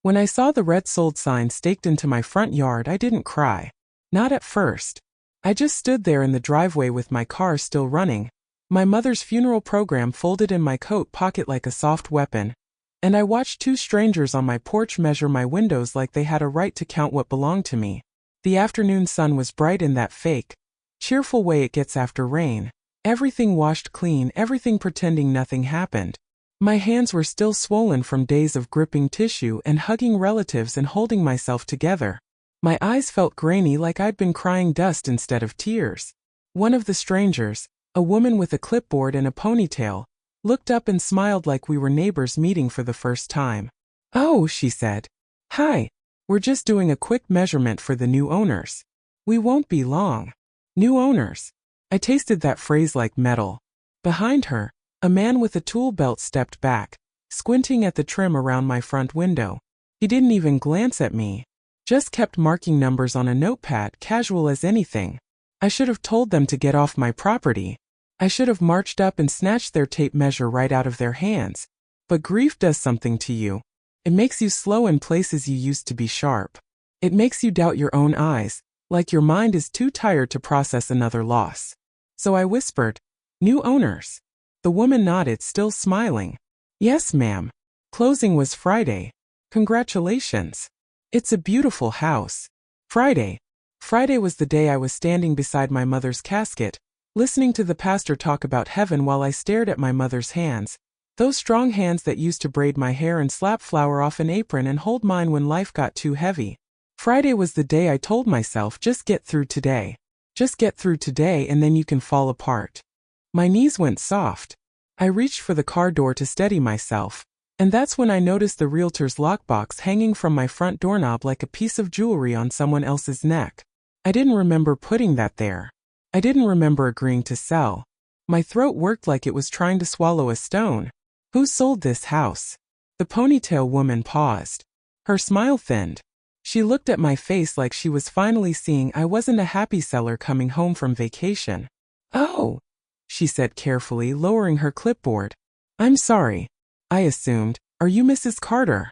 When I saw the red sold sign staked into my front yard, I didn't cry. Not at first. I just stood there in the driveway with my car still running, my mother's funeral program folded in my coat pocket like a soft weapon, and I watched two strangers on my porch measure my windows like they had a right to count what belonged to me. The afternoon sun was bright in that fake, cheerful way it gets after rain. Everything washed clean, everything pretending nothing happened. My hands were still swollen from days of gripping tissue and hugging relatives and holding myself together. My eyes felt grainy like I'd been crying dust instead of tears. One of the strangers, a woman with a clipboard and a ponytail, looked up and smiled like we were neighbors meeting for the first time. "Oh," she said. "Hi. We're just doing a quick measurement for the new owners. We won't be long." New owners. I tasted that phrase like metal. Behind her, a man with a tool belt stepped back, squinting at the trim around my front window. He didn't even glance at me. Just kept marking numbers on a notepad, casual as anything. I should have told them to get off my property. I should have marched up and snatched their tape measure right out of their hands. But grief does something to you. It makes you slow in places you used to be sharp. It makes you doubt your own eyes, like your mind is too tired to process another loss. So I whispered, "New owners." The woman nodded, still smiling. "Yes, ma'am. Closing was Friday. Congratulations. It's a beautiful house." Friday. Friday was the day I was standing beside my mother's casket, listening to the pastor talk about heaven while I stared at my mother's hands. Those strong hands that used to braid my hair and slap flour off an apron and hold mine when life got too heavy. Friday was the day I told myself, just get through today. Just get through today and then you can fall apart. My knees went soft. I reached for the car door to steady myself, and that's when I noticed the realtor's lockbox hanging from my front doorknob like a piece of jewelry on someone else's neck. I didn't remember putting that there. I didn't remember agreeing to sell. My throat worked like it was trying to swallow a stone. Who sold this house? The ponytail woman paused. Her smile thinned. She looked at my face like she was finally seeing I wasn't a happy seller coming home from vacation. "Oh," she said carefully, lowering her clipboard. "I'm sorry. I assumed. Are you Mrs. Carter?"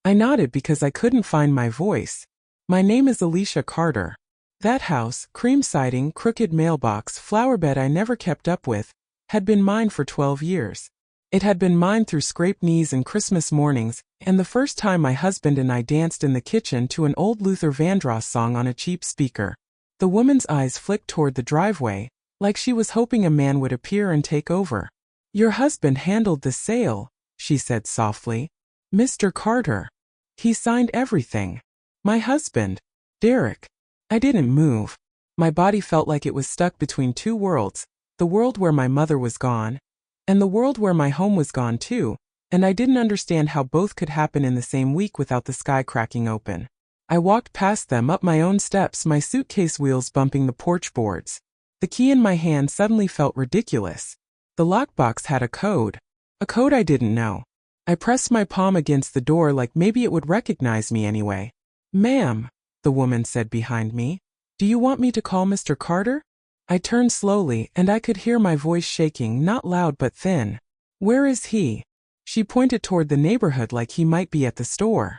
I nodded because I couldn't find my voice. "My name is Alicia Carter." That house, cream siding, crooked mailbox, flowerbed I never kept up with, had been mine for 12 years. It had been mine through scraped knees and Christmas mornings, and the first time my husband and I danced in the kitchen to an old Luther Vandross song on a cheap speaker. The woman's eyes flicked toward the driveway, like she was hoping a man would appear and take over. "Your husband handled the sale," she said softly. "Mr. Carter. He signed everything." My husband. Derek. I didn't move. My body felt like it was stuck between two worlds, the world where my mother was gone, and the world where my home was gone too, and I didn't understand how both could happen in the same week without the sky cracking open. I walked past them up my own steps, my suitcase wheels bumping the porch boards. The key in my hand suddenly felt ridiculous. The lockbox had a code I didn't know. I pressed my palm against the door like maybe it would recognize me anyway. "Ma'am," the woman said behind me. "Do you want me to call Mr. Carter?" I turned slowly, and I could hear my voice shaking, not loud but thin. "Where is he?" She pointed toward the neighborhood like he might be at the store.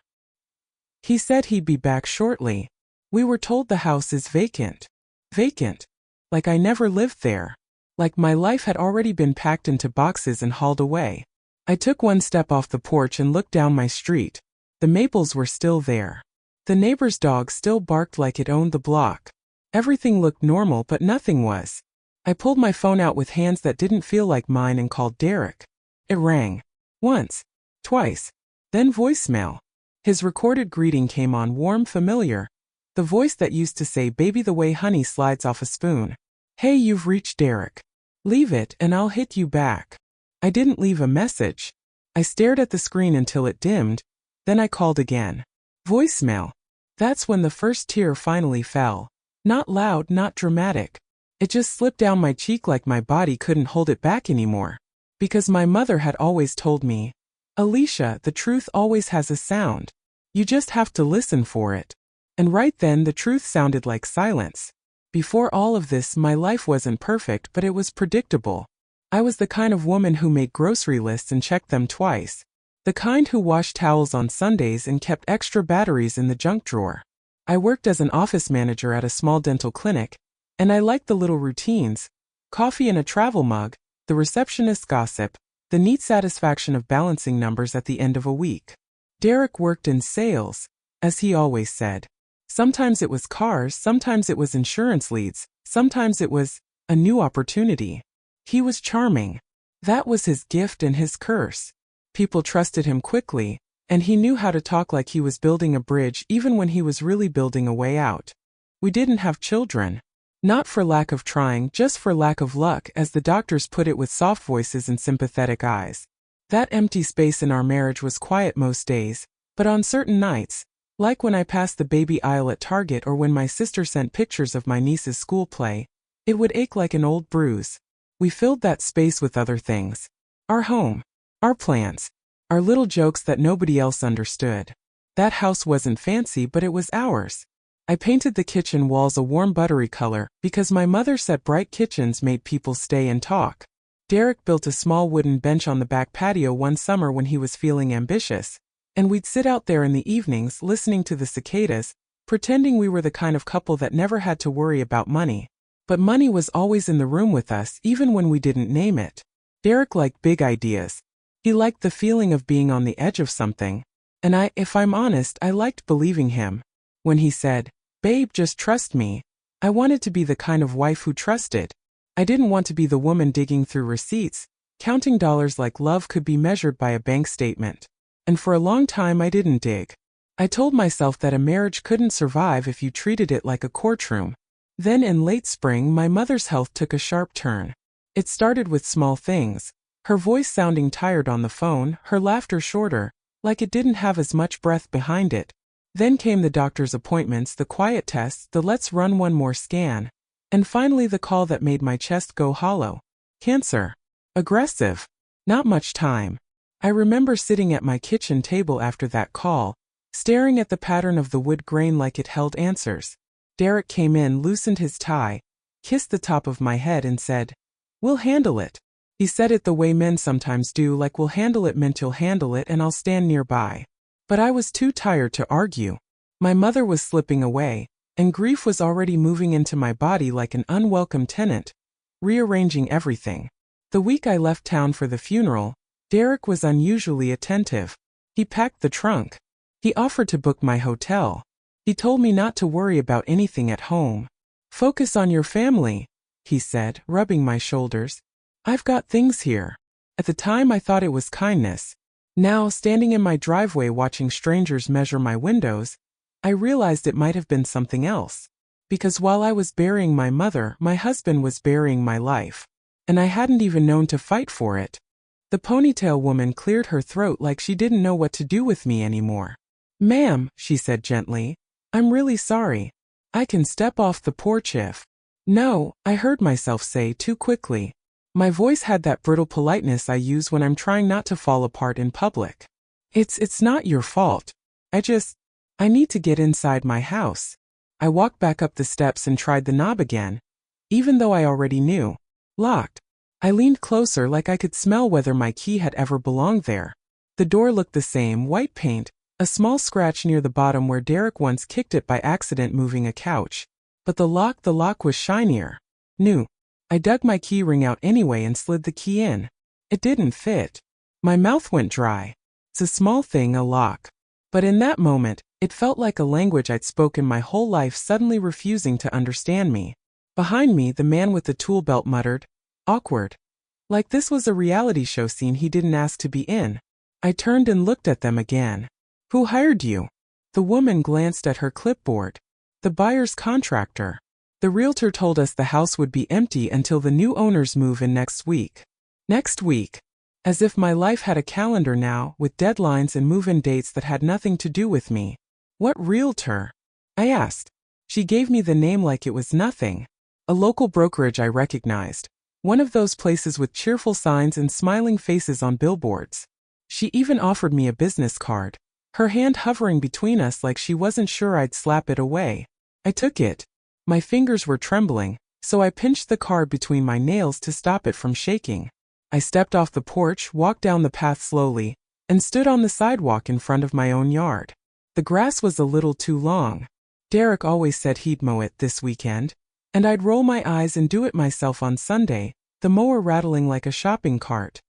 "He said he'd be back shortly. We were told the house is vacant." Vacant. Like I never lived there. Like my life had already been packed into boxes and hauled away. I took one step off the porch and looked down my street. The maples were still there. The neighbor's dog still barked like it owned the block. Everything looked normal, but nothing was. I pulled my phone out with hands that didn't feel like mine and called Derek. It rang. Once. Twice. Then voicemail. His recorded greeting came on, warm, familiar. The voice that used to say, "Baby, the way honey slides off a spoon." "Hey, you've reached Derek. Leave it and I'll hit you back." I didn't leave a message. I stared at the screen until it dimmed. Then I called again. Voicemail. That's when the first tear finally fell. Not loud, not dramatic. It just slipped down my cheek like my body couldn't hold it back anymore. Because my mother had always told me, "Alicia, the truth always has a sound. You just have to listen for it." And right then the truth sounded like silence. Before all of this, my life wasn't perfect, but it was predictable. I was the kind of woman who made grocery lists and checked them twice. The kind who washed towels on Sundays and kept extra batteries in the junk drawer. I worked as an office manager at a small dental clinic, and I liked the little routines: coffee in a travel mug, the receptionist's gossip, the neat satisfaction of balancing numbers at the end of a week. Derek worked in sales, as he always said. Sometimes it was cars, sometimes it was insurance leads, sometimes it was a new opportunity. He was charming. That was his gift and his curse. People trusted him quickly, and he knew how to talk like he was building a bridge even when he was really building a way out. We didn't have children. Not for lack of trying, just for lack of luck, as the doctors put it with soft voices and sympathetic eyes. That empty space in our marriage was quiet most days, but on certain nights, like when I passed the baby aisle at Target or when my sister sent pictures of my niece's school play, it would ache like an old bruise. We filled that space with other things. Our home. Our plans. Our little jokes that nobody else understood. That house wasn't fancy, but it was ours. I painted the kitchen walls a warm buttery color because my mother said bright kitchens made people stay and talk. Derek built a small wooden bench on the back patio one summer when he was feeling ambitious, and we'd sit out there in the evenings listening to the cicadas, pretending we were the kind of couple that never had to worry about money. But money was always in the room with us even when we didn't name it. Derek liked big ideas. He liked the feeling of being on the edge of something. And if I'm honest, I liked believing him. When he said, "Babe, just trust me," I wanted to be the kind of wife who trusted. I didn't want to be the woman digging through receipts, counting dollars like love could be measured by a bank statement. And for a long time I didn't dig. I told myself that a marriage couldn't survive if you treated it like a courtroom. Then in late spring my mother's health took a sharp turn. It started with small things. Her voice sounding tired on the phone, her laughter shorter, like it didn't have as much breath behind it. Then came the doctor's appointments, the quiet tests, the let's run one more scan. And finally the call that made my chest go hollow. Cancer. Aggressive. Not much time. I remember sitting at my kitchen table after that call, staring at the pattern of the wood grain like it held answers. Derek came in, loosened his tie, kissed the top of my head and said, "We'll handle it." He said it the way men sometimes do, like "we'll handle it" meant "you'll handle it and I'll stand nearby." But I was too tired to argue. My mother was slipping away, and grief was already moving into my body like an unwelcome tenant, rearranging everything. The week I left town for the funeral, Derek was unusually attentive. He packed the trunk. He offered to book my hotel. He told me not to worry about anything at home. "Focus on your family," he said, rubbing my shoulders. "I've got things here." At the time I thought it was kindness. Now, standing in my driveway watching strangers measure my windows, I realized it might have been something else. Because while I was burying my mother, my husband was burying my life. And I hadn't even known to fight for it. The ponytail woman cleared her throat like she didn't know what to do with me anymore. "Ma'am," she said gently, "I'm really sorry. I can step off the porch if—" "No," I heard myself say too quickly. My voice had that brittle politeness I use when I'm trying not to fall apart in public. It's not your fault. I need to get inside my house." I walked back up the steps and tried the knob again, even though I already knew. Locked. I leaned closer like I could smell whether my key had ever belonged there. The door looked the same, white paint, a small scratch near the bottom where Derek once kicked it by accident moving a couch. But the lock was shinier. New. I dug my key ring out anyway and slid the key in. It didn't fit. My mouth went dry. It's a small thing, a lock. But in that moment, it felt like a language I'd spoken my whole life suddenly refusing to understand me. Behind me, the man with the tool belt muttered, "Awkward." Like this was a reality show scene he didn't ask to be in. I turned and looked at them again. "Who hired you?" The woman glanced at her clipboard. "The buyer's contractor. The realtor told us the house would be empty until the new owners move in next week." Next week. As if my life had a calendar now, with deadlines and move-in dates that had nothing to do with me. "What realtor?" I asked. She gave me the name like it was nothing. A local brokerage I recognized. One of those places with cheerful signs and smiling faces on billboards. She even offered me a business card, her hand hovering between us like she wasn't sure I'd slap it away. I took it. My fingers were trembling, so I pinched the card between my nails to stop it from shaking. I stepped off the porch, walked down the path slowly, and stood on the sidewalk in front of my own yard. The grass was a little too long. Derek always said he'd mow it this weekend, and I'd roll my eyes and do it myself on Sunday, the mower rattling like a shopping cart.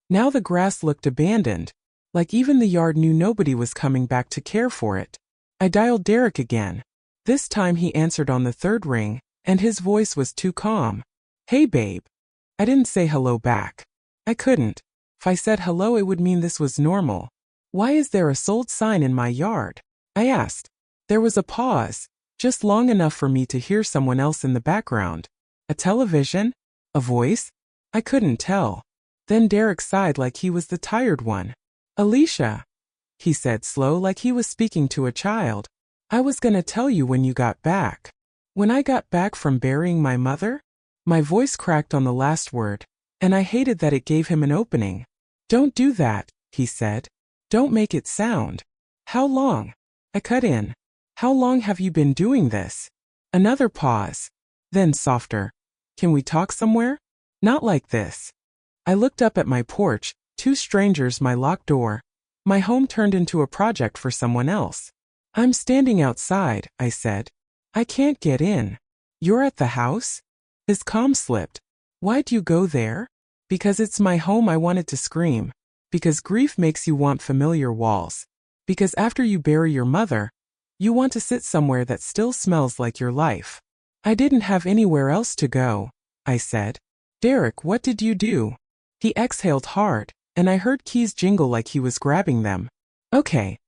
Now the grass looked abandoned, like even the yard knew nobody was coming back to care for it. I dialed Derek again. This time he answered on the third ring, and his voice was too calm. "Hey babe." I didn't say hello back. I couldn't. If I said hello it would mean this was normal. "Why is there a sold sign in my yard?" I asked. There was a pause, just long enough for me to hear someone else in the background. A television? A voice? I couldn't tell. Then Derek sighed like he was the tired one. "Alicia," he said slow like he was speaking to a child. "I was gonna tell you when you got back." "When I got back from burying my mother?" My voice cracked on the last word, and I hated that it gave him an opening. "Don't do that," he said. "Don't make it sound." "How long?" I cut in. "How long have you been doing this?" Another pause. Then softer. "Can we talk somewhere? Not like this." I looked up at my porch, two strangers, my locked door. My home turned into a project for someone else. "I'm standing outside," I said. "I can't get in." "You're at the house?" His calm slipped. "Why'd you go there?" "Because it's my home," I wanted to scream. Because grief makes you want familiar walls. Because after you bury your mother, you want to sit somewhere that still smells like your life. "I didn't have anywhere else to go," I said. "Derek, what did you do?" He exhaled hard, and I heard keys jingle like he was grabbing them. Okay,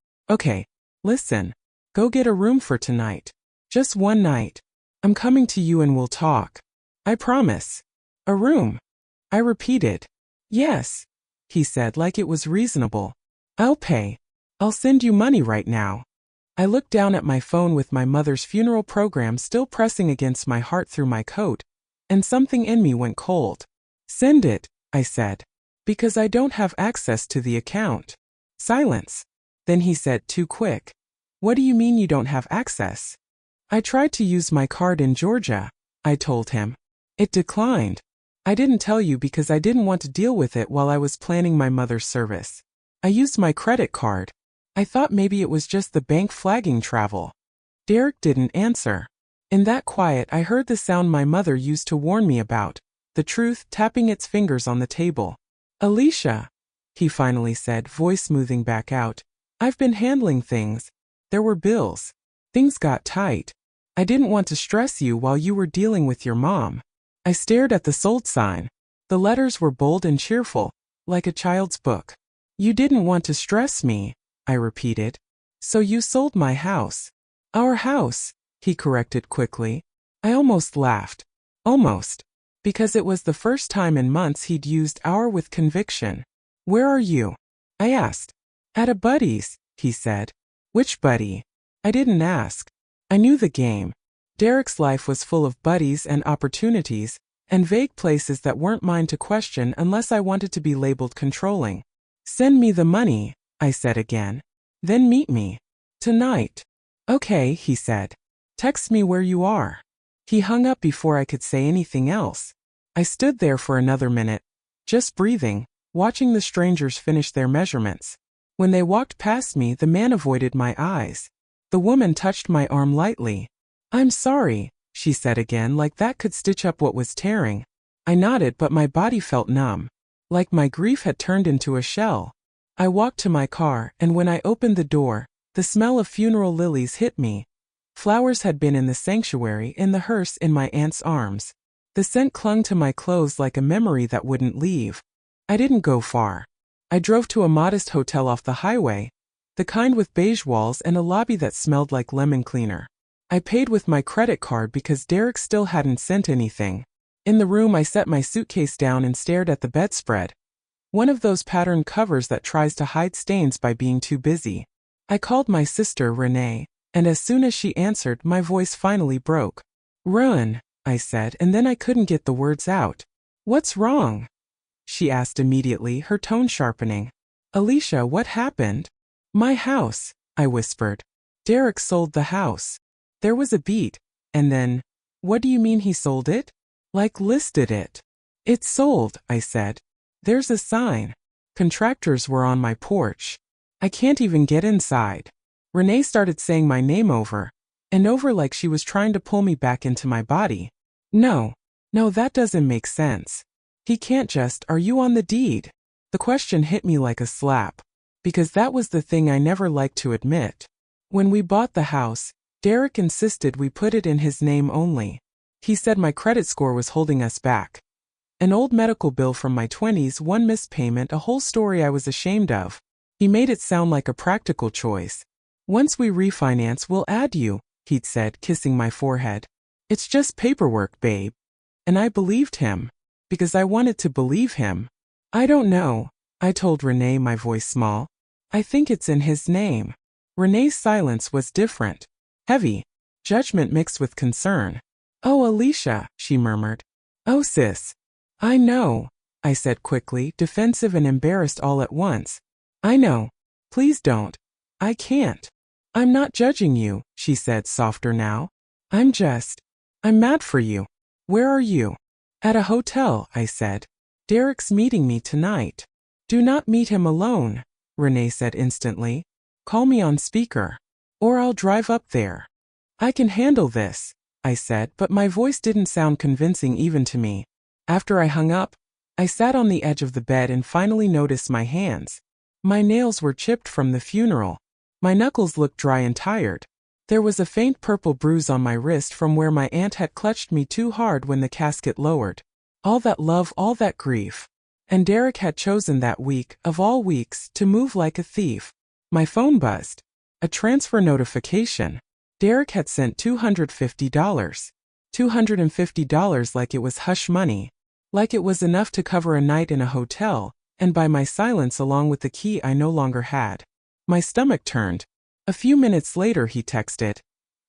listen. Go get a room for tonight. Just one night. I'm coming to you and we'll talk. I promise." "A room?" I repeated. "Yes," he said like it was reasonable. "I'll pay. I'll send you money right now." I looked down at my phone with my mother's funeral program still pressing against my heart through my coat, and something in me went cold. "Send it," I said. "Because I don't have access to the account." Silence. Then he said too quick. "What do you mean you don't have access?" "I tried to use my card in Georgia," I told him. "It declined. I didn't tell you because I didn't want to deal with it while I was planning my mother's service. I used my credit card. I thought maybe it was just the bank flagging travel." Derek didn't answer. In that quiet I heard the sound my mother used to warn me about, the truth tapping its fingers on the table. "Alicia," he finally said, voice smoothing back out. "I've been handling things. There were bills. Things got tight. I didn't want to stress you while you were dealing with your mom." I stared at the sold sign. The letters were bold and cheerful, like a child's book. "You didn't want to stress me," I repeated. "So you sold my house." "Our house," he corrected quickly. I almost laughed. Almost. Because it was the first time in months he'd used "our" with conviction. "Where are you?" I asked. "At a buddy's," he said. "Which buddy?" I didn't ask. I knew the game. Derek's life was full of buddies and opportunities, and vague places that weren't mine to question unless I wanted to be labeled controlling. "Send me the money," I said again. "Then meet me. Tonight." "Okay," he said. "Text me where you are." He hung up before I could say anything else. I stood there for another minute, just breathing, watching the strangers finish their measurements. When they walked past me, the man avoided my eyes. The woman touched my arm lightly. "I'm sorry," she said again, like that could stitch up what was tearing. I nodded, but my body felt numb, like my grief had turned into a shell. I walked to my car, and when I opened the door, the smell of funeral lilies hit me. Flowers had been in the sanctuary, in the hearse, in my aunt's arms. The scent clung to my clothes like a memory that wouldn't leave. I didn't go far. I drove to a modest hotel off the highway, the kind with beige walls and a lobby that smelled like lemon cleaner. I paid with my credit card because Derek still hadn't sent anything. In the room, I set my suitcase down and stared at the bedspread. One of those patterned covers that tries to hide stains by being too busy. I called my sister, Renee, and as soon as she answered, my voice finally broke. "Run," I said, and then I couldn't get the words out. "What's wrong?" she asked immediately, her tone sharpening. "Alicia, what happened?" "My house," I whispered. "Derek sold the house." There was a beat, and then, "What do you mean he sold it?" "Like listed it." "It's sold," I said. "There's a sign." Contractors were on my porch. I can't even get inside. Renee started saying my name over and over like she was trying to pull me back into my body. No, that doesn't make sense. He can't just, are you on the deed? The question hit me like a slap, because that was the thing I never liked to admit. When we bought the house, Derek insisted we put it in his name only. He said my credit score was holding us back. An old medical bill from my 20s, one missed payment, a whole story I was ashamed of. He made it sound like a practical choice. Once we refinance, we'll add you, he'd said, kissing my forehead. It's just paperwork, babe. And I believed him, because I wanted to believe him. I don't know, I told Renee, my voice small. I think it's in his name. Renee's silence was different. Heavy. Judgment mixed with concern. Oh, Alicia, she murmured. Oh, sis. I know, I said quickly, defensive and embarrassed all at once. I know. Please don't. I can't. I'm not judging you, she said, softer now. I'm mad for you. Where are you? At a hotel, I said. Derek's meeting me tonight. Do not meet him alone, Renee said instantly. Call me on speaker. Or I'll drive up there. I can handle this, I said, but my voice didn't sound convincing even to me. After I hung up, I sat on the edge of the bed and finally noticed my hands. My nails were chipped from the funeral. My knuckles looked dry and tired. There was a faint purple bruise on my wrist from where my aunt had clutched me too hard when the casket lowered. All that love, all that grief. And Derek had chosen that week, of all weeks, to move like a thief. My phone buzzed. A transfer notification. Derek had sent $250. $250 like it was hush money. Like it was enough to cover a night in a hotel, and by my silence along with the key I no longer had. My stomach turned. A few minutes later he texted,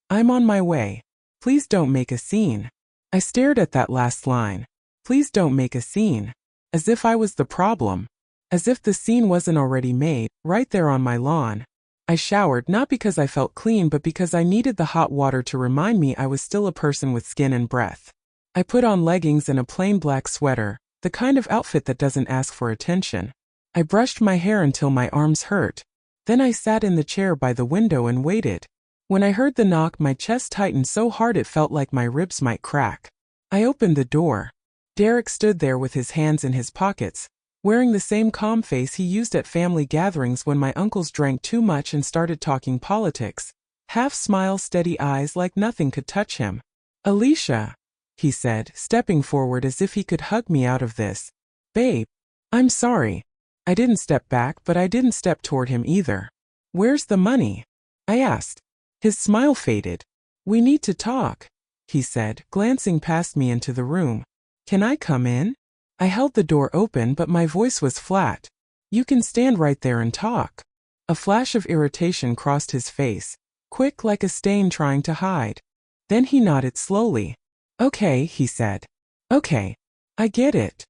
I'm on my way. Please don't make a scene. I stared at that last line. Please don't make a scene. As if I was the problem. As if the scene wasn't already made, right there on my lawn. I showered not because I felt clean but because I needed the hot water to remind me I was still a person with skin and breath. I put on leggings and a plain black sweater, the kind of outfit that doesn't ask for attention. I brushed my hair until my arms hurt. Then I sat in the chair by the window and waited. When I heard the knock, my chest tightened so hard it felt like my ribs might crack. I opened the door. Derek stood there with his hands in his pockets, wearing the same calm face he used at family gatherings when my uncles drank too much and started talking politics. Half smile, steady eyes like nothing could touch him. Alicia, he said, stepping forward as if he could hug me out of this. Babe, I'm sorry. I didn't step back, but I didn't step toward him either. Where's the money? I asked. His smile faded. We need to talk, he said, glancing past me into the room. Can I come in? I held the door open, but my voice was flat. You can stand right there and talk. A flash of irritation crossed his face, quick like a stain trying to hide. Then he nodded slowly. Okay, he said. Okay. I get it.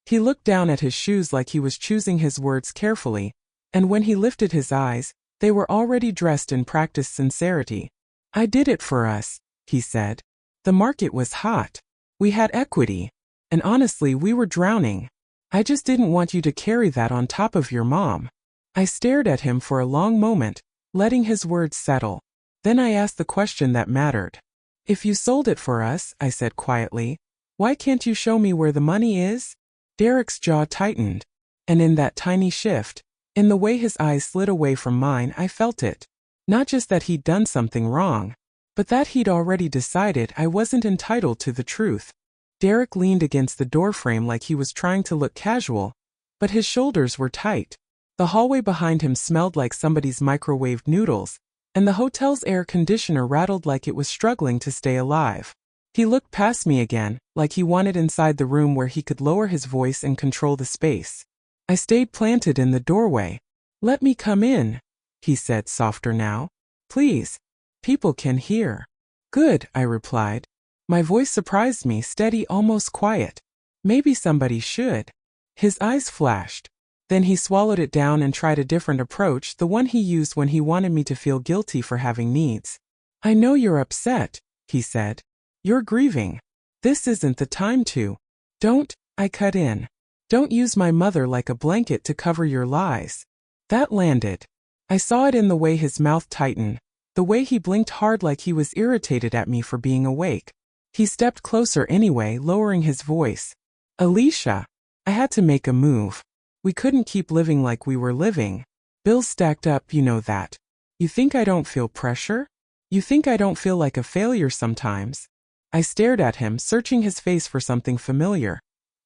He looked down at his shoes like he was choosing his words carefully, and when he lifted his eyes, they were already dressed in practiced sincerity. I did it for us, he said. The market was hot. We had equity. And honestly, we were drowning. I just didn't want you to carry that on top of your mom. I stared at him for a long moment, letting his words settle. Then I asked the question that mattered. If you sold it for us, I said quietly, why can't you show me where the money is? Derek's jaw tightened. And in that tiny shift, in the way his eyes slid away from mine, I felt it. Not just that he'd done something wrong, but that he'd already decided I wasn't entitled to the truth. Derek leaned against the doorframe like he was trying to look casual, but his shoulders were tight. The hallway behind him smelled like somebody's microwaved noodles, and the hotel's air conditioner rattled like it was struggling to stay alive. He looked past me again, like he wanted inside the room where he could lower his voice and control the space. I stayed planted in the doorway. Let me come in, he said, softer now. Please. People can hear. Good, I replied. My voice surprised me, steady, almost quiet. Maybe somebody should. His eyes flashed. Then he swallowed it down and tried a different approach, the one he used when he wanted me to feel guilty for having needs. I know you're upset, he said. You're grieving. This isn't the time to. Don't, I cut in. Don't use my mother like a blanket to cover your lies. That landed. I saw it in the way his mouth tightened, the way he blinked hard like he was irritated at me for being awake. He stepped closer anyway, lowering his voice. Alicia. I had to make a move. We couldn't keep living like we were living. Bills stacked up, you know that. You think I don't feel pressure? You think I don't feel like a failure sometimes? I stared at him, searching his face for something familiar.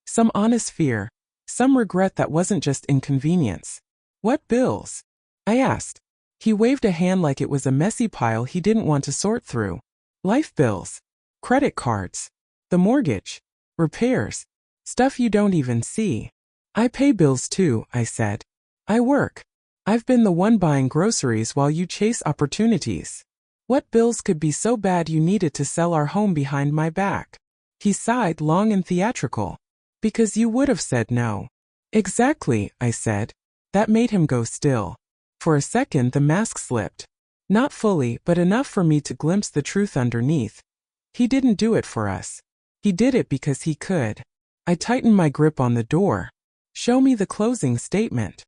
Some honest fear. Some regret that wasn't just inconvenience. What bills? I asked. He waved a hand like it was a messy pile he didn't want to sort through. Life bills. Credit cards. The mortgage. Repairs. Stuff you don't even see. I pay bills too, I said. I work. I've been the one buying groceries while you chase opportunities. What bills could be so bad you needed to sell our home behind my back? He sighed, long and theatrical. Because you would have said no. Exactly, I said. That made him go still. For a second the mask slipped. Not fully, but enough for me to glimpse the truth underneath. He didn't do it for us. He did it because he could. I tightened my grip on the door. Show me the closing statement.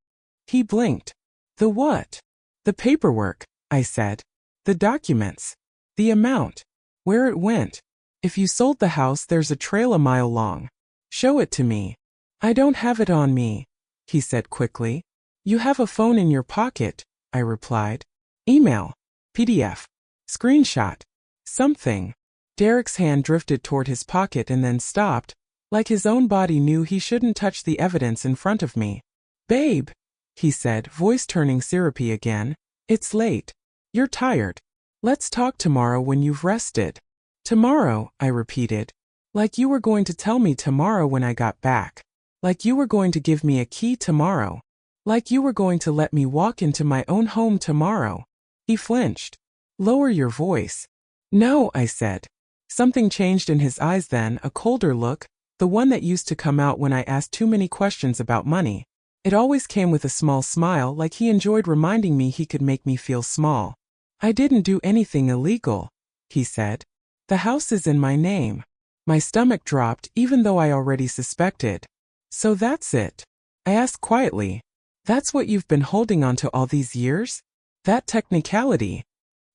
He blinked. The what? The paperwork, I said. The documents. The amount. Where it went. If you sold the house, there's a trail a mile long. Show it to me. I don't have it on me, he said quickly. You have a phone in your pocket, I replied. Email. PDF. Screenshot. Something. Derek's hand drifted toward his pocket and then stopped, like his own body knew he shouldn't touch the evidence in front of me. Babe, he said, voice turning syrupy again. It's late. You're tired. Let's talk tomorrow when you've rested. Tomorrow, I repeated. Like you were going to tell me tomorrow when I got back. Like you were going to give me a key tomorrow. Like you were going to let me walk into my own home tomorrow. He flinched. Lower your voice. No, I said. Something changed in his eyes then, a colder look, the one that used to come out when I asked too many questions about money. It always came with a small smile, like he enjoyed reminding me he could make me feel small. I didn't do anything illegal, he said. The house is in my name. My stomach dropped, even though I already suspected. So that's it? I asked quietly. That's what you've been holding on to all these years? That technicality?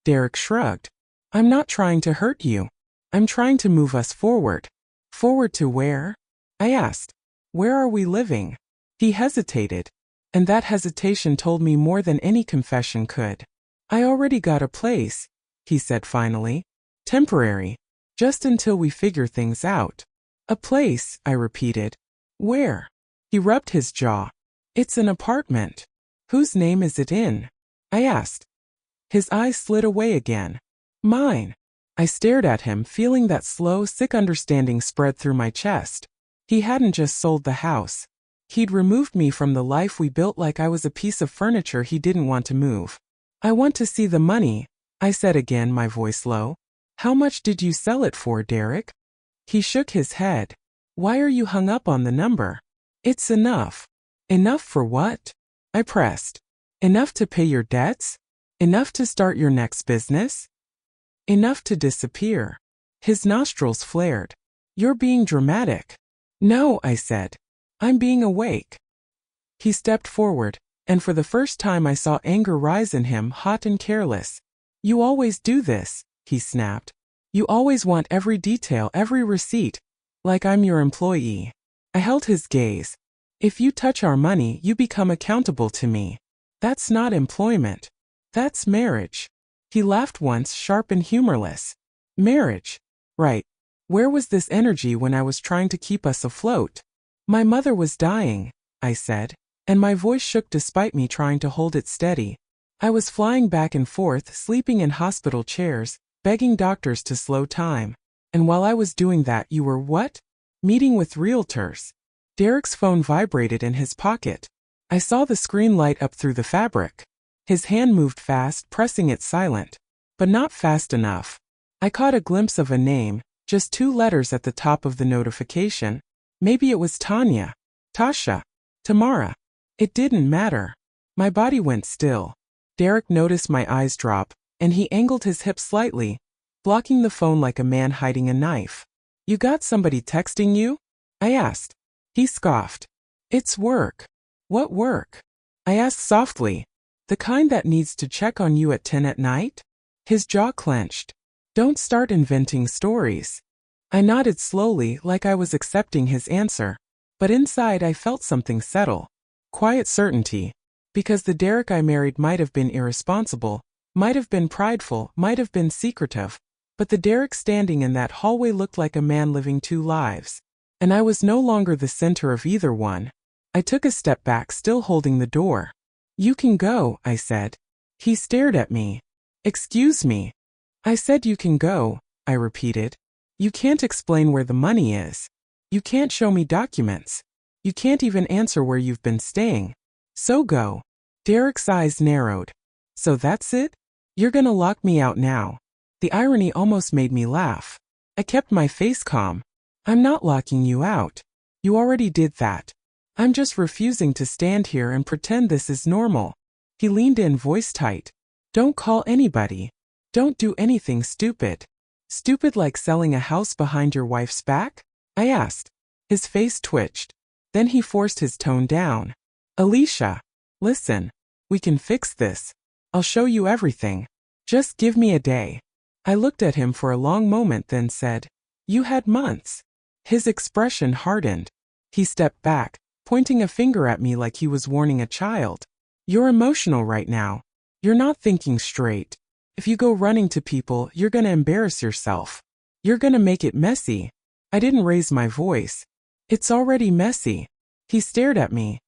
Derek shrugged. I'm not trying to hurt you. I'm trying to move us forward. Forward to where? I asked. Where are we living? He hesitated. And that hesitation told me more than any confession could. I already got a place, he said finally. Temporary. Just until we figure things out. A place, I repeated. Where? He rubbed his jaw. It's an apartment. Whose name is it in? I asked. His eyes slid away again. Mine. I stared at him, feeling that slow, sick understanding spread through my chest. He hadn't just sold the house. He'd removed me from the life we built like I was a piece of furniture he didn't want to move. I want to see the money, I said again, my voice low. How much did you sell it for, Derek? He shook his head. Why are you hung up on the number? It's enough. Enough for what? I pressed. Enough to pay your debts? Enough to start your next business? Enough to disappear. His nostrils flared. You're being dramatic. No, I said. I'm being awake. He stepped forward, and for the first time I saw anger rise in him, hot and careless. You always do this, he snapped. You always want every detail, every receipt, like I'm your employee. I held his gaze. If you touch our money, you become accountable to me. That's not employment. That's marriage. He laughed once, sharp and humorless. Marriage. Right. Where was this energy when I was trying to keep us afloat? My mother was dying, I said, and my voice shook despite me trying to hold it steady. I was flying back and forth, sleeping in hospital chairs, begging doctors to slow time. And while I was doing that, you were what? Meeting with realtors. Derek's phone vibrated in his pocket. I saw the screen light up through the fabric. His hand moved fast, pressing it silent. But not fast enough. I caught a glimpse of a name, just 2 letters at the top of the notification. Maybe it was Tanya, Tasha, Tamara. It didn't matter. My body went still. Derek noticed my eyes drop, and he angled his hips slightly, blocking the phone like a man hiding a knife. You got somebody texting you? I asked. He scoffed. It's work. What work? I asked softly. The kind that needs to check on you at 10 at night? His jaw clenched. Don't start inventing stories. I nodded slowly like I was accepting his answer. But inside I felt something settle. Quiet certainty. Because the Derek I married might have been irresponsible, might have been prideful, might have been secretive. But the Derek standing in that hallway looked like a man living two lives. And I was no longer the center of either one. I took a step back, still holding the door. You can go, I said. He stared at me. Excuse me. I said you can go, I repeated. You can't explain where the money is. You can't show me documents. You can't even answer where you've been staying. So go. Derek's eyes narrowed. So that's it? You're gonna lock me out now. The irony almost made me laugh. I kept my face calm. I'm not locking you out. You already did that. I'm just refusing to stand here and pretend this is normal. He leaned in, voice tight. Don't call anybody. Don't do anything stupid. Stupid like selling a house behind your wife's back? I asked. His face twitched. Then he forced his tone down. Alicia, listen. We can fix this. I'll show you everything. Just give me a day. I looked at him for a long moment, then said, You had months. His expression hardened. He stepped back, pointing a finger at me like he was warning a child. You're emotional right now. You're not thinking straight. If you go running to people, you're gonna embarrass yourself. You're gonna make it messy. I didn't raise my voice. It's already messy. He stared at me,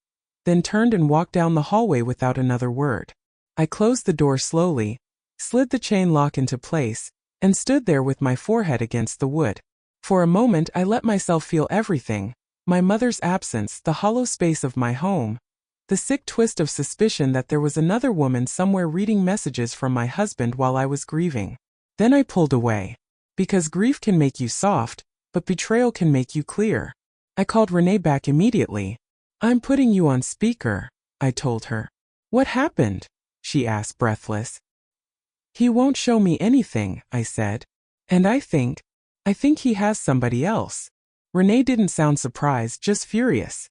then turned and walked down the hallway without another word. I closed the door slowly, slid the chain lock into place, and stood there with my forehead against the wood. For a moment I let myself feel everything. My mother's absence, the hollow space of my home, the sick twist of suspicion that there was another woman somewhere reading messages from my husband while I was grieving. Then I pulled away. Because grief can make you soft, but betrayal can make you clear. I called Renee back immediately. I'm putting you on speaker, I told her. What happened? She asked, breathless. He won't show me anything, I said. And I think he has somebody else. Renee didn't sound surprised, just furious.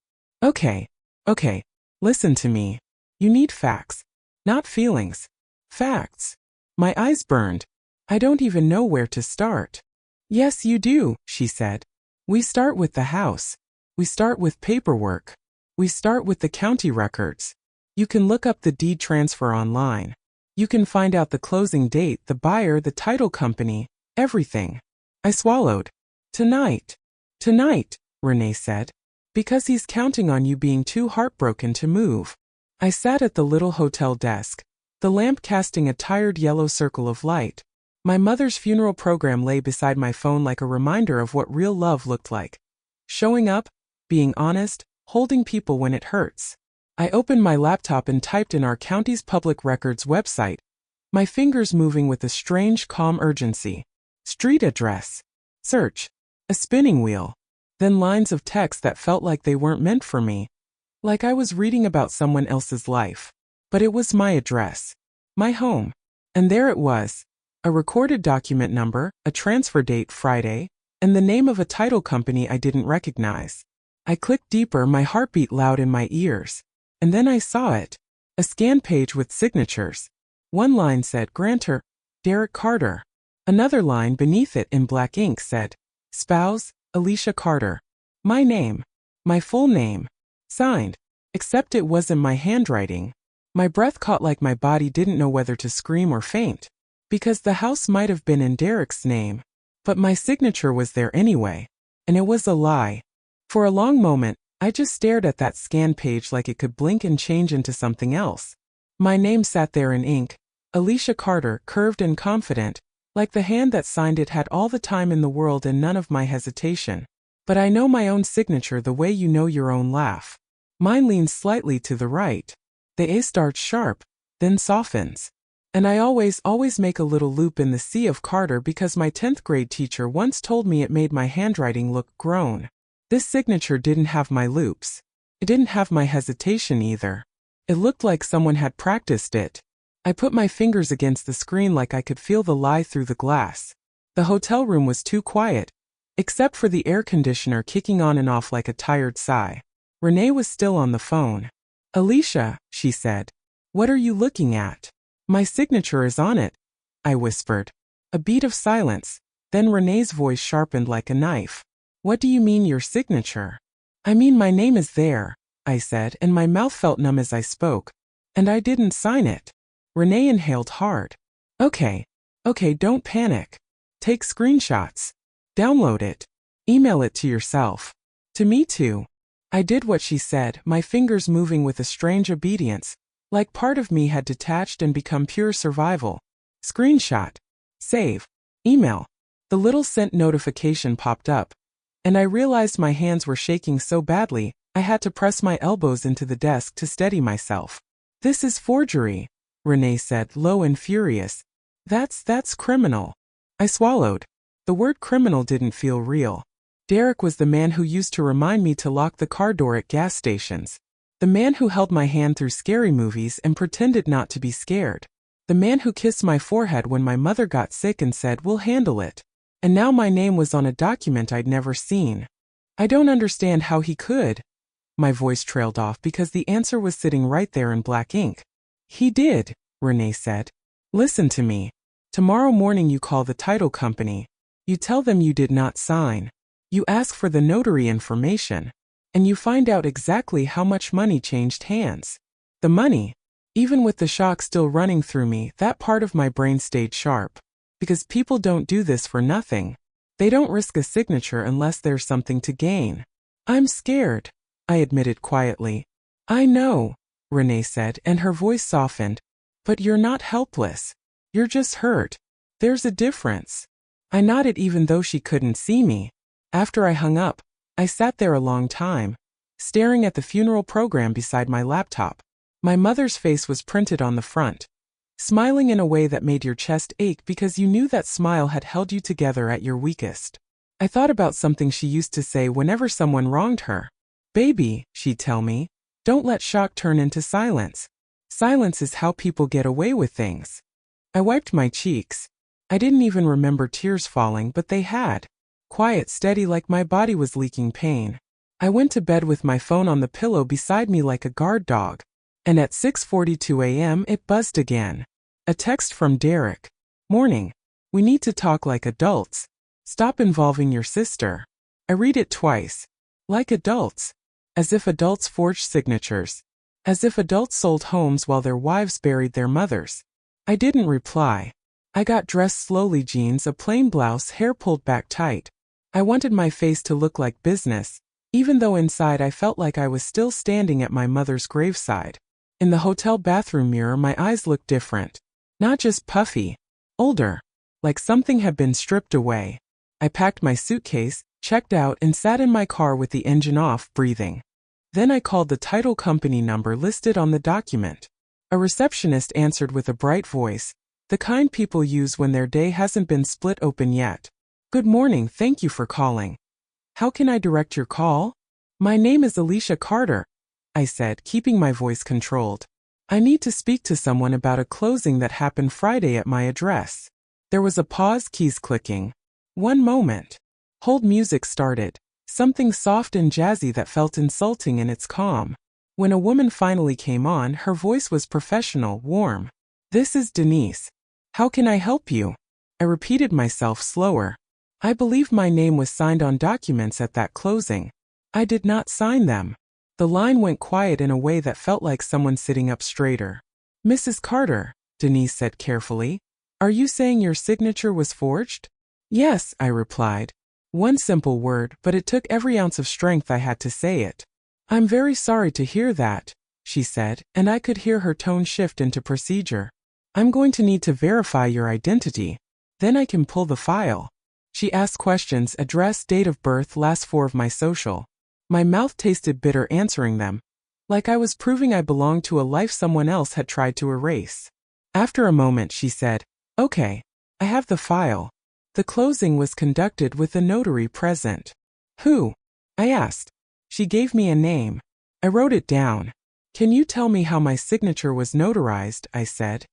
Okay, listen to me. You need facts, not feelings. Facts. My eyes burned. I don't even know where to start. Yes, you do, she said. We start with the house. We start with paperwork. We start with the county records. You can look up the deed transfer online. You can find out the closing date, the buyer, the title company, everything. I swallowed. Tonight, Renee said. Because he's counting on you being too heartbroken to move. I sat at the little hotel desk, the lamp casting a tired yellow circle of light. My mother's funeral program lay beside my phone like a reminder of what real love looked like. Showing up, being honest, holding people when it hurts. I opened my laptop and typed in our county's public records website, my fingers moving with a strange, calm urgency. Street address. Search. A spinning wheel. Then lines of text that felt like they weren't meant for me. Like I was reading about someone else's life. But it was my address. My home. And there it was. A recorded document number, a transfer date Friday, and the name of a title company I didn't recognize. I clicked deeper, my heartbeat loud in my ears. And then I saw it. A scan page with signatures. One line said, Grantor, Derek Carter. Another line beneath it in black ink said, Spouse, Alicia Carter. My name. My full name. Signed. Except it wasn't my handwriting. My breath caught like my body didn't know whether to scream or faint. Because the house might have been in Derek's name. But my signature was there anyway. And it was a lie. For a long moment, I just stared at that scan page like it could blink and change into something else. My name sat there in ink. Alicia Carter, curved and confident, like the hand that signed it had all the time in the world and none of my hesitation. But I know my own signature the way you know your own laugh. Mine leans slightly to the right. The A starts sharp, then softens. And I always make a little loop in the C of Carter because my 10th grade teacher once told me it made my handwriting look grown. This signature didn't have my loops. It didn't have my hesitation either. It looked like someone had practiced it. I put my fingers against the screen like I could feel the lie through the glass. The hotel room was too quiet, except for the air conditioner kicking on and off like a tired sigh. Renee was still on the phone. Alicia, she said. What are you looking at? My signature is on it, I whispered. A beat of silence, then Renee's voice sharpened like a knife. What do you mean your signature? I mean my name is there, I said, and my mouth felt numb as I spoke. And I didn't sign it. Renee inhaled hard. Okay, don't panic. Take screenshots. Download it. Email it to yourself. To me too. I did what she said, my fingers moving with a strange obedience, like part of me had detached and become pure survival. Screenshot. Save. Email. The little sent notification popped up, and I realized my hands were shaking so badly, I had to press my elbows into the desk to steady myself. This is forgery, Renee said, low and furious. That's criminal. I swallowed. The word criminal didn't feel real. Derek was the man who used to remind me to lock the car door at gas stations. The man who held my hand through scary movies and pretended not to be scared. The man who kissed my forehead when my mother got sick and said, "We'll handle it." And now my name was on a document I'd never seen. I don't understand how he could. My voice trailed off because the answer was sitting right there in black ink. He did, Renee said. Listen to me. Tomorrow morning you call the title company. You tell them you did not sign. You ask for the notary information. And you find out exactly how much money changed hands. The money. Even with the shock still running through me, that part of my brain stayed sharp. Because people don't do this for nothing. They don't risk a signature unless there's something to gain. I'm scared, I admitted quietly. I know, Renee said, and her voice softened. But you're not helpless. You're just hurt. There's a difference. I nodded even though she couldn't see me. After I hung up, I sat there a long time, staring at the funeral program beside my laptop. My mother's face was printed on the front, smiling in a way that made your chest ache because you knew that smile had held you together at your weakest. I thought about something she used to say whenever someone wronged her. Baby, she'd tell me, don't let shock turn into silence. Silence is how people get away with things. I wiped my cheeks. I didn't even remember tears falling, but they had. Quiet, steady, like my body was leaking pain. I went to bed with my phone on the pillow beside me like a guard dog. And at 6:42 a.m. it buzzed again. A text from Derek. Morning. We need to talk like adults. Stop involving your sister. I read it twice. Like adults. As if adults forged signatures. As if adults sold homes while their wives buried their mothers. I didn't reply. I got dressed slowly, jeans, a plain blouse, hair pulled back tight. I wanted my face to look like business, even though inside I felt like I was still standing at my mother's graveside. In the hotel bathroom mirror, my eyes looked different. Not just puffy. Older. Like something had been stripped away. I packed my suitcase, checked out, and sat in my car with the engine off, breathing. Then I called the title company number listed on the document. A receptionist answered with a bright voice, the kind people use when their day hasn't been split open yet. Good morning, thank you for calling. How can I direct your call? My name is Alicia Carter, I said, keeping my voice controlled. I need to speak to someone about a closing that happened Friday at my address. There was a pause, keys clicking. One moment. Hold music started. Something soft and jazzy that felt insulting in its calm. When a woman finally came on, her voice was professional, warm. This is Denise. How can I help you? I repeated myself slower. I believe my name was signed on documents at that closing. I did not sign them. The line went quiet in a way that felt like someone sitting up straighter. Mrs. Carter, Denise said carefully, are you saying your signature was forged? Yes, I replied. One simple word, but it took every ounce of strength I had to say it. I'm very sorry to hear that, she said, and I could hear her tone shift into procedure. I'm going to need to verify your identity. Then I can pull the file. She asked questions, address, date of birth, last four of my social. My mouth tasted bitter answering them, like I was proving I belonged to a life someone else had tried to erase. After a moment she said, okay, I have the file. The closing was conducted with a notary present. Who? I asked. She gave me a name. I wrote it down. Can you tell me how my signature was notarized? I said.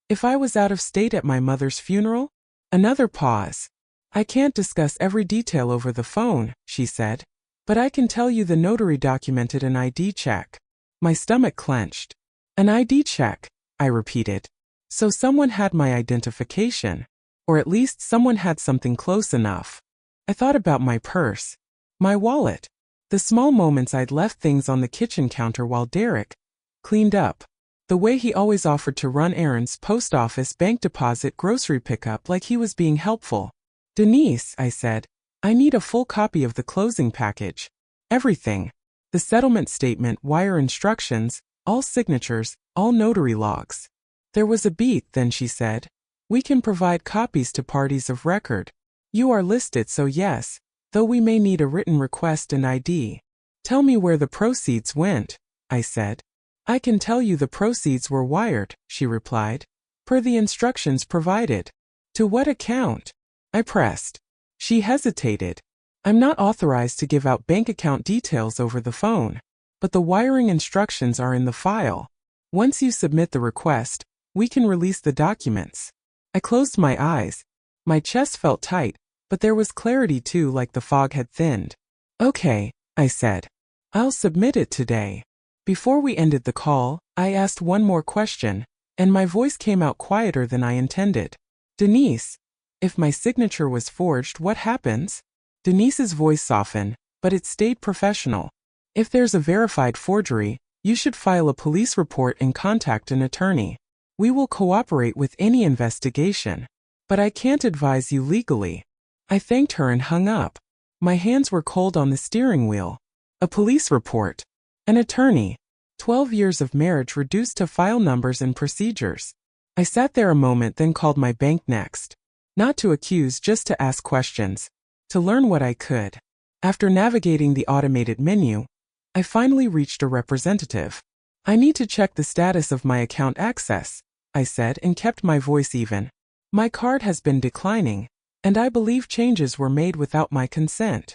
If I was out of state at my mother's funeral? Another pause. I can't discuss every detail over the phone, she said. But I can tell you the notary documented an ID check. My stomach clenched. An ID check, I repeated. So someone had my identification. Or at least someone had something close enough. I thought about my purse. My wallet. The small moments I'd left things on the kitchen counter while Derek cleaned up. The way he always offered to run errands, post office, bank deposit, grocery pickup, like he was being helpful. Denise, I said, I need a full copy of the closing package. Everything. The settlement statement, wire instructions, all signatures, all notary logs. There was a beat, then she said, we can provide copies to parties of record. You are listed, so yes, though we may need a written request and ID. Tell me where the proceeds went, I said. I can tell you the proceeds were wired, she replied, per the instructions provided. To what account? I pressed. She hesitated. I'm not authorized to give out bank account details over the phone, but the wiring instructions are in the file. Once you submit the request, we can release the documents. I closed my eyes. My chest felt tight, but there was clarity too, like the fog had thinned. Okay, I said. I'll submit it today. Before we ended the call, I asked one more question, and my voice came out quieter than I intended. Denise, if my signature was forged, what happens? Denise's voice softened, but it stayed professional. If there's a verified forgery, you should file a police report and contact an attorney. We will cooperate with any investigation. But I can't advise you legally. I thanked her and hung up. My hands were cold on the steering wheel. A police report. An attorney. 12 years of marriage reduced to file numbers and procedures. I sat there a moment, then called my bank next. Not to accuse, just to ask questions. To learn what I could. After navigating the automated menu, I finally reached a representative. I need to check the status of my account access, I said, and kept my voice even. My card has been declining, and I believe changes were made without my consent.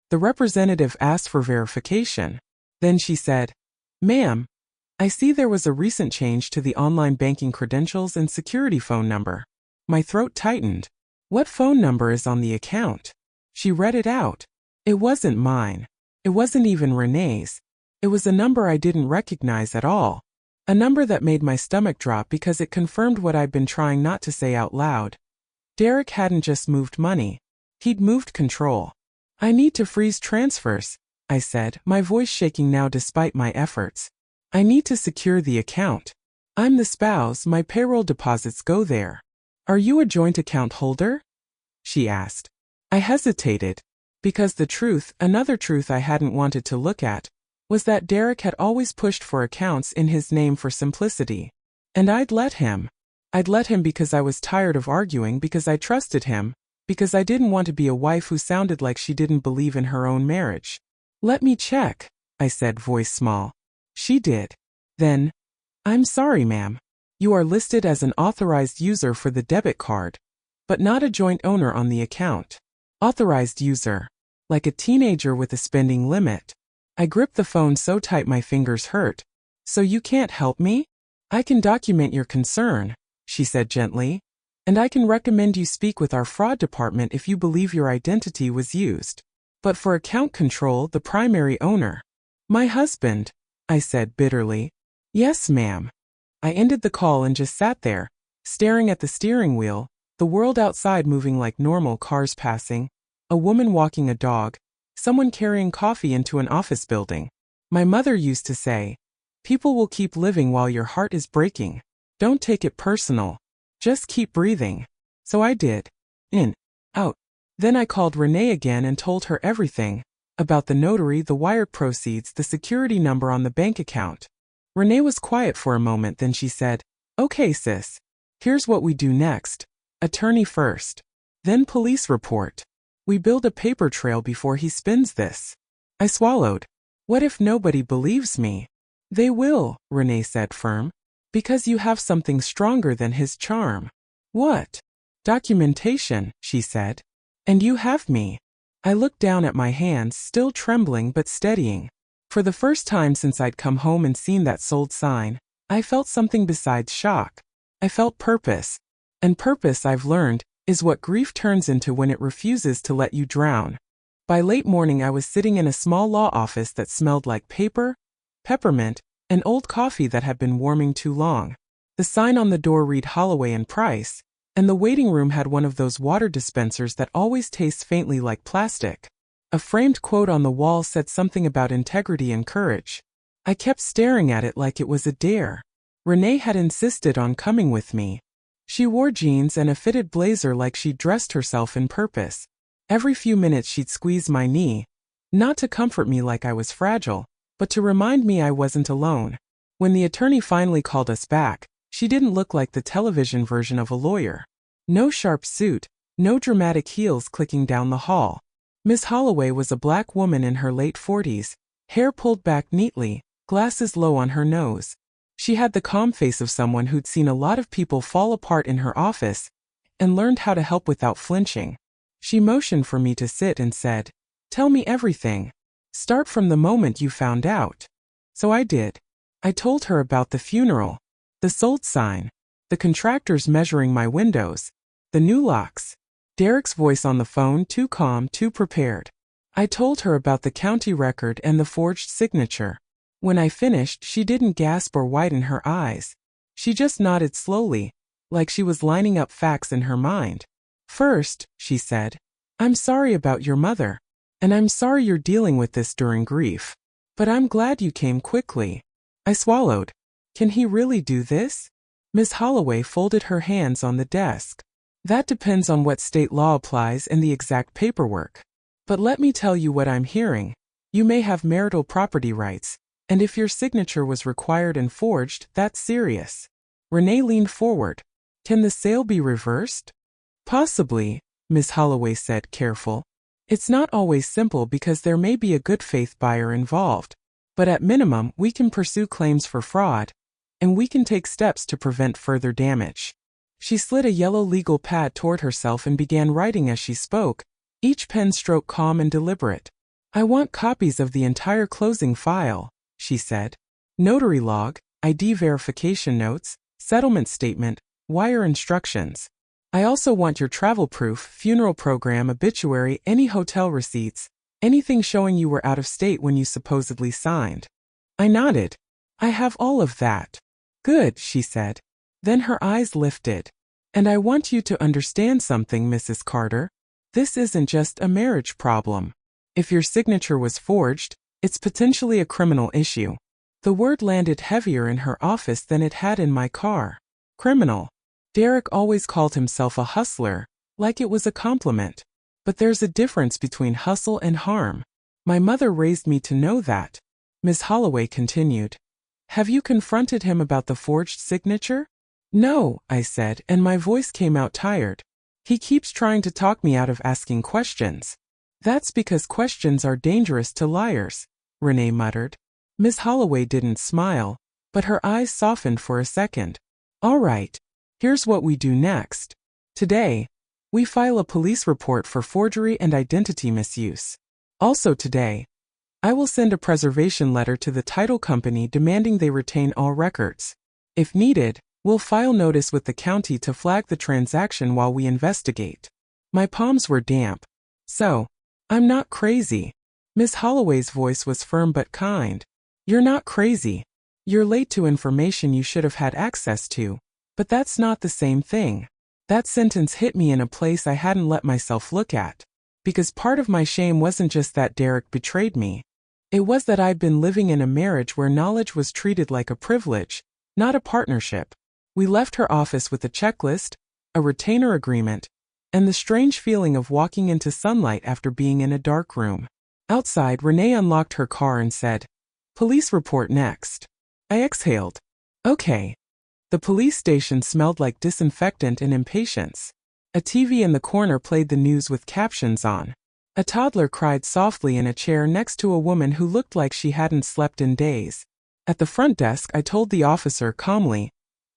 The representative asked for verification. Then she said, Ma'am, I see there was a recent change to the online banking credentials and security phone number. My throat tightened. What phone number is on the account? She read it out. It wasn't mine. It wasn't even Renee's. It was a number I didn't recognize at all. A number that made my stomach drop because it confirmed what I'd been trying not to say out loud. Derek hadn't just moved money. He'd moved control. I need to freeze transfers, I said, my voice shaking now despite my efforts. I need to secure the account. I'm the spouse, my payroll deposits go there. Are you a joint account holder? She asked. I hesitated, because the truth, another truth I hadn't wanted to look at, was that Derek had always pushed for accounts in his name for simplicity. And I'd let him. I'd let him because I was tired of arguing, because I trusted him, because I didn't want to be a wife who sounded like she didn't believe in her own marriage. Let me check, I said, voice small. She did. Then, I'm sorry, ma'am. You are listed as an authorized user for the debit card, but not a joint owner on the account. Authorized user. Like a teenager with a spending limit. I gripped the phone so tight my fingers hurt. So you can't help me? I can document your concern, she said gently, and I can recommend you speak with our fraud department if you believe your identity was used. But for account control, the primary owner. My husband, I said bitterly. Yes, ma'am. I ended the call and just sat there, staring at the steering wheel, the world outside moving like normal, cars passing, a woman walking a dog, someone carrying coffee into an office building. My mother used to say, people will keep living while your heart is breaking. Don't take it personal. Just keep breathing. So I did. In, out. Then I called Renee again and told her everything. About the notary, the wired proceeds, the security number on the bank account. Renee was quiet for a moment, then she said, Okay, sis. Here's what we do next. Attorney first. Then police report. We build a paper trail before he spins this. I swallowed. What if nobody believes me? They will, Renee said firm. Because you have something stronger than his charm. What? Documentation, she said. And you have me. I looked down at my hands, still trembling but steadying. For the first time since I'd come home and seen that sold sign, I felt something besides shock. I felt purpose. And purpose, I've learned, is what grief turns into when it refuses to let you drown. By late morning I was sitting in a small law office that smelled like paper, peppermint, and old coffee that had been warming too long. The sign on the door read Holloway and Price, and the waiting room had one of those water dispensers that always tastes faintly like plastic. A framed quote on the wall said something about integrity and courage. I kept staring at it like it was a dare. Renee had insisted on coming with me. She wore jeans and a fitted blazer like she'd dressed herself in purpose. Every few minutes she'd squeeze my knee, not to comfort me like I was fragile, but to remind me I wasn't alone. When the attorney finally called us back, she didn't look like the television version of a lawyer. No sharp suit, no dramatic heels clicking down the hall. Miss Holloway was a black woman in her late 40s, hair pulled back neatly, glasses low on her nose. She had the calm face of someone who'd seen a lot of people fall apart in her office and learned how to help without flinching. She motioned for me to sit and said, "Tell me everything. Start from the moment you found out." So I did. I told her about the funeral, the sold sign, the contractors measuring my windows, the new locks, Derek's voice on the phone, too calm, too prepared. I told her about the county record and the forged signature. When I finished, she didn't gasp or widen her eyes. She just nodded slowly, like she was lining up facts in her mind. "First," she said, "I'm sorry about your mother, and I'm sorry you're dealing with this during grief. But I'm glad you came quickly." I swallowed. Can he really do this? Miss Holloway folded her hands on the desk. That depends on what state law applies and the exact paperwork. But let me tell you what I'm hearing. You may have marital property rights, and if your signature was required and forged, that's serious. Renee leaned forward. Can the sale be reversed? Possibly, Miss Holloway said, careful. It's not always simple because there may be a good faith buyer involved. But at minimum, we can pursue claims for fraud, and we can take steps to prevent further damage. She slid a yellow legal pad toward herself and began writing as she spoke, each pen stroke calm and deliberate. "I want copies of the entire closing file," she said. "Notary log, ID verification notes, settlement statement, wire instructions. I also want your travel proof, funeral program, obituary, any hotel receipts, anything showing you were out of state when you supposedly signed." I nodded. "I have all of that." "Good," she said. Then her eyes lifted. "And I want you to understand something, Mrs. Carter. This isn't just a marriage problem. If your signature was forged, it's potentially a criminal issue." The word landed heavier in her office than it had in my car. Criminal. Derek always called himself a hustler, like it was a compliment. But there's a difference between hustle and harm. My mother raised me to know that. Miss Holloway continued. "Have you confronted him about the forged signature?" "No," I said, and my voice came out tired. "He keeps trying to talk me out of asking questions." "That's because questions are dangerous to liars," Renee muttered. Miss Holloway didn't smile, but her eyes softened for a second. "All right. Here's what we do next. Today, we file a police report for forgery and identity misuse. Also today, I will send a preservation letter to the title company demanding they retain all records. If needed, we'll file notice with the county to flag the transaction while we investigate." My palms were damp. "So, I'm not crazy." Miss Holloway's voice was firm but kind. "You're not crazy. You're late to information you should have had access to. But that's not the same thing." That sentence hit me in a place I hadn't let myself look at. Because part of my shame wasn't just that Derek betrayed me. It was that I'd been living in a marriage where knowledge was treated like a privilege, not a partnership. We left her office with a checklist, a retainer agreement, and the strange feeling of walking into sunlight after being in a dark room. Outside, Renee unlocked her car and said, "Police report next." I exhaled. Okay. The police station smelled like disinfectant and impatience. A TV in the corner played the news with captions on. A toddler cried softly in a chair next to a woman who looked like she hadn't slept in days. At the front desk, I told the officer calmly,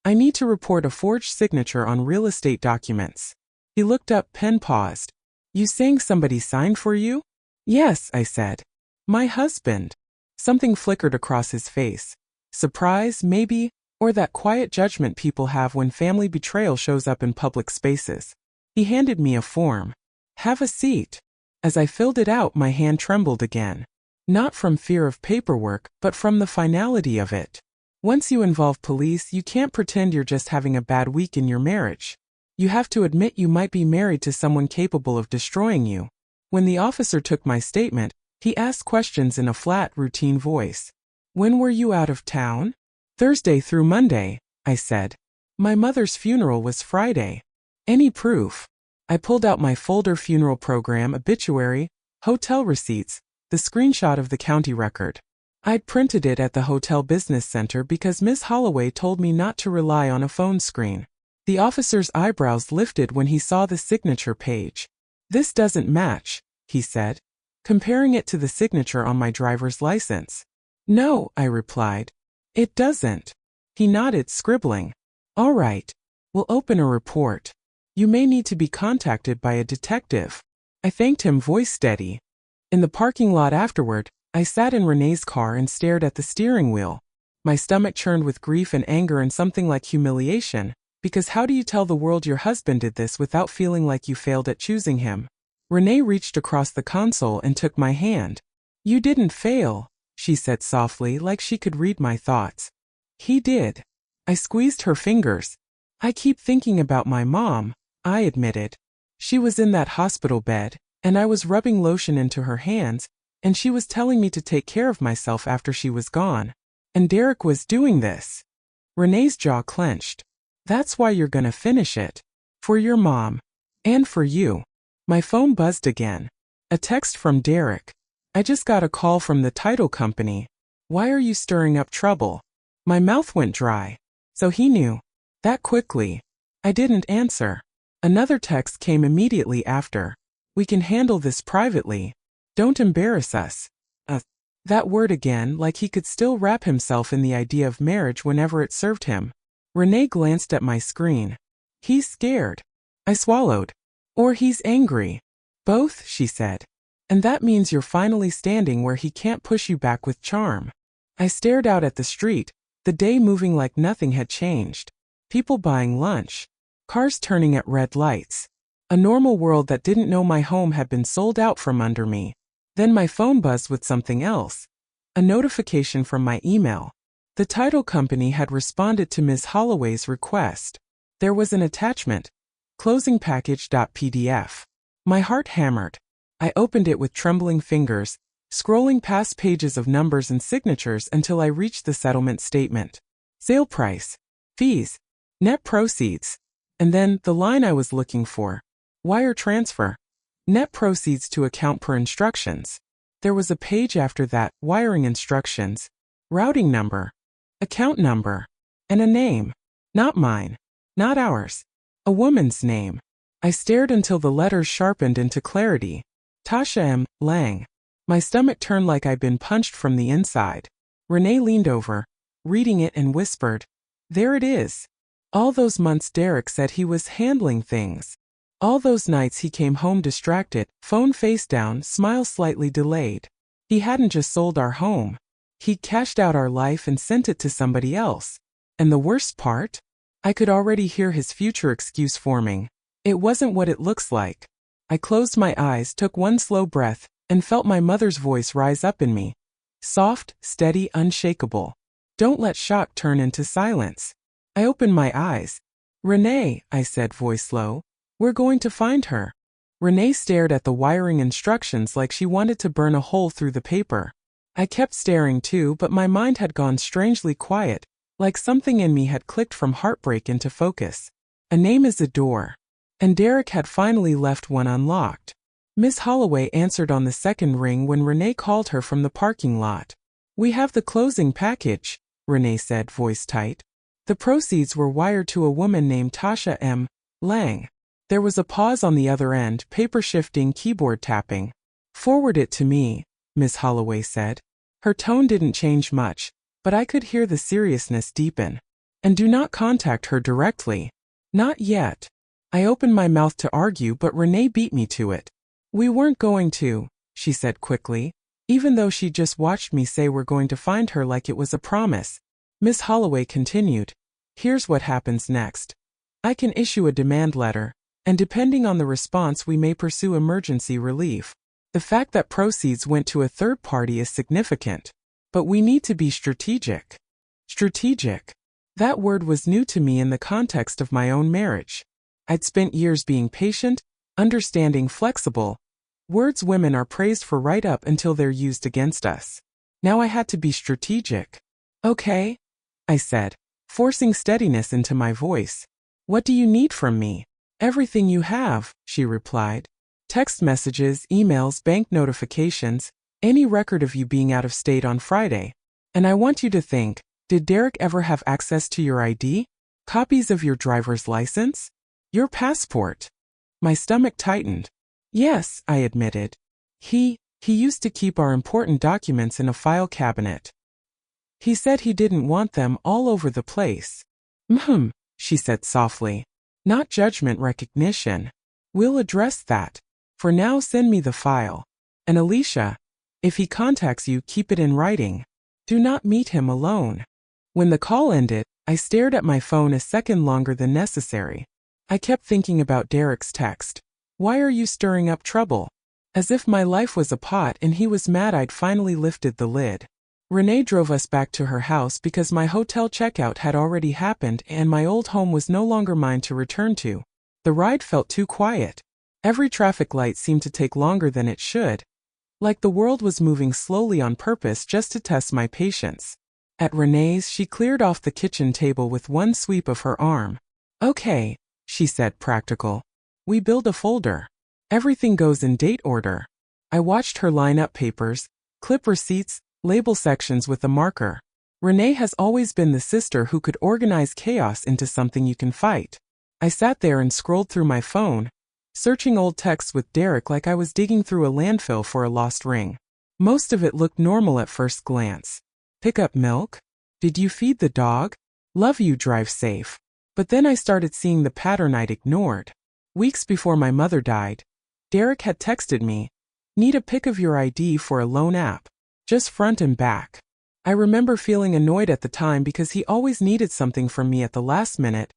"I need to report a forged signature on real estate documents." He looked up, pen paused. "You saying somebody signed for you?" "Yes," I said. "My husband." Something flickered across his face. Surprise, maybe, or that quiet judgment people have when family betrayal shows up in public spaces. He handed me a form. "Have a seat." As I filled it out, my hand trembled again. Not from fear of paperwork, but from the finality of it. Once you involve police, you can't pretend you're just having a bad week in your marriage. You have to admit you might be married to someone capable of destroying you. When the officer took my statement, he asked questions in a flat, routine voice. When were you out of town? Thursday through Monday, I said. My mother's funeral was Friday. Any proof? I pulled out my folder: funeral program, obituary, hotel receipts, the screenshot of the county record. I'd printed it at the hotel business center because Miss Holloway told me not to rely on a phone screen. The officer's eyebrows lifted when he saw the signature page. This doesn't match, he said, comparing it to the signature on my driver's license. No, I replied. It doesn't. He nodded, scribbling. All right. We'll open a report. You may need to be contacted by a detective. I thanked him, voice steady. In the parking lot afterward, I sat in Renee's car and stared at the steering wheel. My stomach churned with grief and anger and something like humiliation, because how do you tell the world your husband did this without feeling like you failed at choosing him? Renee reached across the console and took my hand. You didn't fail, she said softly, like she could read my thoughts. He did. I squeezed her fingers. I keep thinking about my mom, I admitted. She was in that hospital bed, and I was rubbing lotion into her hands, and she was telling me to take care of myself after she was gone. And Derek was doing this. Renee's jaw clenched. That's why you're gonna finish it. For your mom. And for you. My phone buzzed again. A text from Derek. I just got a call from the title company. Why are you stirring up trouble? My mouth went dry. So he knew. That quickly. I didn't answer. Another text came immediately after. We can handle this privately. Don't embarrass us. That word again, like he could still wrap himself in the idea of marriage whenever it served him. Renee glanced at my screen. He's scared. I swallowed. Or he's angry. Both, she said. And that means you're finally standing where he can't push you back with charm. I stared out at the street, the day moving like nothing had changed. People buying lunch. Cars turning at red lights. A normal world that didn't know my home had been sold out from under me. Then my phone buzzed with something else. A notification from my email. The title company had responded to Ms. Holloway's request. There was an attachment. Closingpackage.pdf. My heart hammered. I opened it with trembling fingers, scrolling past pages of numbers and signatures until I reached the settlement statement. Sale price. Fees. Net proceeds. And then, the line I was looking for. Wire transfer. Net proceeds to account per instructions. There was a page after that, wiring instructions. Routing number. Account number. And a name. Not mine. Not ours. A woman's name. I stared until the letters sharpened into clarity. Tasha M. Lang. My stomach turned like I'd been punched from the inside. Renee leaned over, reading it, and whispered, There it is. All those months Derek said he was handling things. All those nights he came home distracted, phone face down, smile slightly delayed. He hadn't just sold our home. He'd cashed out our life and sent it to somebody else. And the worst part? I could already hear his future excuse forming. It wasn't what it looks like. I closed my eyes, took one slow breath, and felt my mother's voice rise up in me. Soft, steady, unshakable. Don't let shock turn into silence. I opened my eyes. Renee, I said, voice low. We're going to find her. Renee stared at the wiring instructions like she wanted to burn a hole through the paper. I kept staring too, but my mind had gone strangely quiet, like something in me had clicked from heartbreak into focus. A name is a door. And Derek had finally left one unlocked. Miss Holloway answered on the second ring when Renee called her from the parking lot. We have the closing package, Renee said, voice tight. The proceeds were wired to a woman named Tasha M. Lang. There was a pause on the other end, paper shifting, keyboard tapping. Forward it to me, Miss Holloway said. Her tone didn't change much, but I could hear the seriousness deepen. And do not contact her directly. Not yet. I opened my mouth to argue, but Renee beat me to it. We weren't going to, she said quickly, even though she just watched me say we're going to find her like it was a promise. Miss Holloway continued. Here's what happens next. I can issue a demand letter, and depending on the response we may pursue emergency relief. The fact that proceeds went to a third party is significant. But we need to be strategic. Strategic. That word was new to me in the context of my own marriage. I'd spent years being patient, understanding, flexible. Words women are praised for right up until they're used against us. Now I had to be strategic. Okay, I said, forcing steadiness into my voice. What do you need from me? Everything you have, she replied. Text messages, emails, bank notifications, any record of you being out of state on Friday. And I want you to think, did Derek ever have access to your ID? Copies of your driver's license? Your passport? My stomach tightened. Yes, I admitted. He used to keep our important documents in a file cabinet. He said he didn't want them all over the place. She said softly. Not judgment, recognition. We'll address that. For now, send me the file. And Alicia, if he contacts you, keep it in writing. Do not meet him alone. When the call ended, I stared at my phone a second longer than necessary. I kept thinking about Derek's text. Why are you stirring up trouble? As if my life was a pot and he was mad I'd finally lifted the lid. Renee drove us back to her house because my hotel checkout had already happened and my old home was no longer mine to return to. The ride felt too quiet. Every traffic light seemed to take longer than it should. Like the world was moving slowly on purpose just to test my patience. At Renee's, she cleared off the kitchen table with one sweep of her arm. Okay, she said, practical. We build a folder. Everything goes in date order. I watched her line up papers, clip receipts, label sections with a marker. Renee has always been the sister who could organize chaos into something you can fight. I sat there and scrolled through my phone, searching old texts with Derek like I was digging through a landfill for a lost ring. Most of it looked normal at first glance. Pick up milk? Did you feed the dog? Love you, drive safe. But then I started seeing the pattern I'd ignored. Weeks before my mother died, Derek had texted me, need a pic of your ID for a loan app. Just front and back. I remember feeling annoyed at the time because he always needed something from me at the last minute,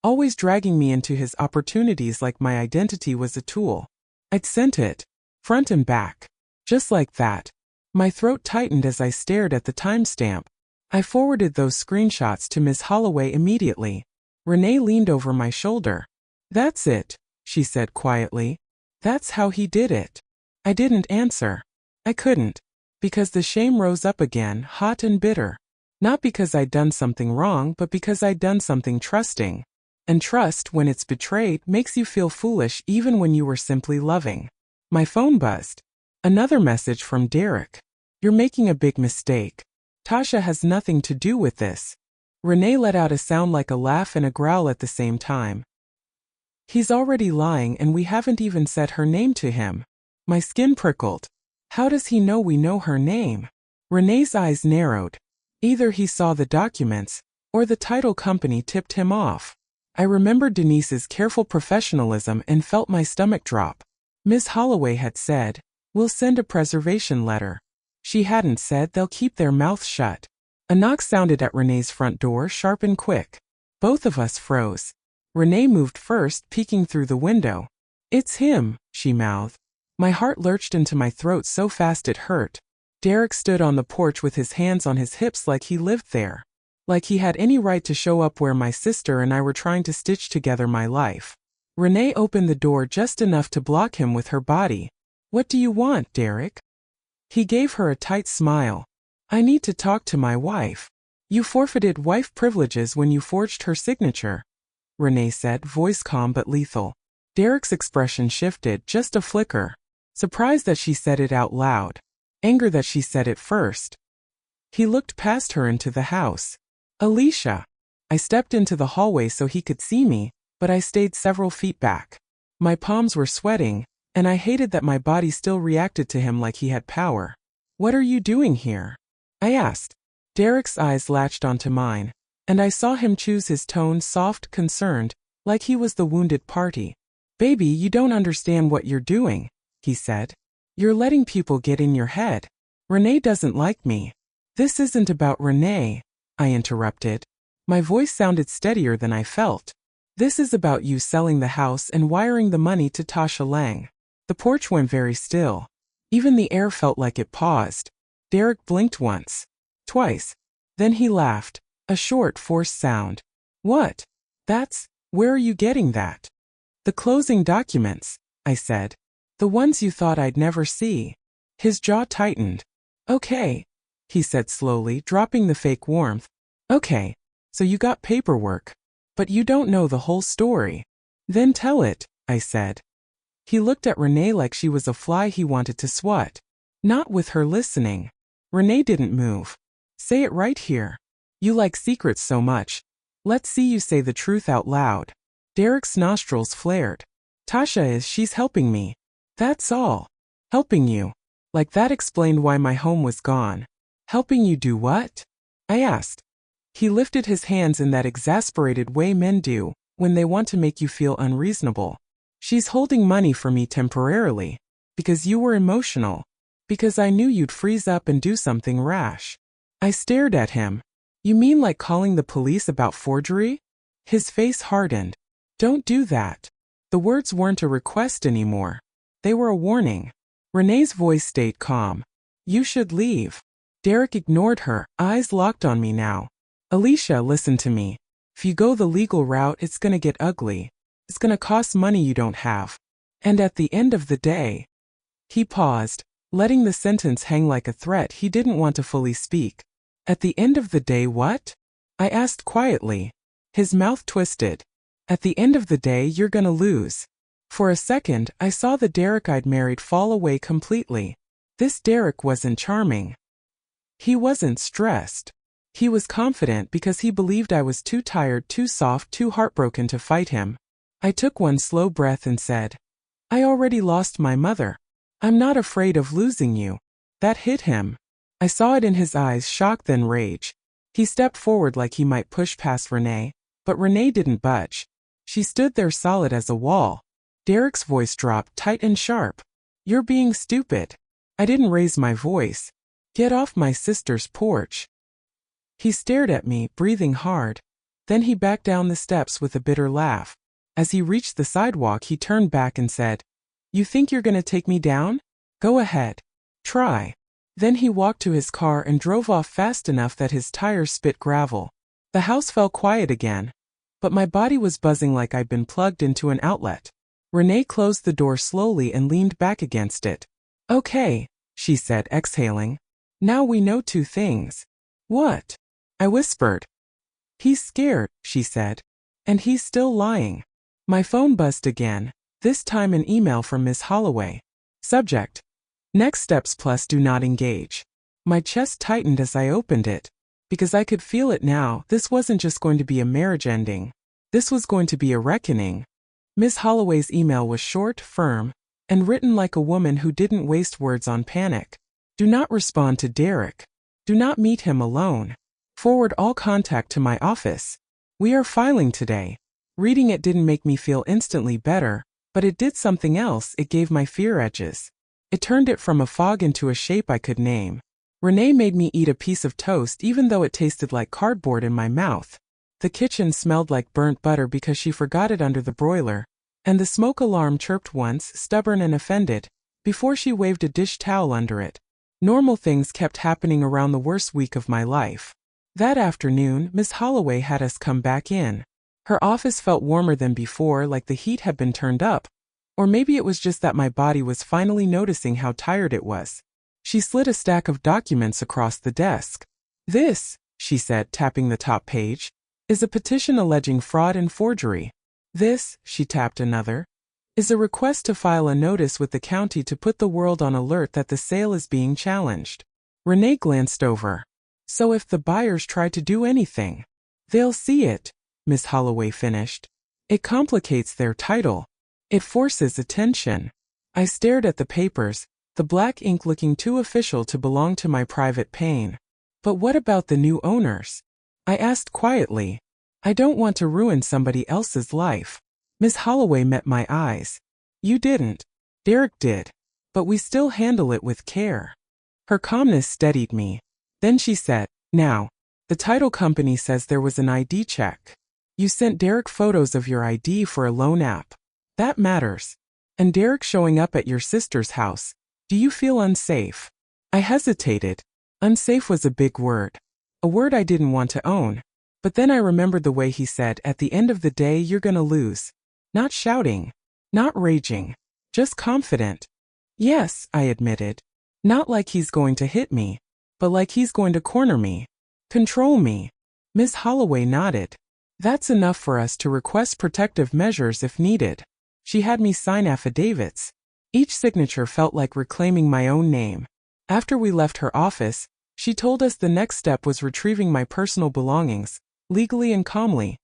always dragging me into his opportunities like my identity was a tool. I'd sent it, front and back. Just like that. My throat tightened as I stared at the timestamp. I forwarded those screenshots to Ms. Holloway immediately. Renee leaned over my shoulder. That's it, she said quietly. That's how he did it. I didn't answer. I couldn't. Because the shame rose up again, hot and bitter. Not because I'd done something wrong, but because I'd done something trusting. And trust, when it's betrayed, makes you feel foolish even when you were simply loving. My phone buzzed. Another message from Derek. You're making a big mistake. Tasha has nothing to do with this. Renee let out a sound like a laugh and a growl at the same time. He's already lying and we haven't even said her name to him. My skin prickled. How does he know we know her name? Renee's eyes narrowed. Either he saw the documents, or the title company tipped him off. I remembered Denise's careful professionalism and felt my stomach drop. Ms. Holloway had said, we'll send a preservation letter. She hadn't said they'll keep their mouths shut. A knock sounded at Renee's front door, sharp and quick. Both of us froze. Renee moved first, peeking through the window. It's him, she mouthed. My heart lurched into my throat so fast it hurt. Derek stood on the porch with his hands on his hips like he lived there. Like he had any right to show up where my sister and I were trying to stitch together my life. Renee opened the door just enough to block him with her body. What do you want, Derek? He gave her a tight smile. I need to talk to my wife. You forfeited wife privileges when you forged her signature, Renee said, voice calm but lethal. Derek's expression shifted, just a flicker. Surprise that she said it out loud. Anger that she said it first. He looked past her into the house. Alicia. I stepped into the hallway so he could see me, but I stayed several feet back. My palms were sweating, and I hated that my body still reacted to him like he had power. What are you doing here? I asked. Derek's eyes latched onto mine, and I saw him choose his tone soft, concerned, like he was the wounded party. Baby, you don't understand what you're doing, he said. You're letting people get in your head. Renee doesn't like me. This isn't about Renee, I interrupted. My voice sounded steadier than I felt. This is about you selling the house and wiring the money to Tasha Lang. The porch went very still. Even the air felt like it paused. Derek blinked once. Twice. Then he laughed. A short, forced sound. What? Where are you getting that? The closing documents, I said. The ones you thought I'd never see. His jaw tightened. Okay, he said slowly, dropping the fake warmth. Okay, so you got paperwork. But you don't know the whole story. Then tell it, I said. He looked at Renee like she was a fly he wanted to swat. Not with her listening. Renee didn't move. Say it right here. You like secrets so much. Let's see you say the truth out loud. Derek's nostrils flared. She's helping me. That's all. Helping you. Like that explained why my home was gone. Helping you do what? I asked. He lifted his hands in that exasperated way men do when they want to make you feel unreasonable. She's holding money for me temporarily. Because you were emotional. Because I knew you'd freeze up and do something rash. I stared at him. You mean like calling the police about forgery? His face hardened. Don't do that. The words weren't a request anymore. They were a warning. Renee's voice stayed calm. You should leave. Derek ignored her, eyes locked on me now. Alicia, listen to me. If you go the legal route, it's gonna get ugly. It's gonna cost money you don't have. And at the end of the day... He paused, letting the sentence hang like a threat he didn't want to fully speak. At the end of the day what? I asked quietly. His mouth twisted. At the end of the day you're gonna lose. For a second, I saw the Derek I'd married fall away completely. This Derek wasn't charming. He wasn't stressed. He was confident because he believed I was too tired, too soft, too heartbroken to fight him. I took one slow breath and said, I already lost my mother. I'm not afraid of losing you. That hit him. I saw it in his eyes, shock then rage. He stepped forward like he might push past Renee, but Renee didn't budge. She stood there solid as a wall. Derek's voice dropped tight and sharp. You're being stupid. I didn't raise my voice. Get off my sister's porch. He stared at me, breathing hard. Then he backed down the steps with a bitter laugh. As he reached the sidewalk, he turned back and said, You think you're gonna take me down? Go ahead. Try. Then he walked to his car and drove off fast enough that his tires spit gravel. The house fell quiet again. But my body was buzzing like I'd been plugged into an outlet. Renee closed the door slowly and leaned back against it. Okay, she said, exhaling. Now we know two things. What? I whispered. He's scared, she said. And he's still lying. My phone buzzed again, this time an email from Miss Holloway. Subject. Next steps plus do not engage. My chest tightened as I opened it. Because I could feel it now, this wasn't just going to be a marriage ending. This was going to be a reckoning. Miss Holloway's email was short, firm, and written like a woman who didn't waste words on panic. Do not respond to Derek. Do not meet him alone. Forward all contact to my office. We are filing today. Reading it didn't make me feel instantly better, but it did something else. It gave my fear edges. It turned it from a fog into a shape I could name. Renee made me eat a piece of toast even though it tasted like cardboard in my mouth. The kitchen smelled like burnt butter because she forgot it under the broiler, and the smoke alarm chirped once, stubborn and offended, before she waved a dish towel under it. Normal things kept happening around the worst week of my life. That afternoon, Miss Holloway had us come back in. Her office felt warmer than before, like the heat had been turned up. Or maybe it was just that my body was finally noticing how tired it was. She slid a stack of documents across the desk. This, she said, tapping the top page, is a petition alleging fraud and forgery. This, she tapped another, is a request to file a notice with the county to put the world on alert that the sale is being challenged. Renee glanced over. So if the buyers try to do anything, they'll see it, Miss Holloway finished. It complicates their title. It forces attention. I stared at the papers, the black ink looking too official to belong to my private pain. But what about the new owners? I asked quietly. I don't want to ruin somebody else's life. Miss Holloway met my eyes. You didn't. Derek did. But we still handle it with care. Her calmness steadied me. Then she said, Now, the title company says there was an ID check. You sent Derek photos of your ID for a loan app. That matters. And Derek showing up at your sister's house. Do you feel unsafe? I hesitated. Unsafe was a big word. A word I didn't want to own. But then I remembered the way he said, at the end of the day you're gonna lose. Not shouting. Not raging. Just confident. Yes, I admitted. Not like he's going to hit me, but like he's going to corner me. Control me. Miss Holloway nodded. That's enough for us to request protective measures if needed. She had me sign affidavits. Each signature felt like reclaiming my own name. After we left her office, she told us the next step was retrieving my personal belongings, legally and calmly.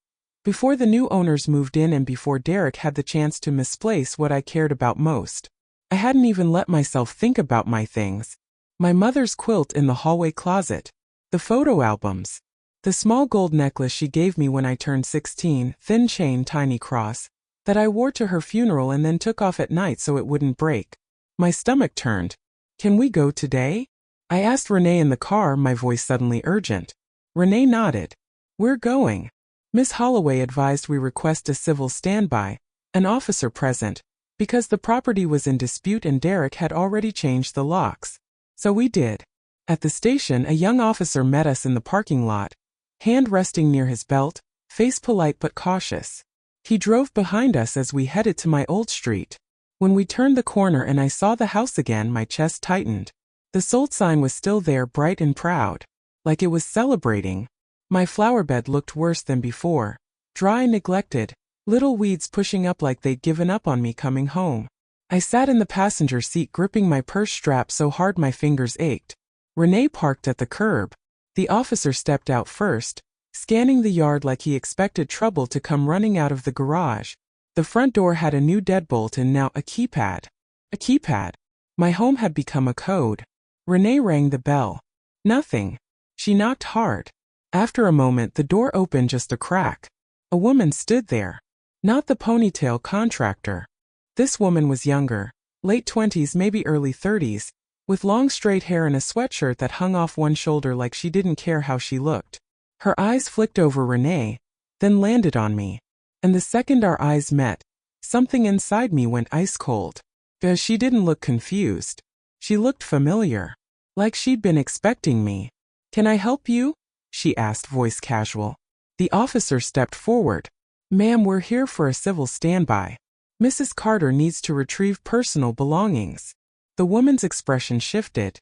Before the new owners moved in and before Derek had the chance to misplace what I cared about most. I hadn't even let myself think about my things. My mother's quilt in the hallway closet. The photo albums. The small gold necklace she gave me when I turned 16, thin chain tiny cross, that I wore to her funeral and then took off at night so it wouldn't break. My stomach turned. Can we go today? I asked Renee in the car, my voice suddenly urgent. Renee nodded. We're going. Miss Holloway advised we request a civil standby, an officer present, because the property was in dispute and Derek had already changed the locks. So we did. At the station, a young officer met us in the parking lot, hand resting near his belt, face polite but cautious. He drove behind us as we headed to my old street. When we turned the corner and I saw the house again, my chest tightened. The sold sign was still there, bright and proud, like it was celebrating. My flower bed looked worse than before, dry, neglected, little weeds pushing up like they'd given up on me coming home. I sat in the passenger seat gripping my purse strap so hard my fingers ached. Renee parked at the curb. The officer stepped out first, scanning the yard like he expected trouble to come running out of the garage. The front door had a new deadbolt and now a keypad. A keypad. My home had become a code. Renee rang the bell. Nothing. She knocked hard. After a moment, the door opened just a crack. A woman stood there. Not the ponytail contractor. This woman was younger, late 20s, maybe early 30s, with long straight hair and a sweatshirt that hung off one shoulder like she didn't care how she looked. Her eyes flicked over Renee, then landed on me. And the second our eyes met, something inside me went ice cold. Because she didn't look confused. She looked familiar. Like she'd been expecting me. Can I help you? She asked, voice casual. The officer stepped forward. Ma'am, we're here for a civil standby. Mrs. Carter needs to retrieve personal belongings. The woman's expression shifted.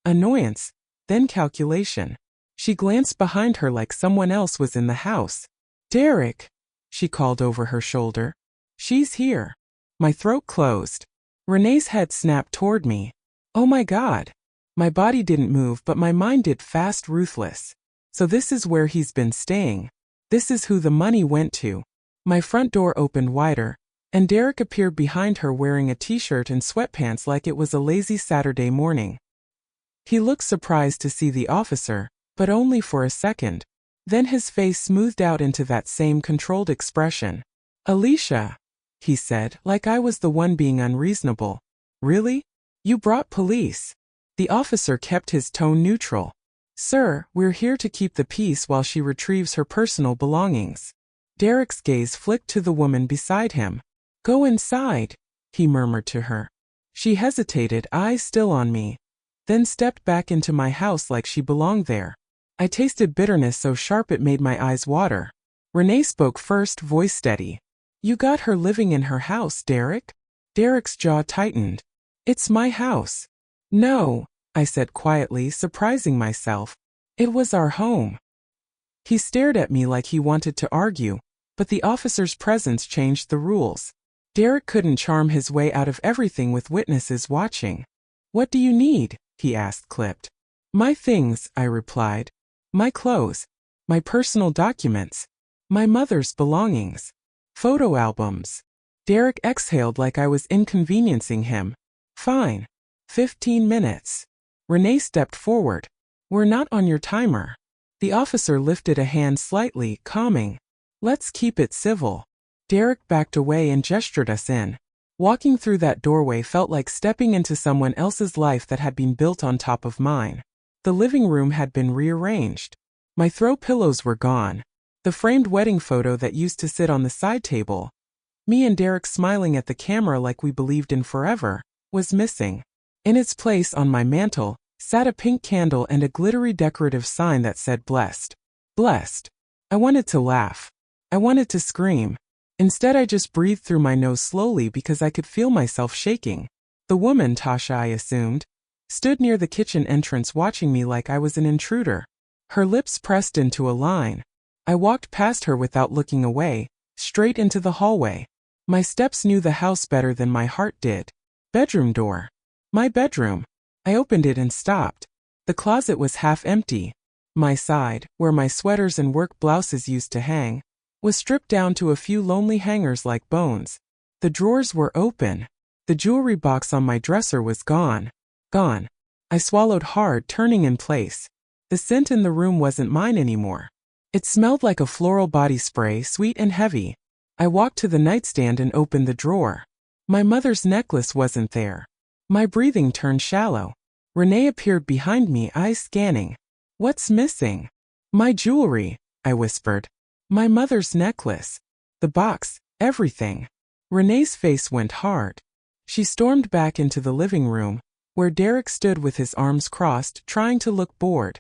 Annoyance, then calculation. She glanced behind her like someone else was in the house. Derek, she called over her shoulder. She's here. My throat closed. Renee's head snapped toward me. Oh my God. My body didn't move but my mind did, fast, ruthless. So this is where he's been staying. This is who the money went to. My front door opened wider, and Derek appeared behind her wearing a t-shirt and sweatpants like it was a lazy Saturday morning. He looked surprised to see the officer, but only for a second. Then his face smoothed out into that same controlled expression. Alicia, he said, like I was the one being unreasonable. Really? You brought police. The officer kept his tone neutral. Sir, we're here to keep the peace while she retrieves her personal belongings. Derek's gaze flicked to the woman beside him. Go inside, he murmured to her. She hesitated, eyes still on me, then stepped back into my house like she belonged there. I tasted bitterness so sharp it made my eyes water. Renee spoke first, voice steady. You got her living in her house, Derek? Derek's jaw tightened. It's my house. No, I said quietly, surprising myself. It was our home. He stared at me like he wanted to argue, but the officer's presence changed the rules. Derek couldn't charm his way out of everything with witnesses watching. What do you need? He asked, clipped. My things, I replied. My clothes. My personal documents. My mother's belongings. Photo albums. Derek exhaled like I was inconveniencing him. Fine. 15 minutes. Renee stepped forward. We're not on your timer. The officer lifted a hand slightly, calming. Let's keep it civil. Derek backed away and gestured us in. Walking through that doorway felt like stepping into someone else's life that had been built on top of mine. The living room had been rearranged. My throw pillows were gone. The framed wedding photo that used to sit on the side table, me and Derek smiling at the camera like we believed in forever, was missing. In its place on my mantel sat a pink candle and a glittery decorative sign that said blessed. Blessed. I wanted to laugh. I wanted to scream. Instead, I just breathed through my nose slowly because I could feel myself shaking. The woman, Tasha, I assumed, stood near the kitchen entrance watching me like I was an intruder. Her lips pressed into a line. I walked past her without looking away, straight into the hallway. My steps knew the house better than my heart did. Bedroom door. My bedroom. I opened it and stopped. The closet was half empty. My side, where my sweaters and work blouses used to hang, was stripped down to a few lonely hangers like bones. The drawers were open. The jewelry box on my dresser was gone. Gone. I swallowed hard, turning in place. The scent in the room wasn't mine anymore. It smelled like a floral body spray, sweet and heavy. I walked to the nightstand and opened the drawer. My mother's necklace wasn't there. My breathing turned shallow. Renee appeared behind me, eyes scanning. "What's missing?" "My jewelry," I whispered. "My mother's necklace. The box, everything." Renee's face went hard. She stormed back into the living room, where Derek stood with his arms crossed, trying to look bored.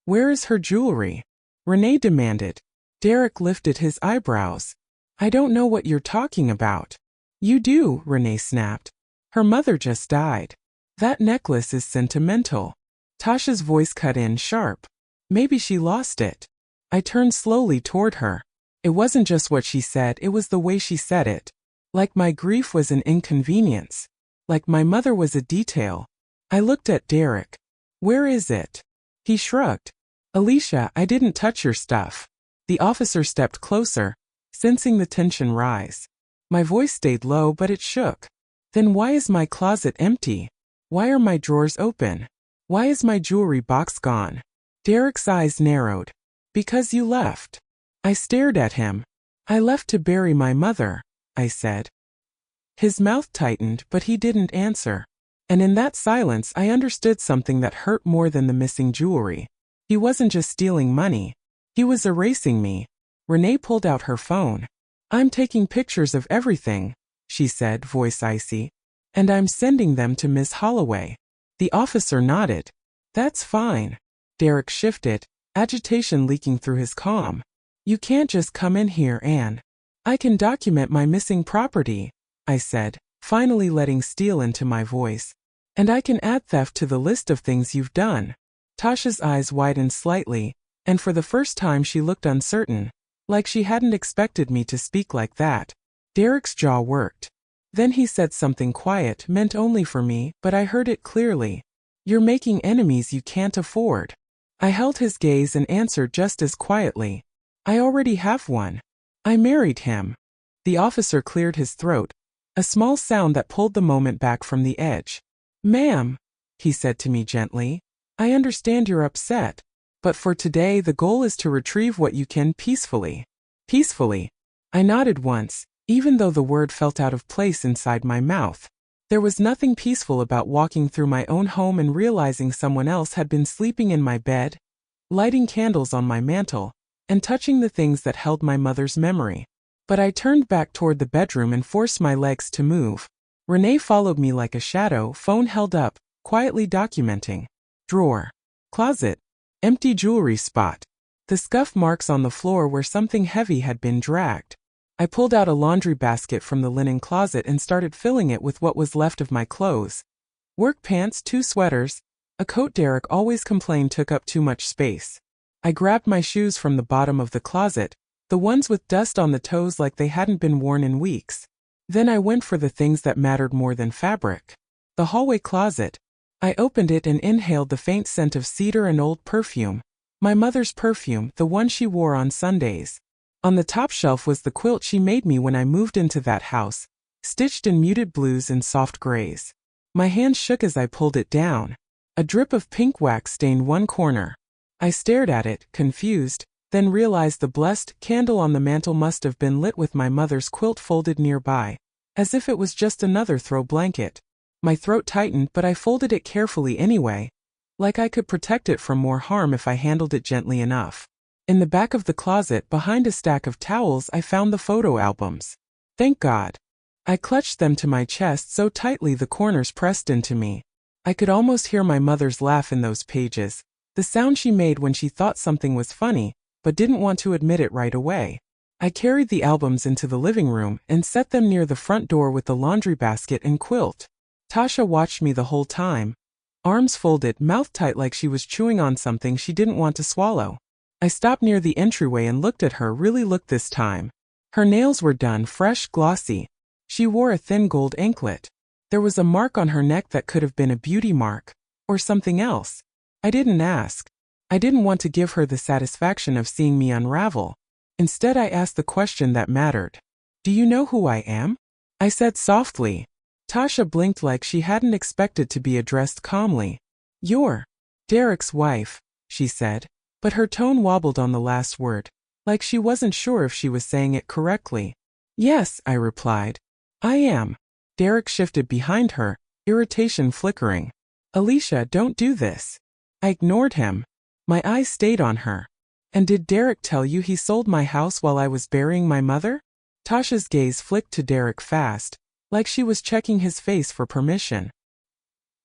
"Where is her jewelry?" Renee demanded. Derek lifted his eyebrows. "I don't know what you're talking about." "You do," Renee snapped. "Her mother just died. That necklace is sentimental." Tasha's voice cut in sharp. "Maybe she lost it." I turned slowly toward her. It wasn't just what she said, it was the way she said it. Like my grief was an inconvenience. Like my mother was a detail. I looked at Derek. "Where is it?" He shrugged. "Alicia, I didn't touch your stuff." The officer stepped closer, sensing the tension rise. My voice stayed low, but it shook. "Then why is my closet empty? Why are my drawers open? Why is my jewelry box gone?" Derek's eyes narrowed. "Because you left." I stared at him. "I left to bury my mother," I said. His mouth tightened, but he didn't answer. And in that silence, I understood something that hurt more than the missing jewelry. He wasn't just stealing money. He was erasing me. Renee pulled out her phone. "I'm taking pictures of everything," she said, voice icy. "And I'm sending them to Miss Holloway." The officer nodded. "That's fine." Derek shifted, agitation leaking through his calm. "You can't just come in here, Anne." "I can document my missing property," I said, finally letting steel into my voice. "And I can add theft to the list of things you've done." Tasha's eyes widened slightly, and for the first time she looked uncertain, like she hadn't expected me to speak like that. Derek's jaw worked. Then he said something quiet, meant only for me, but I heard it clearly. "You're making enemies you can't afford." I held his gaze and answered just as quietly. "I already have one. I married him." The officer cleared his throat, a small sound that pulled the moment back from the edge. "Ma'am," he said to me gently, "I understand you're upset, but for today the goal is to retrieve what you can peacefully." Peacefully. I nodded once, even though the word felt out of place inside my mouth. There was nothing peaceful about walking through my own home and realizing someone else had been sleeping in my bed, lighting candles on my mantel, and touching the things that held my mother's memory. But I turned back toward the bedroom and forced my legs to move. Renee followed me like a shadow, phone held up, quietly documenting. Drawer. Closet. Empty jewelry spot. The scuff marks on the floor where something heavy had been dragged. I pulled out a laundry basket from the linen closet and started filling it with what was left of my clothes. Work pants, 2 sweaters, a coat Derek always complained took up too much space. I grabbed my shoes from the bottom of the closet, the ones with dust on the toes like they hadn't been worn in weeks. Then I went for the things that mattered more than fabric. The hallway closet. I opened it and inhaled the faint scent of cedar and old perfume. My mother's perfume, the one she wore on Sundays. On the top shelf was the quilt she made me when I moved into that house, stitched in muted blues and soft grays. My hand shook as I pulled it down. A drip of pink wax stained one corner. I stared at it, confused, then realized the blessed candle on the mantel must have been lit with my mother's quilt folded nearby, as if it was just another throw blanket. My throat tightened, but I folded it carefully anyway, like I could protect it from more harm if I handled it gently enough. In the back of the closet, behind a stack of towels, I found the photo albums. Thank God. I clutched them to my chest so tightly the corners pressed into me. I could almost hear my mother's laugh in those pages, the sound she made when she thought something was funny, but didn't want to admit it right away. I carried the albums into the living room and set them near the front door with the laundry basket and quilt. Tasha watched me the whole time, arms folded, mouth tight like she was chewing on something she didn't want to swallow. I stopped near the entryway and looked at her, really looked this time. Her nails were done, fresh, glossy. She wore a thin gold anklet. There was a mark on her neck that could have been a beauty mark, or something else. I didn't ask. I didn't want to give her the satisfaction of seeing me unravel. Instead, I asked the question that mattered. Do you know who I am? I said softly. Tasha blinked like she hadn't expected to be addressed calmly. You're Derek's wife, she said, but her tone wobbled on the last word, like she wasn't sure if she was saying it correctly. Yes, I replied. I am. Derek shifted behind her, irritation flickering. Alicia, don't do this. I ignored him. My eyes stayed on her. And did Derek tell you he sold my house while I was burying my mother? Tasha's gaze flicked to Derek fast, like she was checking his face for permission.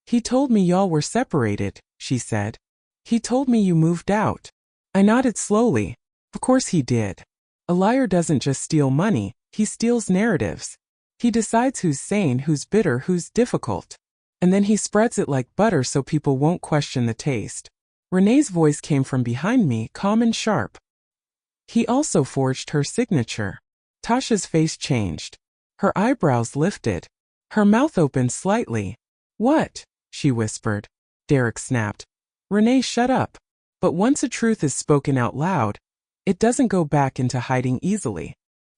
He told me y'all were separated, she said. He told me you moved out. I nodded slowly. Of course he did. A liar doesn't just steal money, he steals narratives. He decides who's sane, who's bitter, who's difficult. And then he spreads it like butter so people won't question the taste. Renee's voice came from behind me, calm and sharp. He also forged her signature. Tasha's face changed. Her eyebrows lifted. Her mouth opened slightly. What? She whispered. Derek snapped. Renee, shut up. But once a truth is spoken out loud, it doesn't go back into hiding easily.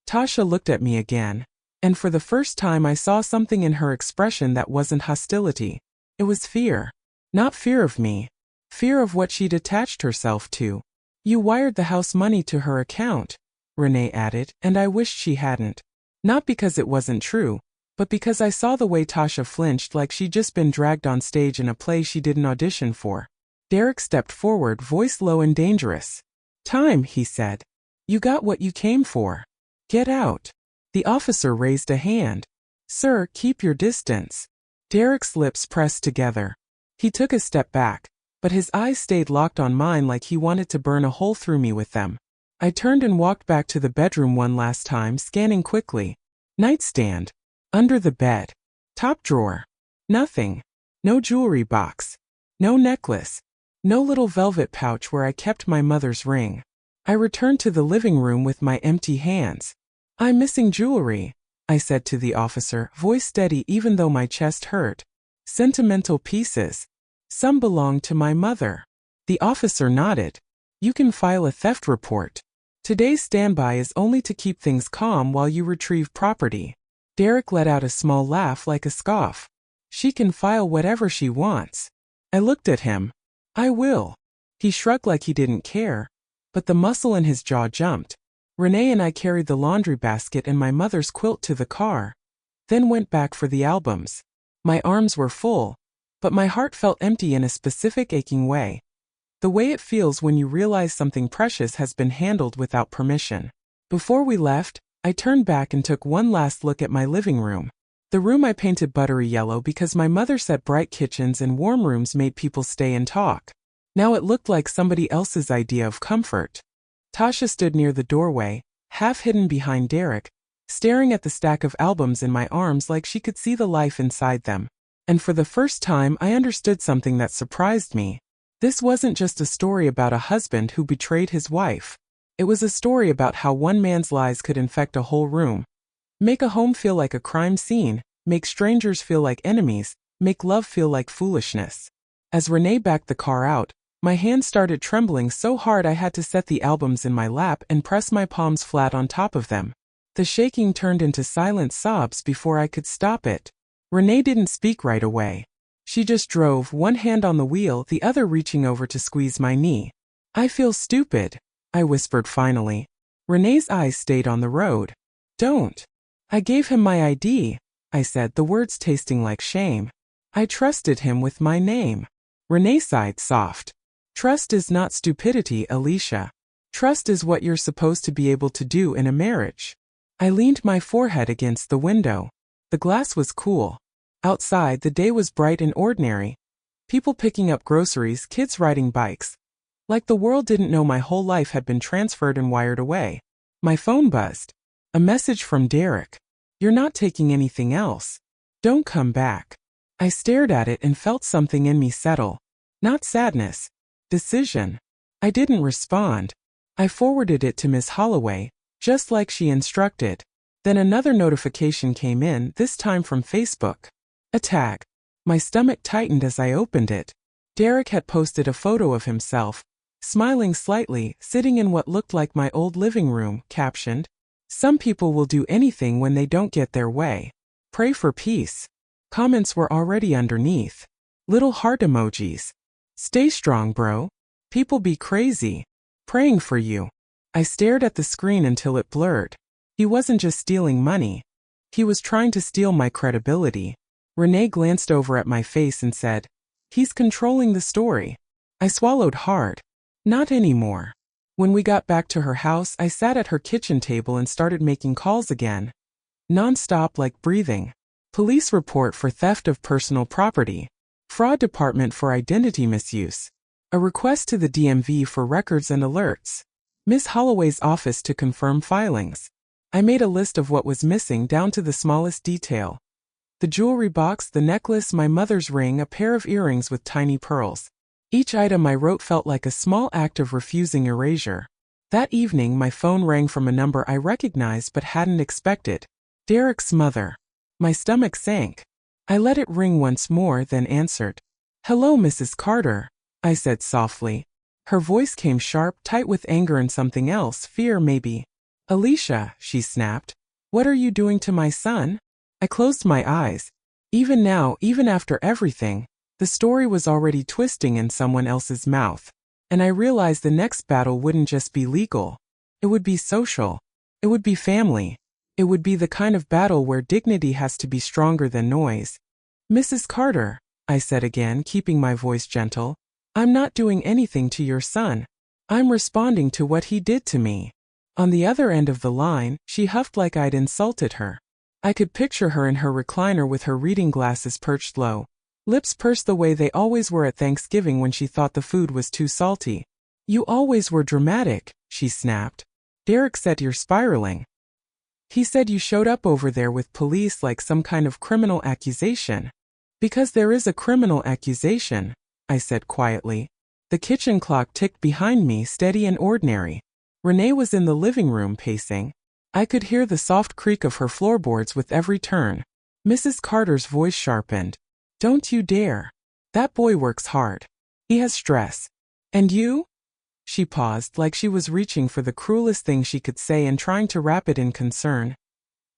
Tasha looked at me again, and for the first time I saw something in her expression that wasn't hostility. It was fear. Not fear of me. Fear of what she'd attached herself to. You wired the house money to her account, Renee added, and I wished she hadn't. Not because it wasn't true, but because I saw the way Tasha flinched like she'd just been dragged on stage in a play she didn't audition for. Derek stepped forward, voice low and dangerous. Time, he said. You got what you came for. Get out. The officer raised a hand. Sir, keep your distance. Derek's lips pressed together. He took a step back, but his eyes stayed locked on mine like he wanted to burn a hole through me with them. I turned and walked back to the bedroom one last time, scanning quickly. Nightstand. Under the bed. Top drawer. Nothing. No jewelry box. No necklace. No little velvet pouch where I kept my mother's ring. I returned to the living room with my empty hands. I'm missing jewelry, I said to the officer, voice steady even though my chest hurt. Sentimental pieces. Some belong to my mother. The officer nodded. You can file a theft report. Today's standby is only to keep things calm while you retrieve property. Derek let out a small laugh like a scoff. She can file whatever she wants. I looked at him. I will. He shrugged like he didn't care, but the muscle in his jaw jumped. Renee and I carried the laundry basket and my mother's quilt to the car, then went back for the albums. My arms were full, but my heart felt empty in a specific aching way. The way it feels when you realize something precious has been handled without permission. Before we left, I turned back and took one last look at my living room. The room I painted buttery yellow because my mother said bright kitchens and warm rooms made people stay and talk. Now it looked like somebody else's idea of comfort. Tasha stood near the doorway, half hidden behind Derek, staring at the stack of albums in my arms like she could see the life inside them. And for the first time I understood something that surprised me. This wasn't just a story about a husband who betrayed his wife. It was a story about how one man's lies could infect a whole room. Make a home feel like a crime scene, make strangers feel like enemies, make love feel like foolishness. As Renee backed the car out, my hands started trembling so hard I had to set the albums in my lap and press my palms flat on top of them. The shaking turned into silent sobs before I could stop it. Renee didn't speak right away. She just drove, one hand on the wheel, the other reaching over to squeeze my knee. I feel stupid, I whispered finally. Renee's eyes stayed on the road. Don't. I gave him my ID, I said, the words tasting like shame. I trusted him with my name. Renee sighed soft. Trust is not stupidity, Alicia. Trust is what you're supposed to be able to do in a marriage. I leaned my forehead against the window. The glass was cool. Outside, the day was bright and ordinary, People picking up groceries, kids riding bikes. Like the world didn't know my whole life had been transferred and wired away. My phone buzzed. A message from Derek. You're not taking anything else. Don't come back. I stared at it and felt something in me settle. Not sadness. Decision. I didn't respond. I forwarded it to Miss Holloway, just like she instructed. Then another notification came in, this time from Facebook. A tag. My stomach tightened as I opened it. Derek had posted a photo of himself, smiling slightly, sitting in what looked like my old living room, captioned, "Some people will do anything when they don't get their way. Pray for peace." Comments were already underneath. Little heart emojis. "Stay strong, bro. People be crazy. Praying for you." I stared at the screen until it blurred. He wasn't just stealing money. He was trying to steal my credibility. Renee glanced over at my face and said, "He's controlling the story." I swallowed hard. Not anymore. When we got back to her house, I sat at her kitchen table and started making calls again. Non-stop, like breathing. Police report for theft of personal property. Fraud department for identity misuse. A request to the DMV for records and alerts. Miss Holloway's office to confirm filings. I made a list of what was missing down to the smallest detail. The jewelry box, the necklace, my mother's ring, a pair of earrings with tiny pearls. Each item I wrote felt like a small act of refusing erasure. That evening my phone rang from a number I recognized but hadn't expected. Derek's mother. My stomach sank. I let it ring once more, then answered. "Hello, Mrs. Carter," I said softly. Her voice came sharp, tight with anger and something else, fear maybe. "Alicia," she snapped. "What are you doing to my son?" I closed my eyes. Even now, even after everything, the story was already twisting in someone else's mouth. And I realized the next battle wouldn't just be legal. It would be social. It would be family. It would be the kind of battle where dignity has to be stronger than noise. "Mrs. Carter," I said again, keeping my voice gentle, "I'm not doing anything to your son. I'm responding to what he did to me." On the other end of the line, she huffed like I'd insulted her. I could picture her in her recliner with her reading glasses perched low, lips pursed the way they always were at Thanksgiving when she thought the food was too salty. "You always were dramatic," she snapped. "Derek said you're spiraling. He said you showed up over there with police like some kind of criminal accusation." "Because there is a criminal accusation," I said quietly. The kitchen clock ticked behind me, steady and ordinary. Renee was in the living room pacing. I could hear the soft creak of her floorboards with every turn. Mrs. Carter's voice sharpened. "Don't you dare. That boy works hard. He has stress. And you?" She paused, like she was reaching for the cruelest thing she could say and trying to wrap it in concern.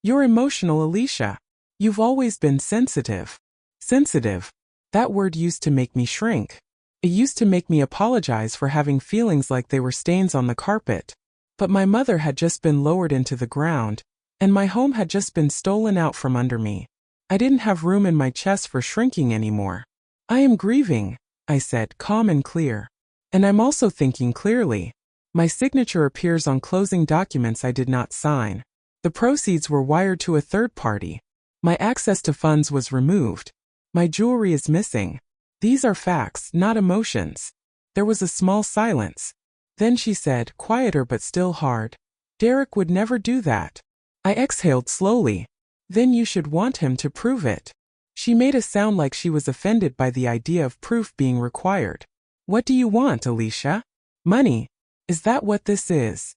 "You're emotional, Alicia. You've always been sensitive." Sensitive. That word used to make me shrink. It used to make me apologize for having feelings like they were stains on the carpet. But my mother had just been lowered into the ground, and my home had just been stolen out from under me. I didn't have room in my chest for shrinking anymore. "I am grieving," I said, calm and clear. "And I'm also thinking clearly. My signature appears on closing documents I did not sign. The proceeds were wired to a third party. My access to funds was removed. My jewelry is missing. These are facts, not emotions." There was a small silence. Then she said, quieter but still hard, "Derek would never do that." I exhaled slowly. "Then you should want him to prove it." She made a sound like she was offended by the idea of proof being required. "What do you want, Alicia? Money? Is that what this is?"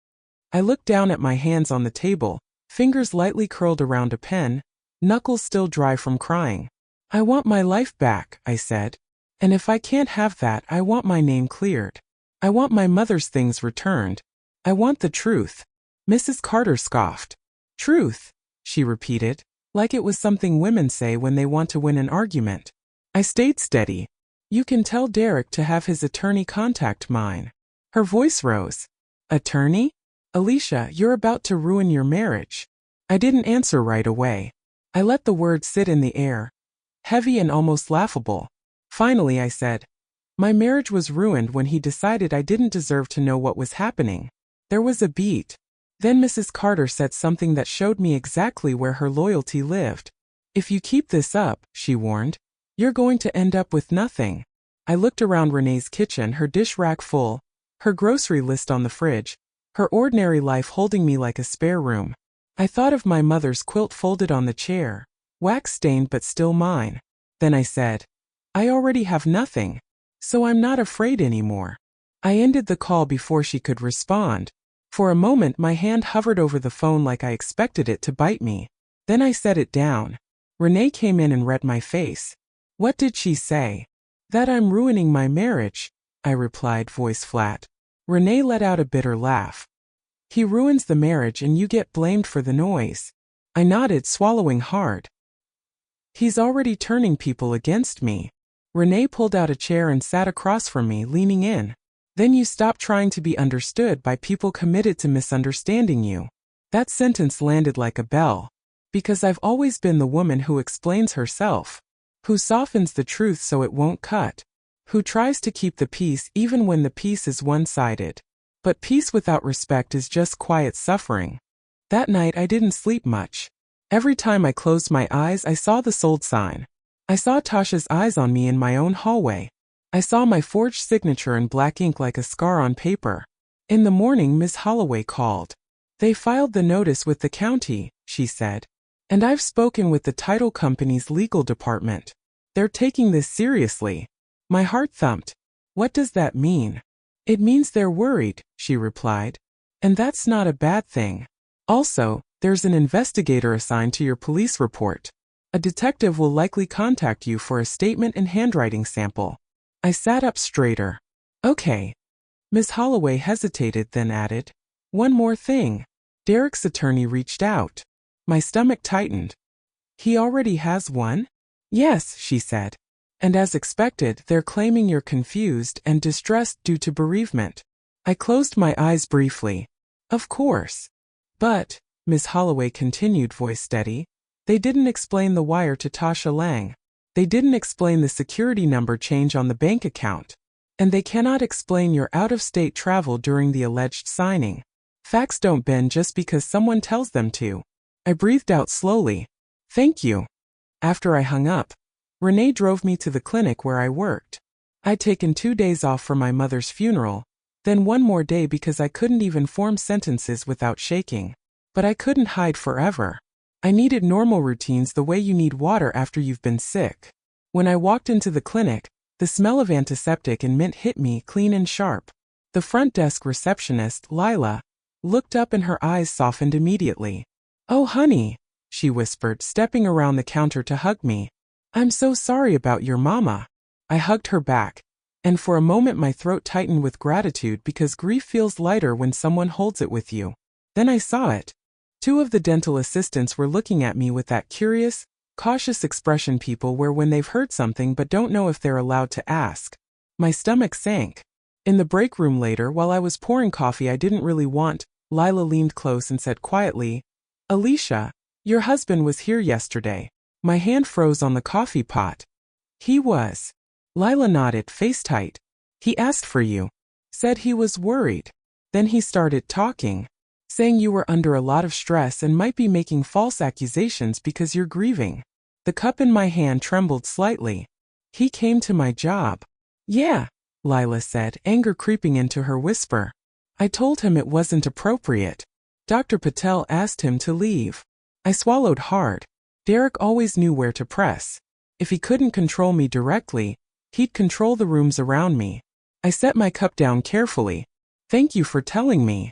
I looked down at my hands on the table, fingers lightly curled around a pen, knuckles still dry from crying. "I want my life back," I said. "And if I can't have that, I want my name cleared. I want my mother's things returned. I want the truth." Mrs. Carter scoffed. "Truth," she repeated, like it was something women say when they want to win an argument. I stayed steady. "You can tell Derek to have his attorney contact mine." Her voice rose. "Attorney? Alicia, you're about to ruin your marriage." I didn't answer right away. I let the word sit in the air, heavy and almost laughable. Finally I said, "My marriage was ruined when he decided I didn't deserve to know what was happening." There was a beat. Then Mrs. Carter said something that showed me exactly where her loyalty lived. "If you keep this up," she warned, "you're going to end up with nothing." I looked around Renee's kitchen, her dish rack full, her grocery list on the fridge, her ordinary life holding me like a spare room. I thought of my mother's quilt folded on the chair, wax-stained but still mine. Then I said, I already have nothing, so I'm not afraid anymore. I ended the call before she could respond. For a moment my hand hovered over the phone like I expected it to bite me. Then I set it down. Renee came in and read my face. What did she say? That I'm ruining my marriage, I replied, voice flat. Renee let out a bitter laugh. He ruins the marriage and you get blamed for the noise. I nodded, swallowing hard. He's already turning people against me. Renee pulled out a chair and sat across from me, leaning in. Then you stop trying to be understood by people committed to misunderstanding you. That sentence landed like a bell. Because I've always been the woman who explains herself, who softens the truth so it won't cut, who tries to keep the peace even when the peace is one-sided. But peace without respect is just quiet suffering. That night I didn't sleep much. Every time I closed my eyes I saw the sold sign. I saw Tasha's eyes on me in my own hallway. I saw my forged signature in black ink like a scar on paper. In the morning Miss Holloway called. They filed the notice with the county, she said. And I've spoken with the title company's legal department. They're taking this seriously. My heart thumped. What does that mean? It means they're worried, she replied. And that's not a bad thing. Also, there's an investigator assigned to your police report. A detective will likely contact you for a statement and handwriting sample. I sat up straighter. Okay. Ms. Holloway hesitated, then added, one more thing. Derek's attorney reached out. My stomach tightened. He already has one? Yes, she said. And as expected, they're claiming you're confused and distressed due to bereavement. I closed my eyes briefly. Of course. But, Ms. Holloway continued, voice steady, they didn't explain the wire to Tasha Lang. They didn't explain the security number change on the bank account. And they cannot explain your out-of-state travel during the alleged signing. Facts don't bend just because someone tells them to. I breathed out slowly. Thank you. After I hung up, Renee drove me to the clinic where I worked. I'd taken 2 days off for my mother's funeral, then one more day because I couldn't even form sentences without shaking. But I couldn't hide forever. I needed normal routines the way you need water after you've been sick. When I walked into the clinic, the smell of antiseptic and mint hit me clean and sharp. The front desk receptionist, Lila, looked up and her eyes softened immediately. Oh honey, she whispered, stepping around the counter to hug me. I'm so sorry about your mama. I hugged her back, and for a moment my throat tightened with gratitude because grief feels lighter when someone holds it with you. Then I saw it. 2 of the dental assistants were looking at me with that curious, cautious expression people wear when they've heard something but don't know if they're allowed to ask. My stomach sank. In the break room later, while I was pouring coffee I didn't really want, Lila leaned close and said quietly, Alicia, your husband was here yesterday. My hand froze on the coffee pot. He was. Lila nodded, face tight. He asked for you. Said he was worried. Then he started talking, saying you were under a lot of stress and might be making false accusations because you're grieving. The cup in my hand trembled slightly. He came to my job. Yeah, Lila said, anger creeping into her whisper. I told him it wasn't appropriate. Dr. Patel asked him to leave. I swallowed hard. Derek always knew where to press. If he couldn't control me directly, he'd control the rooms around me. I set my cup down carefully. Thank you for telling me.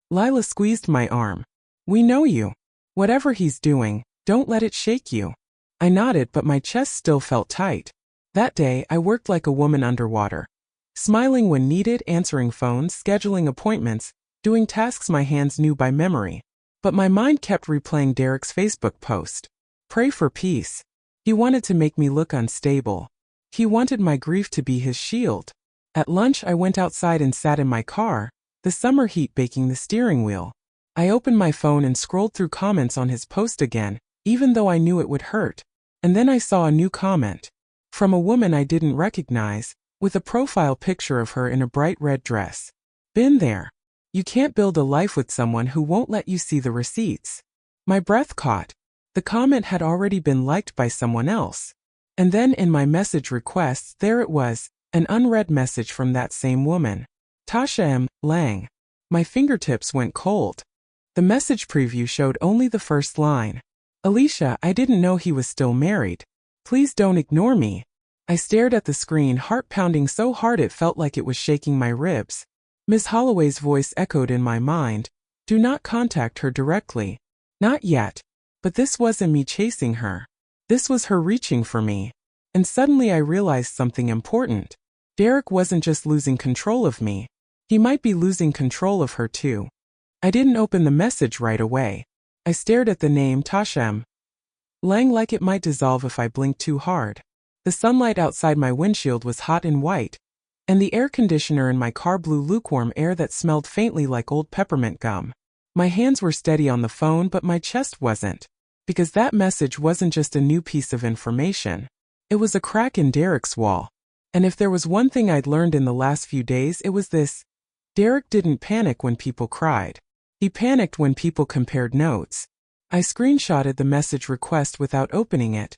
Lila squeezed my arm. We know you. Whatever he's doing, don't let it shake you. I nodded, but my chest still felt tight. That day, I worked like a woman underwater. Smiling when needed, answering phones, scheduling appointments, doing tasks my hands knew by memory. But my mind kept replaying Derek's Facebook post. Pray for peace. He wanted to make me look unstable. He wanted my grief to be his shield. At lunch I went outside and sat in my car, the summer heat baking the steering wheel. I opened my phone and scrolled through comments on his post again, even though I knew it would hurt. And then I saw a new comment. From a woman I didn't recognize, with a profile picture of her in a bright red dress. Been there. You can't build a life with someone who won't let you see the receipts. My breath caught. The comment had already been liked by someone else. And then in my message requests there it was, An unread message from that same woman. Tasha M. Lang. My fingertips went cold. The message preview showed only the first line. Alicia, I didn't know he was still married. Please don't ignore me. I stared at the screen, heart pounding so hard it felt like it was shaking my ribs. Miss Holloway's voice echoed in my mind. Do not contact her directly. Not yet. But this wasn't me chasing her. This was her reaching for me. And suddenly I realized something important. Derek wasn't just losing control of me. He might be losing control of her too. I didn't open the message right away. I stared at the name Tasha M. Lang like it might dissolve if I blinked too hard. The sunlight outside my windshield was hot and white, and the air conditioner in my car blew lukewarm air that smelled faintly like old peppermint gum. My hands were steady on the phone, but my chest wasn't. Because that message wasn't just a new piece of information. It was a crack in Derek's wall. And if there was one thing I'd learned in the last few days, it was this. Derek didn't panic when people cried. He panicked when people compared notes. I screenshotted the message request without opening it,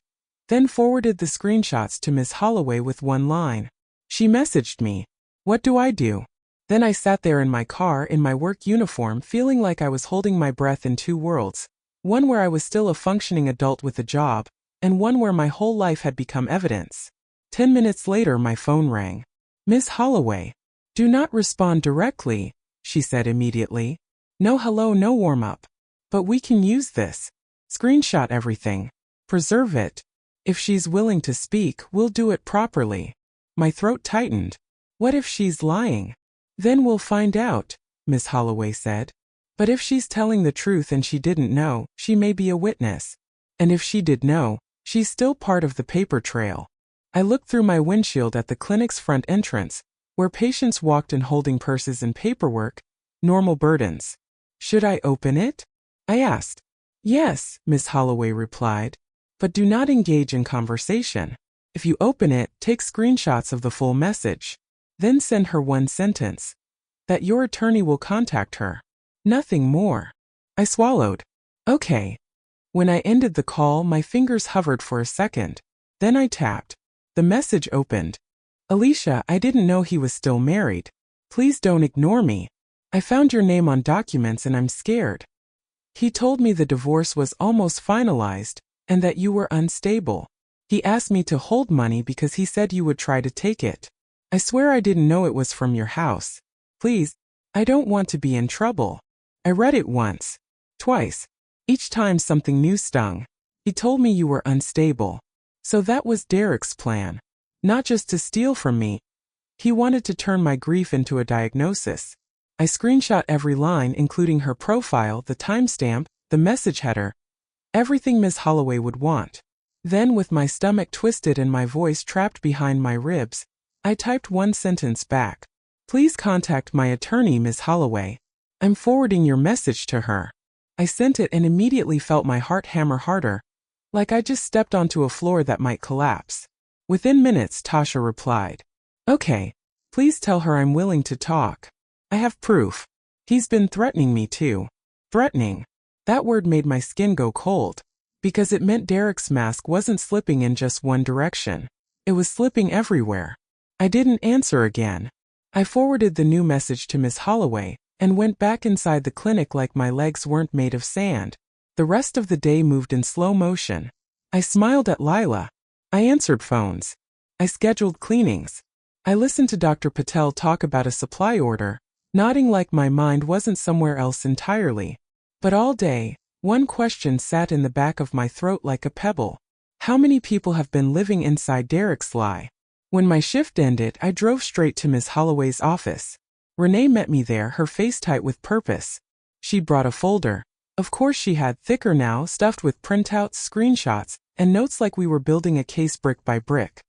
then forwarded the screenshots to Miss Holloway with one line. She messaged me. What do I do? Then I sat there in my car in my work uniform, feeling like I was holding my breath in two worlds. One where I was still a functioning adult with a job, and one where my whole life had become evidence. 10 minutes later my phone rang. Miss Holloway. Do not respond directly, she said immediately. No hello, no warm-up. But we can use this. Screenshot everything. Preserve it. If she's willing to speak, we'll do it properly. My throat tightened. What if she's lying? Then we'll find out, Miss Holloway said. But if she's telling the truth and she didn't know, she may be a witness. And if she did know, she's still part of the paper trail. I looked through my windshield at the clinic's front entrance, where patients walked in holding purses and paperwork, normal burdens. Should I open it? I asked. Yes, Miss Holloway replied. But do not engage in conversation. If you open it, take screenshots of the full message. Then send her one sentence. That your attorney will contact her. Nothing more. I swallowed. Okay. When I ended the call, my fingers hovered for a second. Then I tapped. The message opened. Alicia, I didn't know he was still married. Please don't ignore me. I found your name on documents and I'm scared. He told me the divorce was almost finalized, and that you were unstable. He asked me to hold money because he said you would try to take it. I swear I didn't know it was from your house. Please, I don't want to be in trouble. I read it once. Twice. Each time something new stung. He told me you were unstable. So that was Derek's plan. Not just to steal from me. He wanted to turn my grief into a diagnosis. I screenshot every line, including her profile, the timestamp, the message header. Everything Miss Holloway would want. Then, with my stomach twisted and my voice trapped behind my ribs, I typed one sentence back. Please contact my attorney, Miss Holloway. I'm forwarding your message to her. I sent it and immediately felt my heart hammer harder, like I just stepped onto a floor that might collapse. Within minutes, Tasha replied. Okay, please tell her I'm willing to talk. I have proof. He's been threatening me too. Threatening. That word made my skin go cold, because it meant Derek's mask wasn't slipping in just one direction. It was slipping everywhere. I didn't answer again. I forwarded the new message to Miss Holloway, and went back inside the clinic like my legs weren't made of sand. The rest of the day moved in slow motion. I smiled at Lila. I answered phones. I scheduled cleanings. I listened to Dr. Patel talk about a supply order, nodding like my mind wasn't somewhere else entirely. But all day, one question sat in the back of my throat like a pebble. How many people have been living inside Derek's lie? When my shift ended, I drove straight to Miss Holloway's office. Renee met me there, her face tight with purpose. She brought a folder. Of course she had, thicker now, stuffed with printouts, screenshots, and notes like we were building a case brick by brick.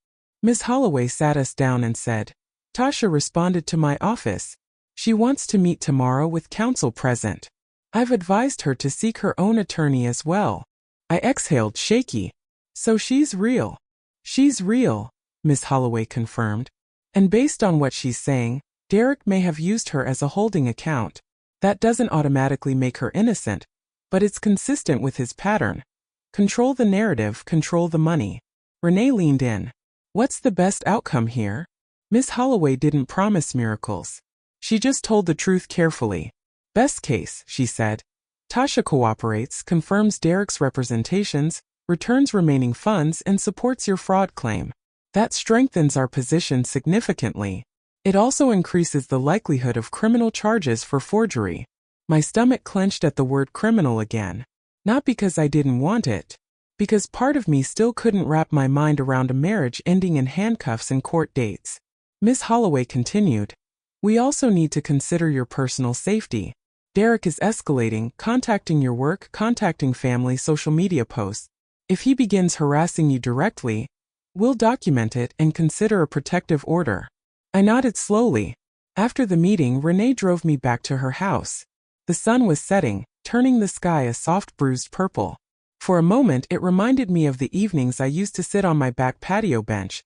Miss Holloway sat us down and said, Tasha responded to my office. She wants to meet tomorrow with counsel present. I've advised her to seek her own attorney as well. I exhaled, shaky. So she's real. She's real, Miss Holloway confirmed. And based on what she's saying, Derek may have used her as a holding account. That doesn't automatically make her innocent, but it's consistent with his pattern. Control the narrative, control the money. Renee leaned in. What's the best outcome here? Miss Holloway didn't promise miracles. She just told the truth carefully. Best case, she said. Tasha cooperates, confirms Derek's representations, returns remaining funds, and supports your fraud claim. That strengthens our position significantly. It also increases the likelihood of criminal charges for forgery. My stomach clenched at the word criminal again. Not because I didn't want it. Because part of me still couldn't wrap my mind around a marriage ending in handcuffs and court dates. Miss Holloway continued. We also need to consider your personal safety. Derek is escalating, contacting your work, contacting family, social media posts. If he begins harassing you directly, we'll document it and consider a protective order. I nodded slowly. After the meeting, Renee drove me back to her house. The sun was setting, turning the sky a soft bruised purple. For a moment, it reminded me of the evenings I used to sit on my back patio bench,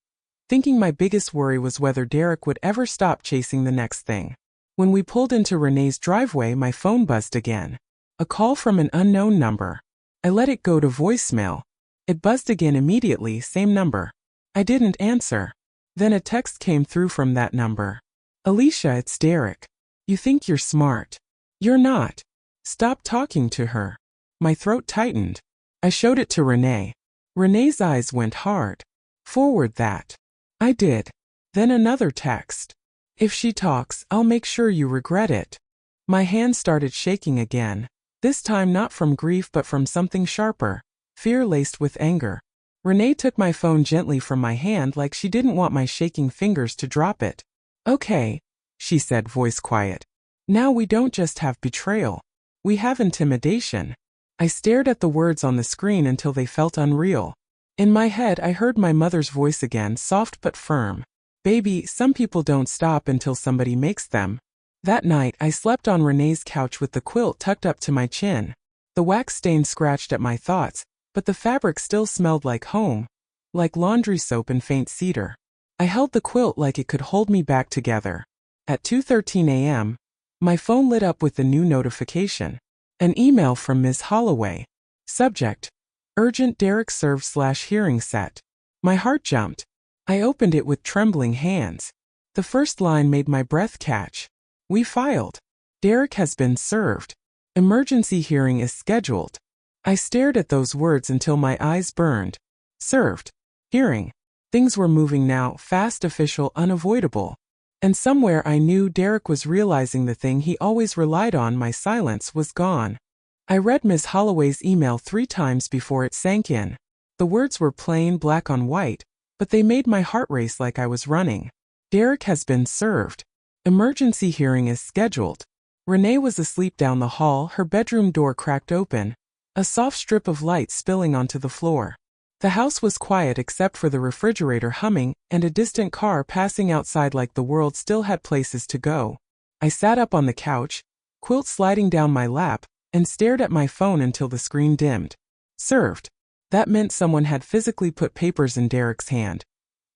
thinking my biggest worry was whether Derek would ever stop chasing the next thing. When we pulled into Renee's driveway, my phone buzzed again. A call from an unknown number. I let it go to voicemail. It buzzed again immediately, same number. I didn't answer. Then a text came through from that number. Alicia, it's Derek. You think you're smart. You're not. Stop talking to her. My throat tightened. I showed it to Renee. Renee's eyes went hard. Forward that. I did. Then another text. If she talks, I'll make sure you regret it. My hand started shaking again. This time not from grief but from something sharper. Fear laced with anger. Renee took my phone gently from my hand like she didn't want my shaking fingers to drop it. Okay, she said, voice quiet. Now we don't just have betrayal. We have intimidation. I stared at the words on the screen until they felt unreal. In my head I heard my mother's voice again, soft but firm. Baby, some people don't stop until somebody makes them. That night I slept on Renee's couch with the quilt tucked up to my chin. The wax stain scratched at my thoughts, but the fabric still smelled like home, like laundry soap and faint cedar. I held the quilt like it could hold me back together. At 2:13 a.m., my phone lit up with a new notification. An email from Ms. Holloway. Subject: Urgent Derek serve/hearing set. My heart jumped. I opened it with trembling hands. The first line made my breath catch. We filed. Derek has been served. Emergency hearing is scheduled. I stared at those words until my eyes burned. Served. Hearing. Things were moving now, fast, official, unavoidable. And somewhere I knew Derek was realizing the thing he always relied on. My silence was gone. I read Ms. Holloway's email 3 times before it sank in. The words were plain, black on white, but they made my heart race like I was running. Derek has been served. Emergency hearing is scheduled. Renee was asleep down the hall, her bedroom door cracked open, a soft strip of light spilling onto the floor. The house was quiet except for the refrigerator humming and a distant car passing outside like the world still had places to go. I sat up on the couch, quilt sliding down my lap, and stared at my phone until the screen dimmed. Served. That meant someone had physically put papers in Derek's hand.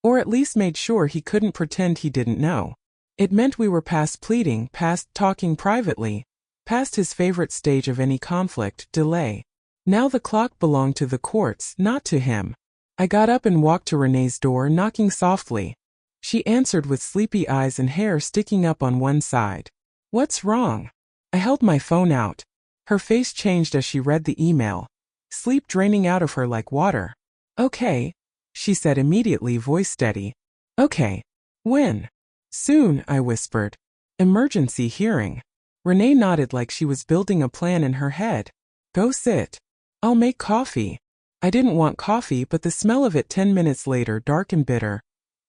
Or at least made sure he couldn't pretend he didn't know. It meant we were past pleading, past talking privately, past his favorite stage of any conflict, delay. Now the clock belonged to the courts, not to him. I got up and walked to Renee's door, knocking softly. She answered with sleepy eyes and hair sticking up on one side. What's wrong? I held my phone out. Her face changed as she read the email, sleep draining out of her like water. Okay, she said immediately, voice steady. Okay. When? Soon, I whispered. Emergency hearing. Renee nodded like she was building a plan in her head. Go sit. I'll make coffee. I didn't want coffee, but the smell of it 10 minutes later, dark and bitter,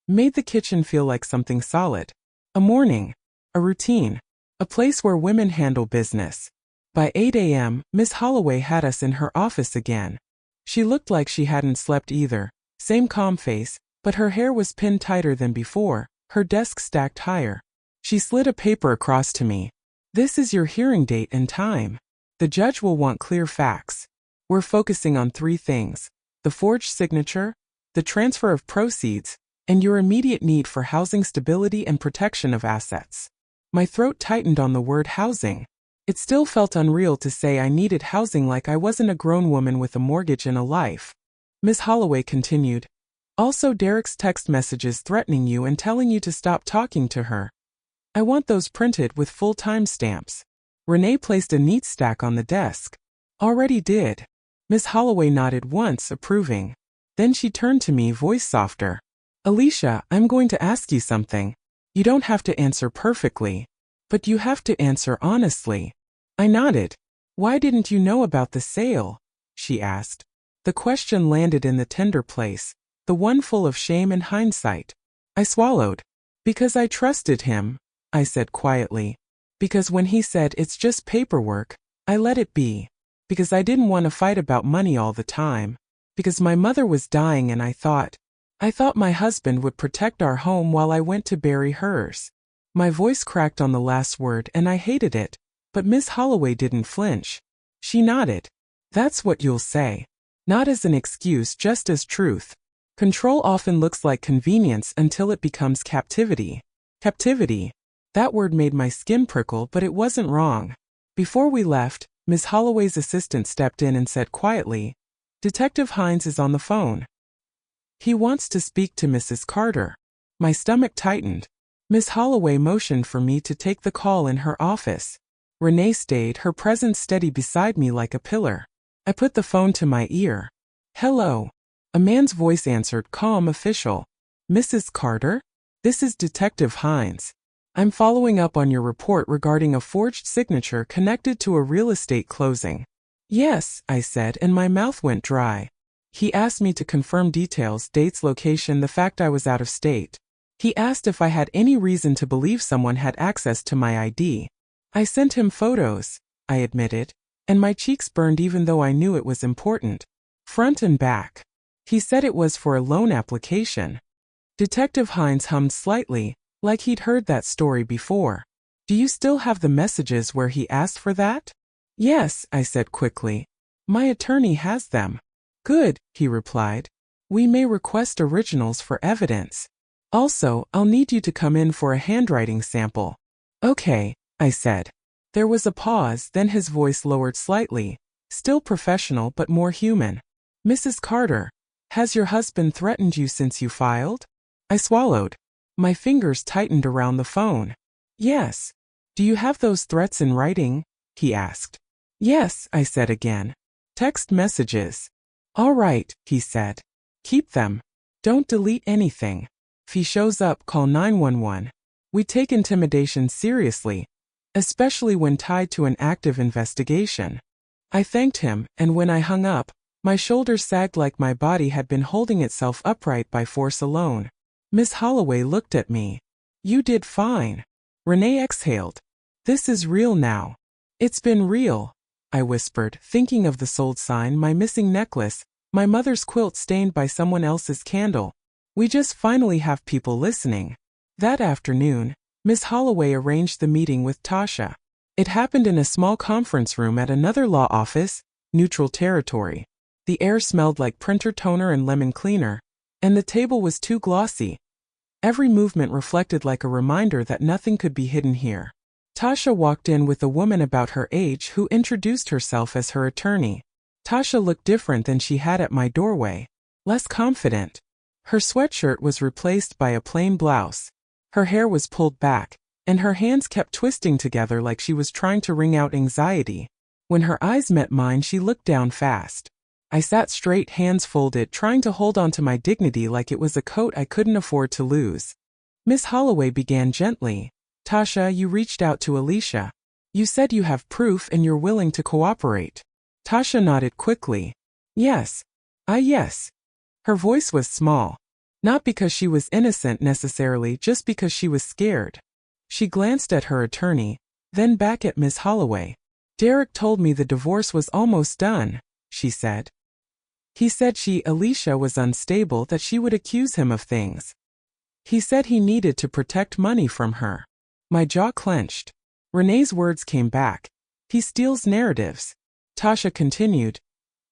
made the kitchen feel like something solid. A morning. A routine. A place where women handle business. By 8 a.m., Miss Holloway had us in her office again. She looked like she hadn't slept either. Same calm face, but her hair was pinned tighter than before, her desk stacked higher. She slid a paper across to me. This is your hearing date and time. The judge will want clear facts. We're focusing on 3 things: the forged signature, the transfer of proceeds, and your immediate need for housing stability and protection of assets. My throat tightened on the word housing. It still felt unreal to say I needed housing like I wasn't a grown woman with a mortgage and a life. Miss Holloway continued. Also Derek's text messages threatening you and telling you to stop talking to her. I want those printed with full timestamps. Renee placed a neat stack on the desk. Already did. Miss Holloway nodded once, approving. Then she turned to me, voice softer. Alicia, I'm going to ask you something. You don't have to answer perfectly. But you have to answer honestly. I nodded. Why didn't you know about the sale? She asked. The question landed in the tender place, the one full of shame and hindsight. I swallowed. Because I trusted him, I said quietly. Because when he said it's just paperwork, I let it be. Because I didn't want to fight about money all the time. Because my mother was dying and I thought my husband would protect our home while I went to bury hers. My voice cracked on the last word and I hated it, but Miss Holloway didn't flinch. She nodded. That's what you'll say. Not as an excuse, just as truth. Control often looks like convenience until it becomes captivity. Captivity. That word made my skin prickle, but it wasn't wrong. Before we left, Miss Holloway's assistant stepped in and said quietly, Detective Hines is on the phone. He wants to speak to Mrs. Carter. My stomach tightened. Miss Holloway motioned for me to take the call in her office. Renee stayed, her presence steady beside me like a pillar. I put the phone to my ear. Hello. A man's voice answered, calm, official. Mrs. Carter? This is Detective Hines. I'm following up on your report regarding a forged signature connected to a real estate closing. Yes, I said, and my mouth went dry. He asked me to confirm details, dates, location, the fact I was out of state. He asked if I had any reason to believe someone had access to my ID. I sent him photos, I admitted, and my cheeks burned even though I knew it was important. Front and back. He said it was for a loan application. Detective Hines hummed slightly, like he'd heard that story before. Do you still have the messages where he asked for that? Yes, I said quickly. My attorney has them. Good, he replied. We may request originals for evidence. Also, I'll need you to come in for a handwriting sample. Okay, I said. There was a pause, then his voice lowered slightly, still professional but more human. Mrs. Carter, has your husband threatened you since you filed? I swallowed. My fingers tightened around the phone. Yes. Do you have those threats in writing? He asked. Yes, I said again. Text messages. All right, he said. Keep them. Don't delete anything. If he shows up, call 911. We take intimidation seriously, especially when tied to an active investigation. I thanked him, and when I hung up, my shoulders sagged like my body had been holding itself upright by force alone. Miss Holloway looked at me. You did fine. Renee exhaled. This is real now. It's been real, I whispered, thinking of the sold sign, my missing necklace, my mother's quilt stained by someone else's candle. We just finally have people listening. That afternoon, Miss Holloway arranged the meeting with Tasha. It happened in a small conference room at another law office, neutral territory. The air smelled like printer toner and lemon cleaner, and the table was too glossy. Every movement reflected like a reminder that nothing could be hidden here. Tasha walked in with a woman about her age who introduced herself as her attorney. Tasha looked different than she had at my doorway, less confident. Her sweatshirt was replaced by a plain blouse. Her hair was pulled back, and her hands kept twisting together like she was trying to wring out anxiety. When her eyes met mine, she looked down fast. I sat straight, hands folded, trying to hold on to my dignity like it was a coat I couldn't afford to lose. Miss Holloway began gently. Tasha, you reached out to Alicia. You said you have proof and you're willing to cooperate. Tasha nodded quickly. Yes. Yes. Her voice was small. Not because she was innocent necessarily, just because she was scared. She glanced at her attorney, then back at Miss Holloway. Derek told me the divorce was almost done, she said. He said Alicia was unstable, that she would accuse him of things. He said he needed to protect money from her. My jaw clenched. Renee's words came back. He steals narratives. Tasha continued.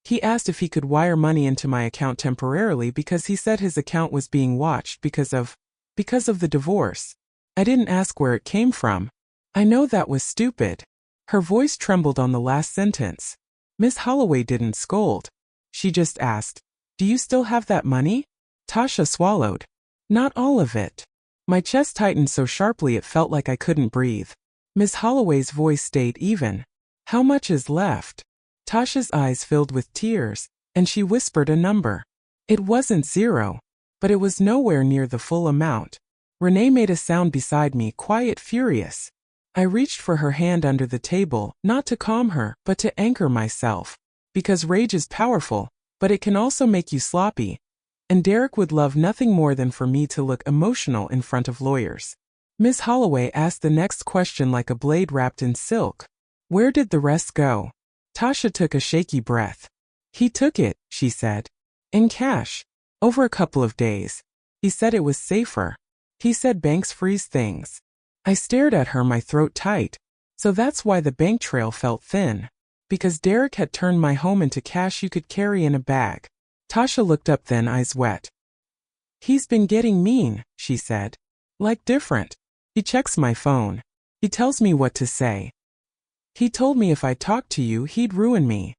He asked if he could wire money into my account temporarily because he said his account was being watched because of the divorce. I didn't ask where it came from. I know that was stupid. Her voice trembled on the last sentence. Miss Holloway didn't scold. She just asked, do you still have that money? Tasha swallowed. Not all of it. My chest tightened so sharply it felt like I couldn't breathe. Miss Holloway's voice stayed even. How much is left? Tasha's eyes filled with tears, and she whispered a number. It wasn't zero, but it was nowhere near the full amount. Renee made a sound beside me, quiet, furious. I reached for her hand under the table, not to calm her, but to anchor myself. Because rage is powerful, but it can also make you sloppy. And Derek would love nothing more than for me to look emotional in front of lawyers. Miss Holloway asked the next question like a blade wrapped in silk. Where did the rest go? Tasha took a shaky breath. He took it, she said. In cash. Over a couple of days. He said it was safer. He said banks freeze things. I stared at her, my throat tight. So that's why the bank trail felt thin. Because Derek had turned my home into cash you could carry in a bag. Tasha looked up then, eyes wet. He's been getting mean, she said. Like different. He checks my phone. He tells me what to say. He told me if I talked to you he'd ruin me.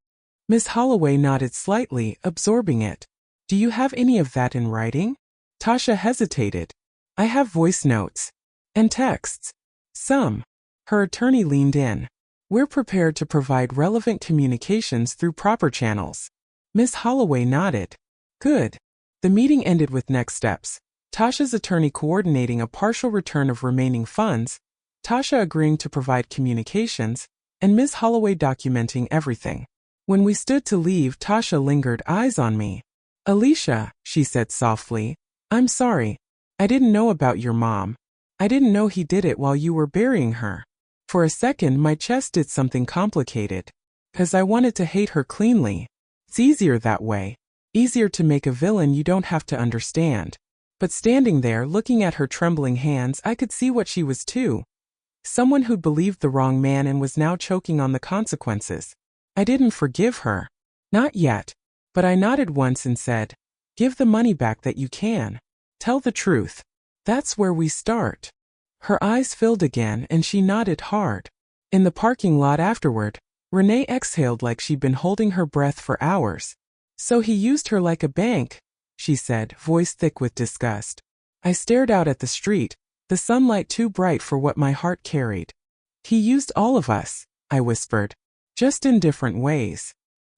Miss Holloway nodded slightly, absorbing it. Do you have any of that in writing? Tasha hesitated. I have voice notes. And texts. Some. Her attorney leaned in. We're prepared to provide relevant communications through proper channels. Miss Holloway nodded. Good. The meeting ended with next steps. Tasha's attorney coordinating a partial return of remaining funds, Tasha agreeing to provide communications, and Ms. Holloway documenting everything. When we stood to leave, Tasha lingered, eyes on me. Alicia, she said softly, I'm sorry. I didn't know about your mom. I didn't know he did it while you were burying her. For a second, my chest did something complicated. 'Cause I wanted to hate her cleanly. It's easier that way. Easier to make a villain you don't have to understand. But standing there, looking at her trembling hands, I could see what she was too. Someone who'd believed the wrong man and was now choking on the consequences. I didn't forgive her. Not yet. But I nodded once and said, give the money back that you can. Tell the truth. That's where we start. Her eyes filled again and she nodded hard. In the parking lot afterward, Renee exhaled like she'd been holding her breath for hours. So he used her like a bank, she said, voice thick with disgust. I stared out at the street, the sunlight too bright for what my heart carried. He used all of us, I whispered, just in different ways.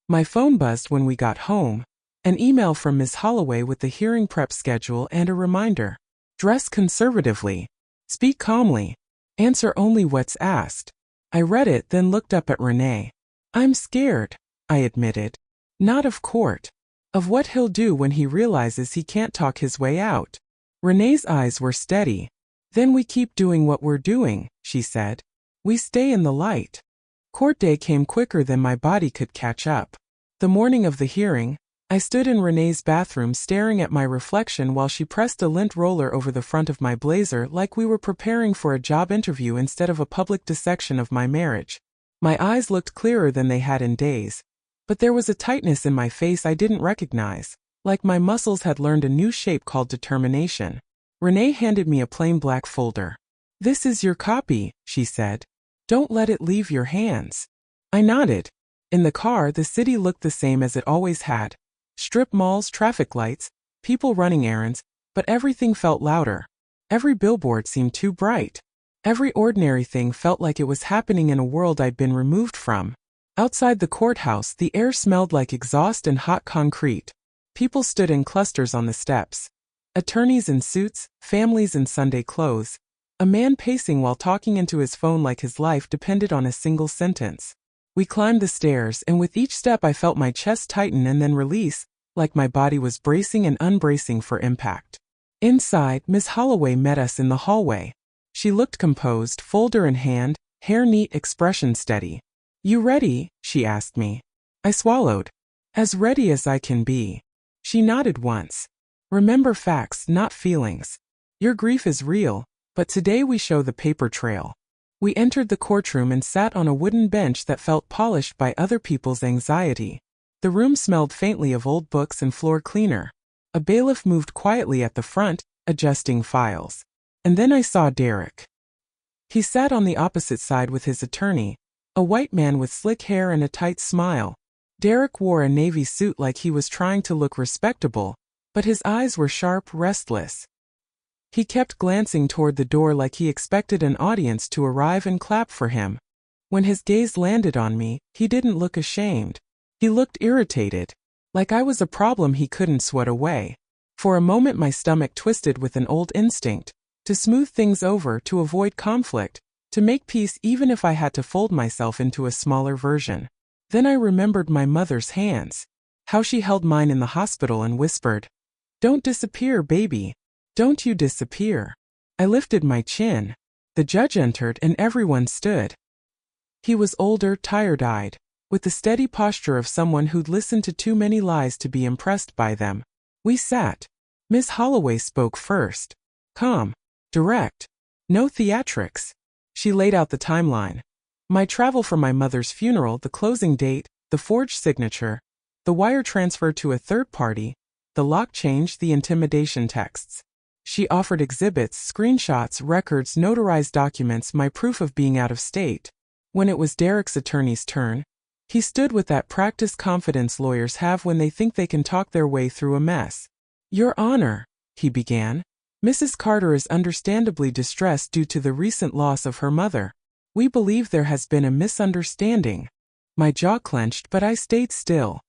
My phone buzzed when we got home, an email from Ms. Holloway with the hearing prep schedule and a reminder. Dress conservatively. Speak calmly. Answer only what's asked. I read it, then looked up at Renee. I'm scared, I admitted. Not of court. Of what he'll do when he realizes he can't talk his way out. Renee's eyes were steady. Then we keep doing what we're doing, she said. We stay in the light. Court day came quicker than my body could catch up. The morning of the hearing, I stood in Renee's bathroom staring at my reflection while she pressed a lint roller over the front of my blazer like we were preparing for a job interview instead of a public dissection of my marriage. My eyes looked clearer than they had in days, but there was a tightness in my face I didn't recognize, like my muscles had learned a new shape called determination. Renee handed me a plain black folder. This is your copy, she said. Don't let it leave your hands. I nodded. In the car, the city looked the same as it always had. Strip malls, traffic lights, people running errands, but everything felt louder. Every billboard seemed too bright. Every ordinary thing felt like it was happening in a world I'd been removed from. Outside the courthouse, the air smelled like exhaust and hot concrete. People stood in clusters on the steps. Attorneys in suits, families in Sunday clothes. A man pacing while talking into his phone like his life depended on a single sentence. We climbed the stairs, and with each step I felt my chest tighten and then release, like my body was bracing and unbracing for impact. Inside, Miss Holloway met us in the hallway. She looked composed, folder in hand, hair neat, expression steady. You ready? She asked me. I swallowed. As ready as I can be. She nodded once. Remember facts, not feelings. Your grief is real, but today we show the paper trail. We entered the courtroom and sat on a wooden bench that felt polished by other people's anxiety. The room smelled faintly of old books and floor cleaner. A bailiff moved quietly at the front, adjusting files. And then I saw Derek. He sat on the opposite side with his attorney, a white man with slick hair and a tight smile. Derek wore a navy suit like he was trying to look respectable, but his eyes were sharp, restless. He kept glancing toward the door like he expected an audience to arrive and clap for him. When his gaze landed on me, he didn't look ashamed. He looked irritated, like I was a problem he couldn't swat away. For a moment my stomach twisted with an old instinct, to smooth things over, to avoid conflict, to make peace even if I had to fold myself into a smaller version. Then I remembered my mother's hands, how she held mine in the hospital and whispered, "Don't disappear, baby. Don't you disappear." I lifted my chin. The judge entered and everyone stood. He was older, tired-eyed, with the steady posture of someone who'd listened to too many lies to be impressed by them. We sat. Miss Holloway spoke first. Calm. Direct. No theatrics. She laid out the timeline. My travel for my mother's funeral, the closing date, the forged signature, the wire transfer to a third party, the lock change, the intimidation texts. She offered exhibits, screenshots, records, notarized documents, my proof of being out of state. When it was Derek's attorney's turn, he stood with that practiced confidence lawyers have when they think they can talk their way through a mess. "Your Honor," he began, "Mrs. Carter is understandably distressed due to the recent loss of her mother. We believe there has been a misunderstanding." My jaw clenched, but I stayed still.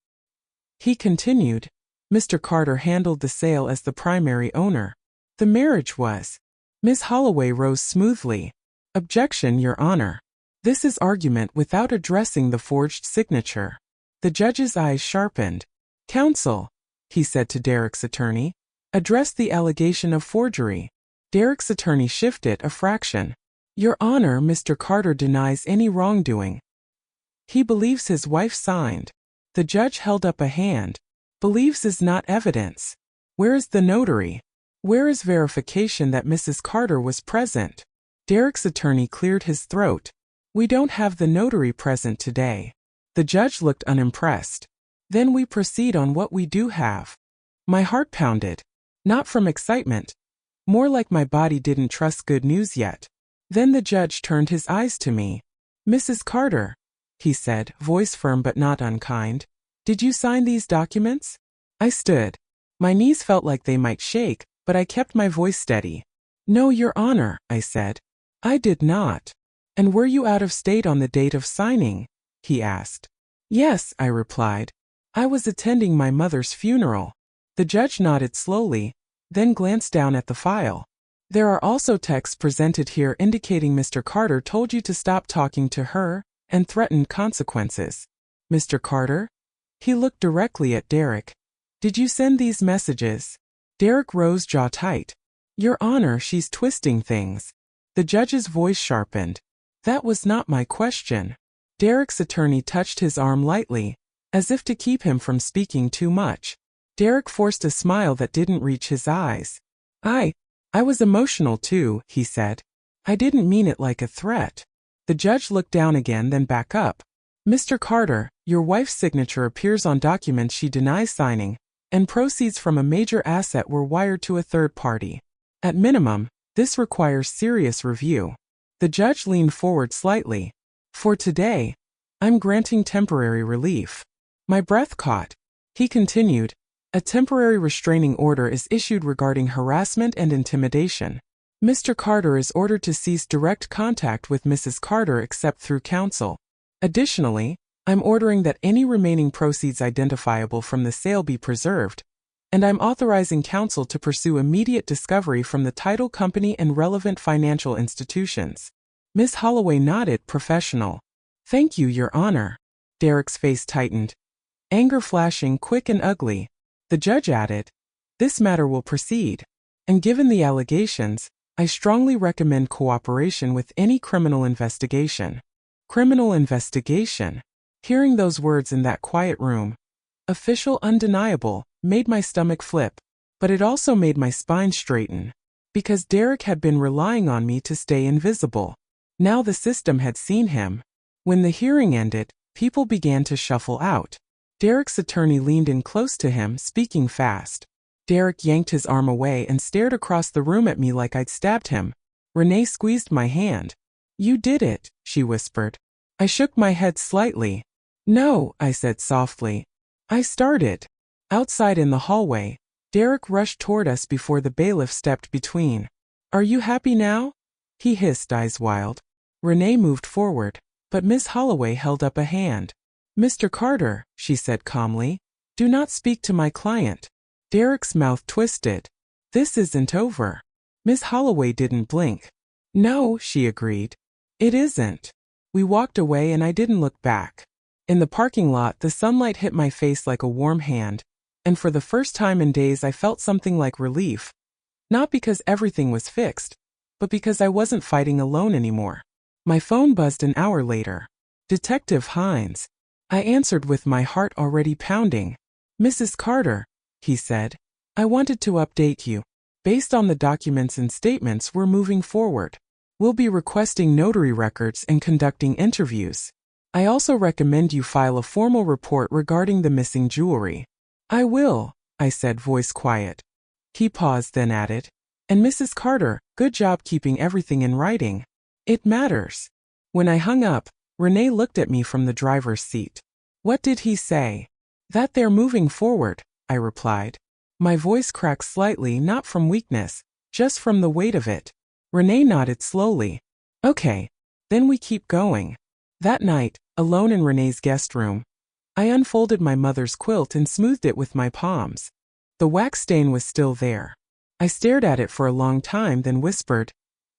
He continued, "Mr. Carter handled the sale as the primary owner. The marriage was." Ms. Holloway rose smoothly. "Objection, Your Honor. This is argument without addressing the forged signature." The judge's eyes sharpened. "Counsel," he said to Derek's attorney, "address the allegation of forgery." Derek's attorney shifted a fraction. "Your Honor, Mr. Carter denies any wrongdoing. He believes his wife signed." The judge held up a hand. "Believes is not evidence. Where is the notary? Where is verification that Mrs. Carter was present?" Derek's attorney cleared his throat. "We don't have the notary present today." The judge looked unimpressed. "Then we proceed on what we do have." My heart pounded. Not from excitement. More like my body didn't trust good news yet. Then the judge turned his eyes to me. "Mrs. Carter," he said, voice firm but not unkind, "did you sign these documents?" I stood. My knees felt like they might shake, but I kept my voice steady. "No, Your Honor," I said. "I did not." "And were you out of state on the date of signing?" he asked. "Yes," I replied. "I was attending my mother's funeral." The judge nodded slowly, then glanced down at the file. "There are also texts presented here indicating Mr. Carter told you to stop talking to her, and threatened consequences." "Mr. Carter?" He looked directly at Derek. "Did you send these messages?" Derek rose, jaw tight. "Your Honor, she's twisting things." The judge's voice sharpened. "That was not my question." Derek's attorney touched his arm lightly, as if to keep him from speaking too much. Derek forced a smile that didn't reach his eyes. I was emotional too," he said. "I didn't mean it like a threat." The judge looked down again, then back up. "Mr. Carter, your wife's signature appears on documents she denies signing, and proceeds from a major asset were wired to a third party. At minimum, this requires serious review." The judge leaned forward slightly. "For today, I'm granting temporary relief." My breath caught. He continued, "A temporary restraining order is issued regarding harassment and intimidation. Mr. Carter is ordered to cease direct contact with Mrs. Carter except through counsel. Additionally, I'm ordering that any remaining proceeds identifiable from the sale be preserved, and I'm authorizing counsel to pursue immediate discovery from the title company and relevant financial institutions." Ms. Holloway nodded, professional. "Thank you, Your Honor." Derek's face tightened. Anger flashing, quick and ugly. The judge added, "This matter will proceed, and given the allegations, I strongly recommend cooperation with any criminal investigation." Criminal investigation? Hearing those words in that quiet room, official, undeniable, made my stomach flip, but it also made my spine straighten. Because Derek had been relying on me to stay invisible. Now the system had seen him. When the hearing ended, people began to shuffle out. Derek's attorney leaned in close to him, speaking fast. Derek yanked his arm away and stared across the room at me like I'd stabbed him. Renee squeezed my hand. "You did it," she whispered. I shook my head slightly. "No," I said softly. "I started." Outside in the hallway, Derek rushed toward us before the bailiff stepped between. Are you happy now? He hissed, eyes wild. Renee moved forward, but Miss Holloway held up a hand. Mr. Carter, she said calmly, do not speak to my client. Derek's mouth twisted. This isn't over. Miss Holloway didn't blink. No, she agreed. It isn't. We walked away and I didn't look back. In the parking lot, the sunlight hit my face like a warm hand, and for the first time in days I felt something like relief. Not because everything was fixed, but because I wasn't fighting alone anymore. My phone buzzed an hour later. Detective Hines. I answered with my heart already pounding. Mrs. Carter, he said, I wanted to update you. Based on the documents and statements, we're moving forward. We'll be requesting notary records and conducting interviews. I also recommend you file a formal report regarding the missing jewelry. I will, I said, voice quiet. He paused, then added, and Mrs. Carter, good job keeping everything in writing. It matters. When I hung up, Renee looked at me from the driver's seat. What did he say? That they're moving forward, I replied. My voice cracked slightly, not from weakness, just from the weight of it. Renee nodded slowly. Okay, then we keep going. That night, alone in Renee's guest room, I unfolded my mother's quilt and smoothed it with my palms. The wax stain was still there. I stared at it for a long time, then whispered,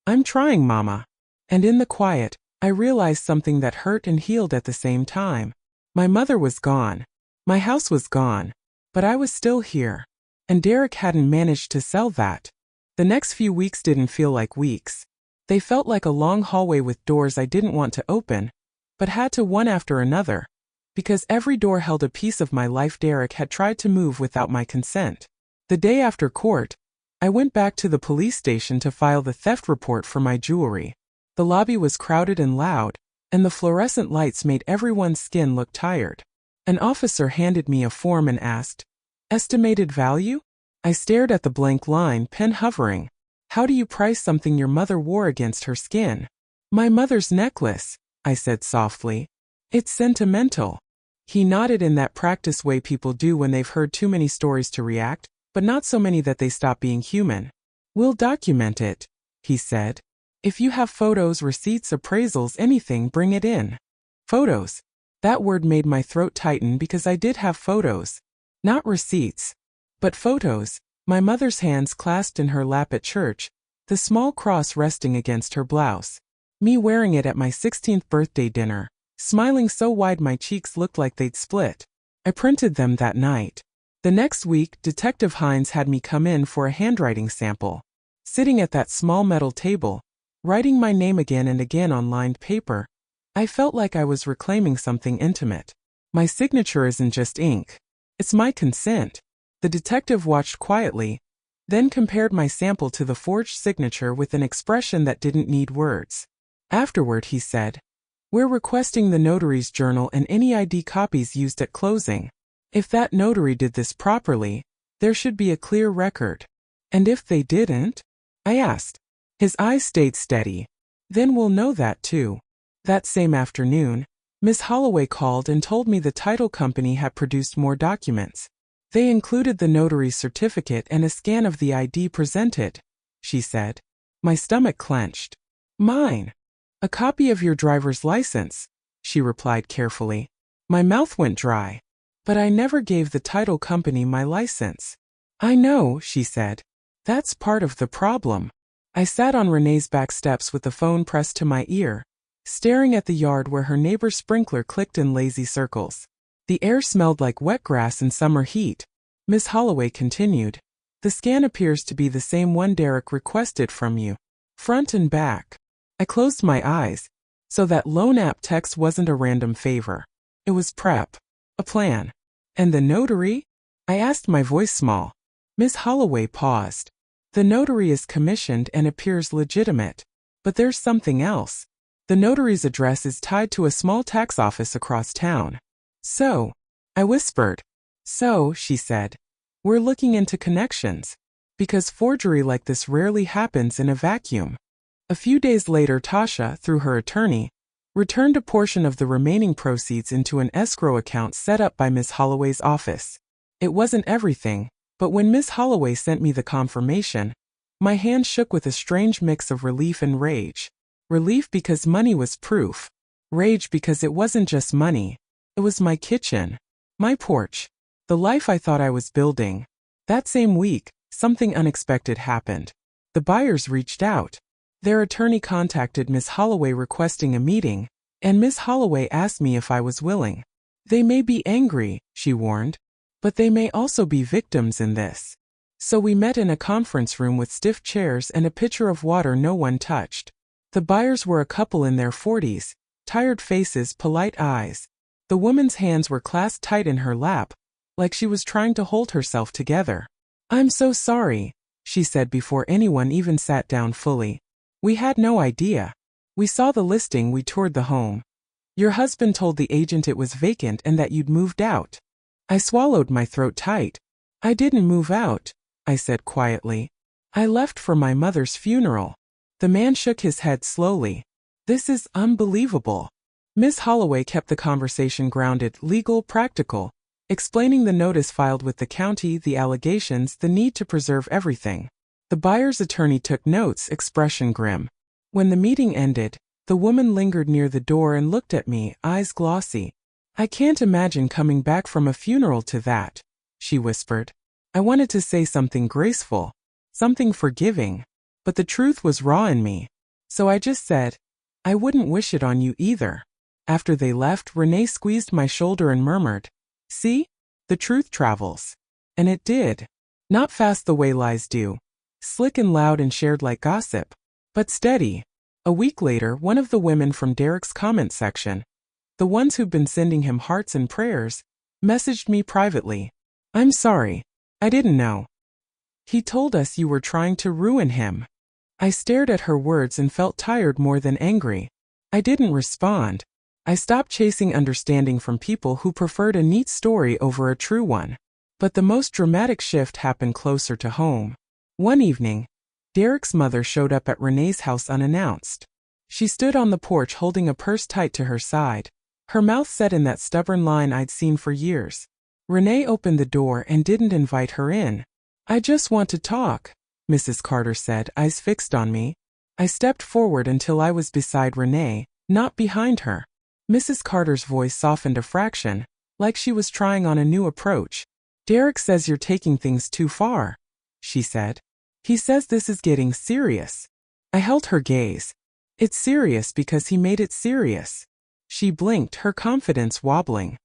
I'm trying, Mama. And in the quiet, I realized something that hurt and healed at the same time. My mother was gone. My house was gone. But I was still here. And Derek hadn't managed to sell that. The next few weeks didn't feel like weeks. They felt like a long hallway with doors I didn't want to open, but had to one after another, because every door held a piece of my life Derek had tried to move without my consent. The day after court, I went back to the police station to file the theft report for my jewelry. The lobby was crowded and loud, and the fluorescent lights made everyone's skin look tired. An officer handed me a form and asked, Estimated value? I stared at the blank line, pen hovering. How do you price something your mother wore against her skin? My mother's necklace, I said softly. It's sentimental. He nodded in that practice way people do when they've heard too many stories to react, but not so many that they stop being human. We'll document it, he said. If you have photos, receipts, appraisals, anything, bring it in. Photos. That word made my throat tighten because I did have photos. Not receipts, but photos. My mother's hands clasped in her lap at church, the small cross resting against her blouse. Me wearing it at my 16th birthday dinner, smiling so wide my cheeks looked like they'd split. I printed them that night. The next week, Detective Hines had me come in for a handwriting sample. Sitting at that small metal table, writing my name again and again on lined paper, I felt like I was reclaiming something intimate. My signature isn't just ink. It's my consent. The detective watched quietly, then compared my sample to the forged signature with an expression that didn't need words. Afterward, he said, We're requesting the notary's journal and any ID copies used at closing. If that notary did this properly, there should be a clear record. And if they didn't? I asked. His eyes stayed steady. Then we'll know that too. That same afternoon, Miss Holloway called and told me the title company had produced more documents. They included the notary's certificate and a scan of the ID presented, she said. My stomach clenched. Mine. A copy of your driver's license, she replied carefully. My mouth went dry. But I never gave the title company my license. I know, she said. That's part of the problem. I sat on Renee's back steps with the phone pressed to my ear, staring at the yard where her neighbor's sprinkler clicked in lazy circles. The air smelled like wet grass in summer heat. Miss Holloway continued. The scan appears to be the same one Derek requested from you. Front and back. I closed my eyes. So that loan app text wasn't a random favor. It was prep. A plan. And the notary? I asked, my voice small. Miss Holloway paused. The notary is commissioned and appears legitimate. But there's something else. The notary's address is tied to a small tax office across town. So, I whispered. So, she said, we're looking into connections. Because forgery like this rarely happens in a vacuum. A few days later, Tasha, through her attorney, returned a portion of the remaining proceeds into an escrow account set up by Miss Holloway's office. It wasn't everything, But when Miss Holloway sent me the confirmation, my hand shook with a strange mix of relief and rage. Relief because money was proof. Rage because it wasn't just money. It was my kitchen, my porch, the life I thought I was building. That same week, something unexpected happened. The buyers reached out. Their attorney contacted Miss Holloway requesting a meeting, and Miss Holloway asked me if I was willing. They may be angry, she warned, but they may also be victims in this. So we met in a conference room with stiff chairs and a pitcher of water no one touched. The buyers were a couple in their 40s, tired faces, polite eyes. The woman's hands were clasped tight in her lap, like she was trying to hold herself together. "I'm so sorry," she said before anyone even sat down fully. "We had no idea. We saw the listing, we toured the home. Your husband told the agent it was vacant and that you'd moved out." I swallowed, my throat tight. "I didn't move out," I said quietly. "I left for my mother's funeral." The man shook his head slowly. "This is unbelievable." Miss Holloway kept the conversation grounded, legal, practical, explaining the notice filed with the county, the allegations, the need to preserve everything. The buyer's attorney took notes, expression grim. When the meeting ended, the woman lingered near the door and looked at me, eyes glossy. "I can't imagine coming back from a funeral to that," she whispered. I wanted to say something graceful, something forgiving, but the truth was raw in me. So I just said, "I wouldn't wish it on you either." After they left, Renee squeezed my shoulder and murmured, "See? The truth travels." And it did. Not fast the way lies do. Slick and loud and shared like gossip. But steady. A week later, one of the women from Derek's comment section, the ones who'd been sending him hearts and prayers, messaged me privately. "I'm sorry. I didn't know. He told us you were trying to ruin him." I stared at her words and felt tired more than angry. I didn't respond. I stopped chasing understanding from people who preferred a neat story over a true one. But the most dramatic shift happened closer to home. One evening, Derek's mother showed up at Renee's house unannounced. She stood on the porch holding a purse tight to her side, her mouth set in that stubborn line I'd seen for years. Renee opened the door and didn't invite her in. "I just want to talk," Mrs. Carter said, eyes fixed on me. I stepped forward until I was beside Renee, not behind her. Mrs. Carter's voice softened a fraction, like she was trying on a new approach. "Derek says you're taking things too far," she said. "He says this is getting serious." I held her gaze. "It's serious because he made it serious." She blinked, her confidence wobbling.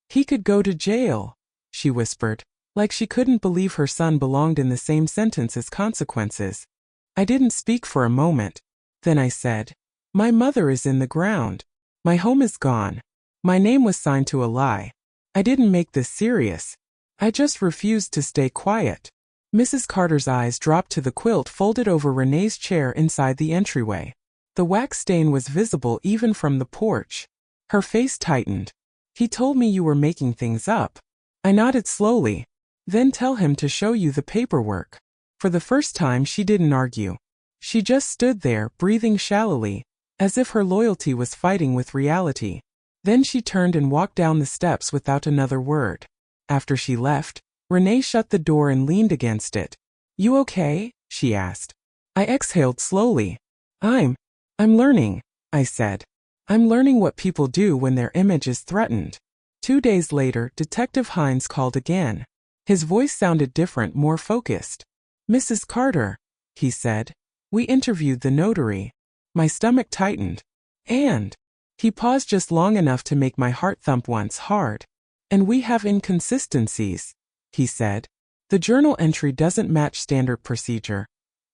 "He could go to jail," she whispered, like she couldn't believe her son belonged in the same sentence as consequences. I didn't speak for a moment. Then I said, "My mother is in the ground. My home is gone. My name was signed to a lie. I didn't make this serious. I just refused to stay quiet." Mrs. Carter's eyes dropped to the quilt folded over Renee's chair inside the entryway. The wax stain was visible even from the porch. Her face tightened. "He told me you were making things up." I nodded slowly. "Then tell him to show you the paperwork." For the first time, she didn't argue. She just stood there, breathing shallowly, as if her loyalty was fighting with reality. Then she turned and walked down the steps without another word. After she left, Renee shut the door and leaned against it. "You okay?" she asked. I exhaled slowly. I'm learning," I said. "I'm learning what people do when their image is threatened." 2 days later, Detective Hines called again. His voice sounded different, more focused. "Mrs. Carter," he said, "we interviewed the notary." My stomach tightened. "And?" He paused just long enough to make my heart thump once hard. "And we have inconsistencies," he said. "The journal entry doesn't match standard procedure.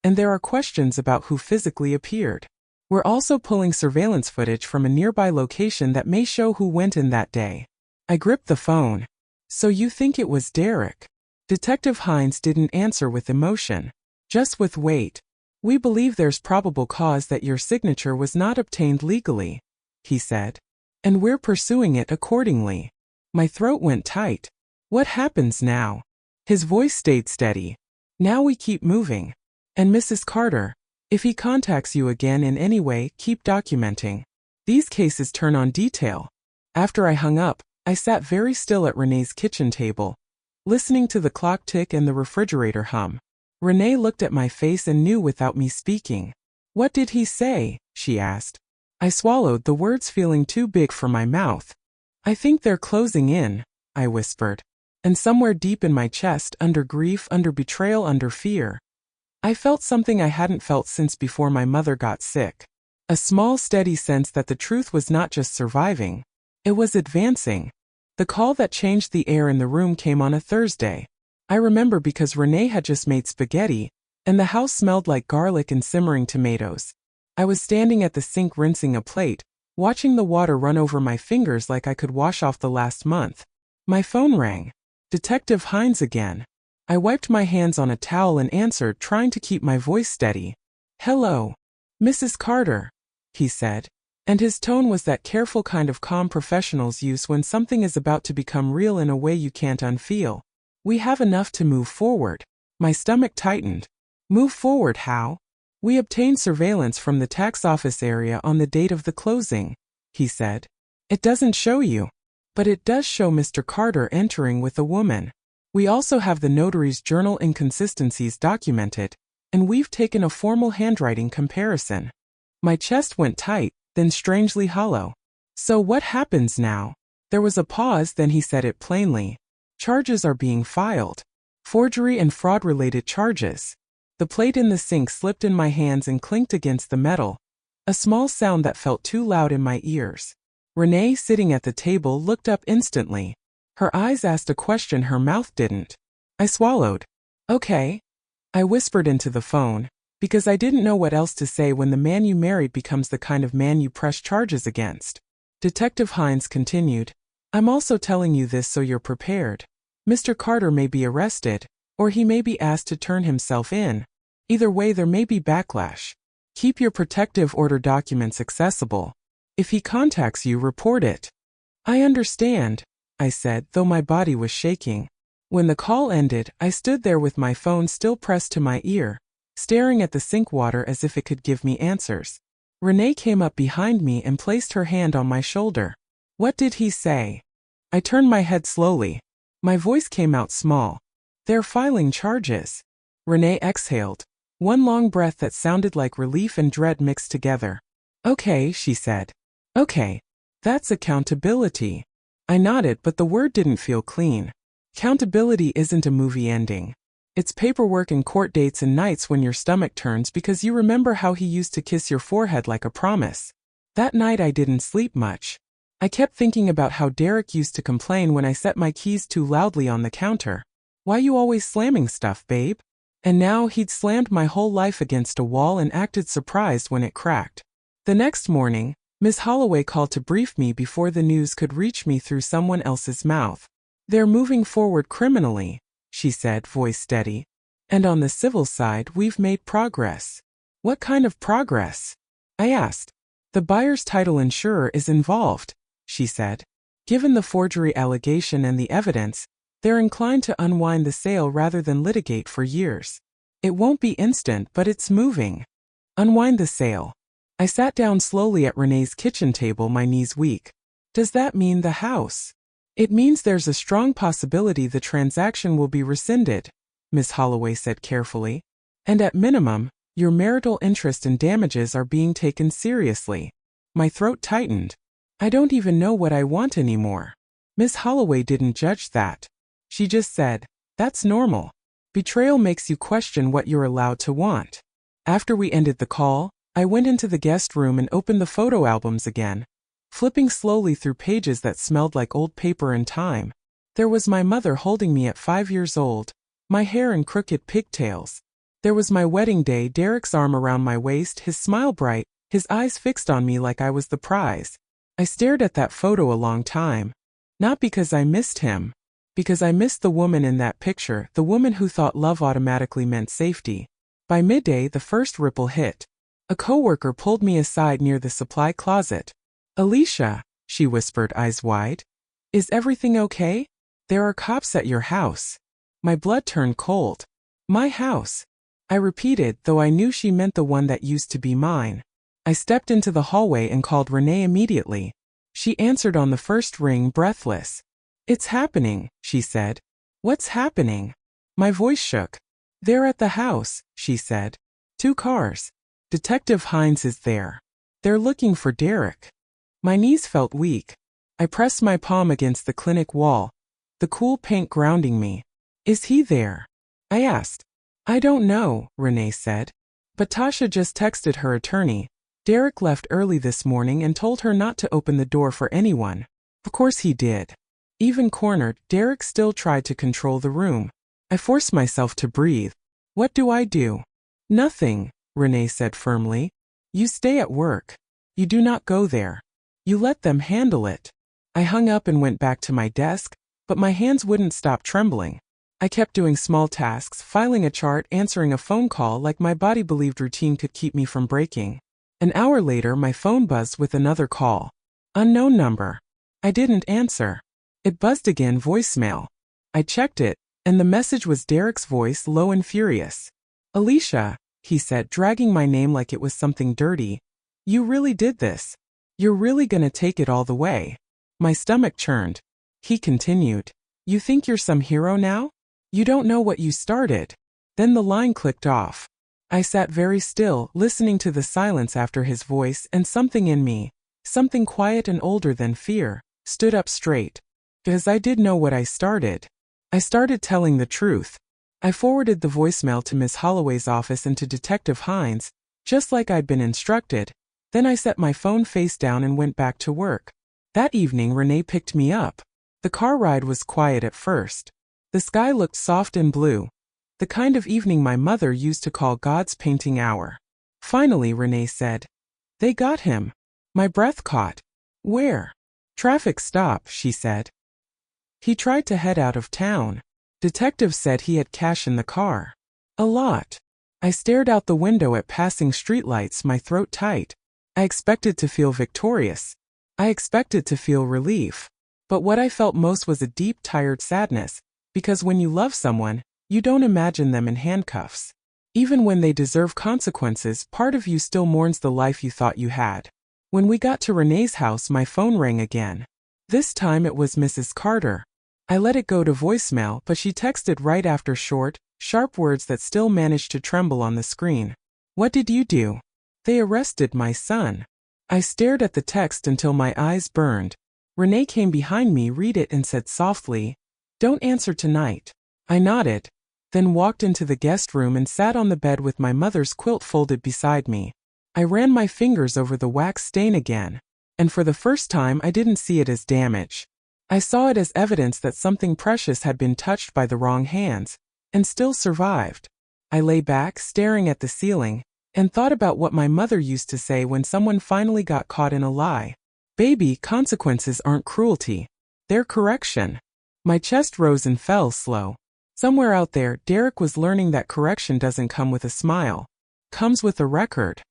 And there are questions about who physically appeared. We're also pulling surveillance footage from a nearby location that may show who went in that day." I gripped the phone. "So you think it was Derek?" Detective Hines didn't answer with emotion, just with weight. "We believe there's probable cause that your signature was not obtained legally," he said. "And we're pursuing it accordingly." My throat went tight. "What happens now?" His voice stayed steady. "Now we keep moving. And Mrs. Carter, if he contacts you again in any way, keep documenting. These cases turn on detail." After I hung up, I sat very still at Renee's kitchen table, listening to the clock tick and the refrigerator hum. Renee looked at my face and knew without me speaking. "What did he say?" she asked. I swallowed, the words feeling too big for my mouth. "I think they're closing in," I whispered. And somewhere deep in my chest, under grief, under betrayal, under fear, I felt something I hadn't felt since before my mother got sick. A small, steady sense that the truth was not just surviving, it was advancing. The call that changed the air in the room came on a Thursday. I remember because Renee had just made spaghetti, and the house smelled like garlic and simmering tomatoes. I was standing at the sink rinsing a plate, watching the water run over my fingers like I could wash off the last month. My phone rang. Detective Hines again. I wiped my hands on a towel and answered, trying to keep my voice steady. "Hello, Mrs. Carter," he said, and his tone was that careful kind of calm professionals use when something is about to become real in a way you can't unfeel. "We have enough to move forward." My stomach tightened. "Move forward how?" "We obtained surveillance from the tax office area on the date of the closing," he said. "It doesn't show you, but it does show Mr. Carter entering with a woman. We also have the notary's journal inconsistencies documented, and we've taken a formal handwriting comparison." My chest went tight, then strangely hollow. "So what happens now?" There was a pause, then he said it plainly. "Charges are being filed. Forgery and fraud-related charges." The plate in the sink slipped in my hands and clinked against the metal, a small sound that felt too loud in my ears. Renee, sitting at the table, looked up instantly. Her eyes asked a question her mouth didn't. I swallowed. "Okay," I whispered into the phone, because I didn't know what else to say when the man you married becomes the kind of man you press charges against. Detective Hines continued, "I'm also telling you this so you're prepared. Mr. Carter may be arrested, or he may be asked to turn himself in. Either way, there may be backlash. Keep your protective order documents accessible. If he contacts you, report it." "I understand," I said, though my body was shaking. When the call ended, I stood there with my phone still pressed to my ear, staring at the sink water as if it could give me answers. Renee came up behind me and placed her hand on my shoulder. "What did he say?" I turned my head slowly. My voice came out small. "They're filing charges." Renee exhaled, one long breath that sounded like relief and dread mixed together. "Okay," she said. "Okay. That's accountability." I nodded, but the word didn't feel clean. Accountability isn't a movie ending. It's paperwork and court dates and nights when your stomach turns because you remember how he used to kiss your forehead like a promise. That night I didn't sleep much. I kept thinking about how Derek used to complain when I set my keys too loudly on the counter. "Why you always slamming stuff, babe?" And now he'd slammed my whole life against a wall and acted surprised when it cracked. The next morning, Miss Holloway called to brief me before the news could reach me through someone else's mouth. "They're moving forward criminally," she said, voice steady. "And on the civil side, we've made progress." "What kind of progress?" I asked. "The buyer's title insurer is involved," she said. "Given the forgery allegation and the evidence, they're inclined to unwind the sale rather than litigate for years. It won't be instant, but it's moving." "Unwind the sale." I sat down slowly at Renee's kitchen table, my knees weak. "Does that mean the house?" "It means there's a strong possibility the transaction will be rescinded," Miss Holloway said carefully. "And at minimum, your marital interest and damages are being taken seriously." My throat tightened. I don't even know what I want anymore. Miss Holloway didn't judge that. She just said, "That's normal. Betrayal makes you question what you're allowed to want." After we ended the call, I went into the guest room and opened the photo albums again, flipping slowly through pages that smelled like old paper and time. There was my mother holding me at 5 years old, my hair in crooked pigtails. There was my wedding day, Derek's arm around my waist, his smile bright, his eyes fixed on me like I was the prize. I stared at that photo a long time. Not because I missed him. Because I missed the woman in that picture, the woman who thought love automatically meant safety. By midday, the first ripple hit. A coworker pulled me aside near the supply closet. "Alicia," she whispered, eyes wide. "Is everything okay? There are cops at your house." My blood turned cold. "My house," I repeated, though I knew she meant the one that used to be mine. I stepped into the hallway and called Renee immediately. She answered on the first ring, breathless. "It's happening," she said. What's happening? My voice shook. They're at the house, she said. 2 cars. Detective Hines is there. They're looking for Derek. My knees felt weak. I pressed my palm against the clinic wall, the cool paint grounding me. Is he there? I asked. I don't know, Renee said. But Tasha just texted her attorney. Derek left early this morning and told her not to open the door for anyone. Of course he did. Even cornered, Derek still tried to control the room. I forced myself to breathe. What do I do? Nothing, Renee said firmly. You stay at work. You do not go there. You let them handle it. I hung up and went back to my desk, but my hands wouldn't stop trembling. I kept doing small tasks, filing a chart, answering a phone call like my body believed routine could keep me from breaking. An hour later, my phone buzzed with another call. Unknown number. I didn't answer. It buzzed again, voicemail. I checked it, and the message was Derek's voice, low and furious. Alicia, he said, dragging my name like it was something dirty. You really did this. You're really gonna take it all the way. My stomach churned. He continued. You think you're some hero now? You don't know what you started. Then the line clicked off. I sat very still, listening to the silence after his voice, and something in me, something quiet and older than fear, stood up straight. Because I did know what I started. I started telling the truth. I forwarded the voicemail to Miss Holloway's office and to Detective Hines, just like I'd been instructed. Then I set my phone face down and went back to work. That evening, Renee picked me up. The car ride was quiet at first. The sky looked soft and blue, the kind of evening my mother used to call God's painting hour. Finally, Renee said, They got him. My breath caught. Where? Traffic stop, she said. He tried to head out of town. Detective said he had cash in the car. A lot. I stared out the window at passing streetlights, my throat tight. I expected to feel victorious. I expected to feel relief. But what I felt most was a deep, tired sadness, because when you love someone, you don't imagine them in handcuffs. Even when they deserve consequences, part of you still mourns the life you thought you had. When we got to Renee's house, my phone rang again. This time it was Mrs. Carter. I let it go to voicemail, but she texted right after, short, sharp words that still managed to tremble on the screen. What did you do? They arrested my son. I stared at the text until my eyes burned. Renee came behind me, read it, and said softly, Don't answer tonight. I nodded, then walked into the guest room and sat on the bed with my mother's quilt folded beside me. I ran my fingers over the wax stain again, and for the first time I didn't see it as damage. I saw it as evidence that something precious had been touched by the wrong hands, and still survived. I lay back, staring at the ceiling, and thought about what my mother used to say when someone finally got caught in a lie. Baby, consequences aren't cruelty. They're correction. My chest rose and fell slow. Somewhere out there, Derek was learning that correction doesn't come with a smile. Comes with a record.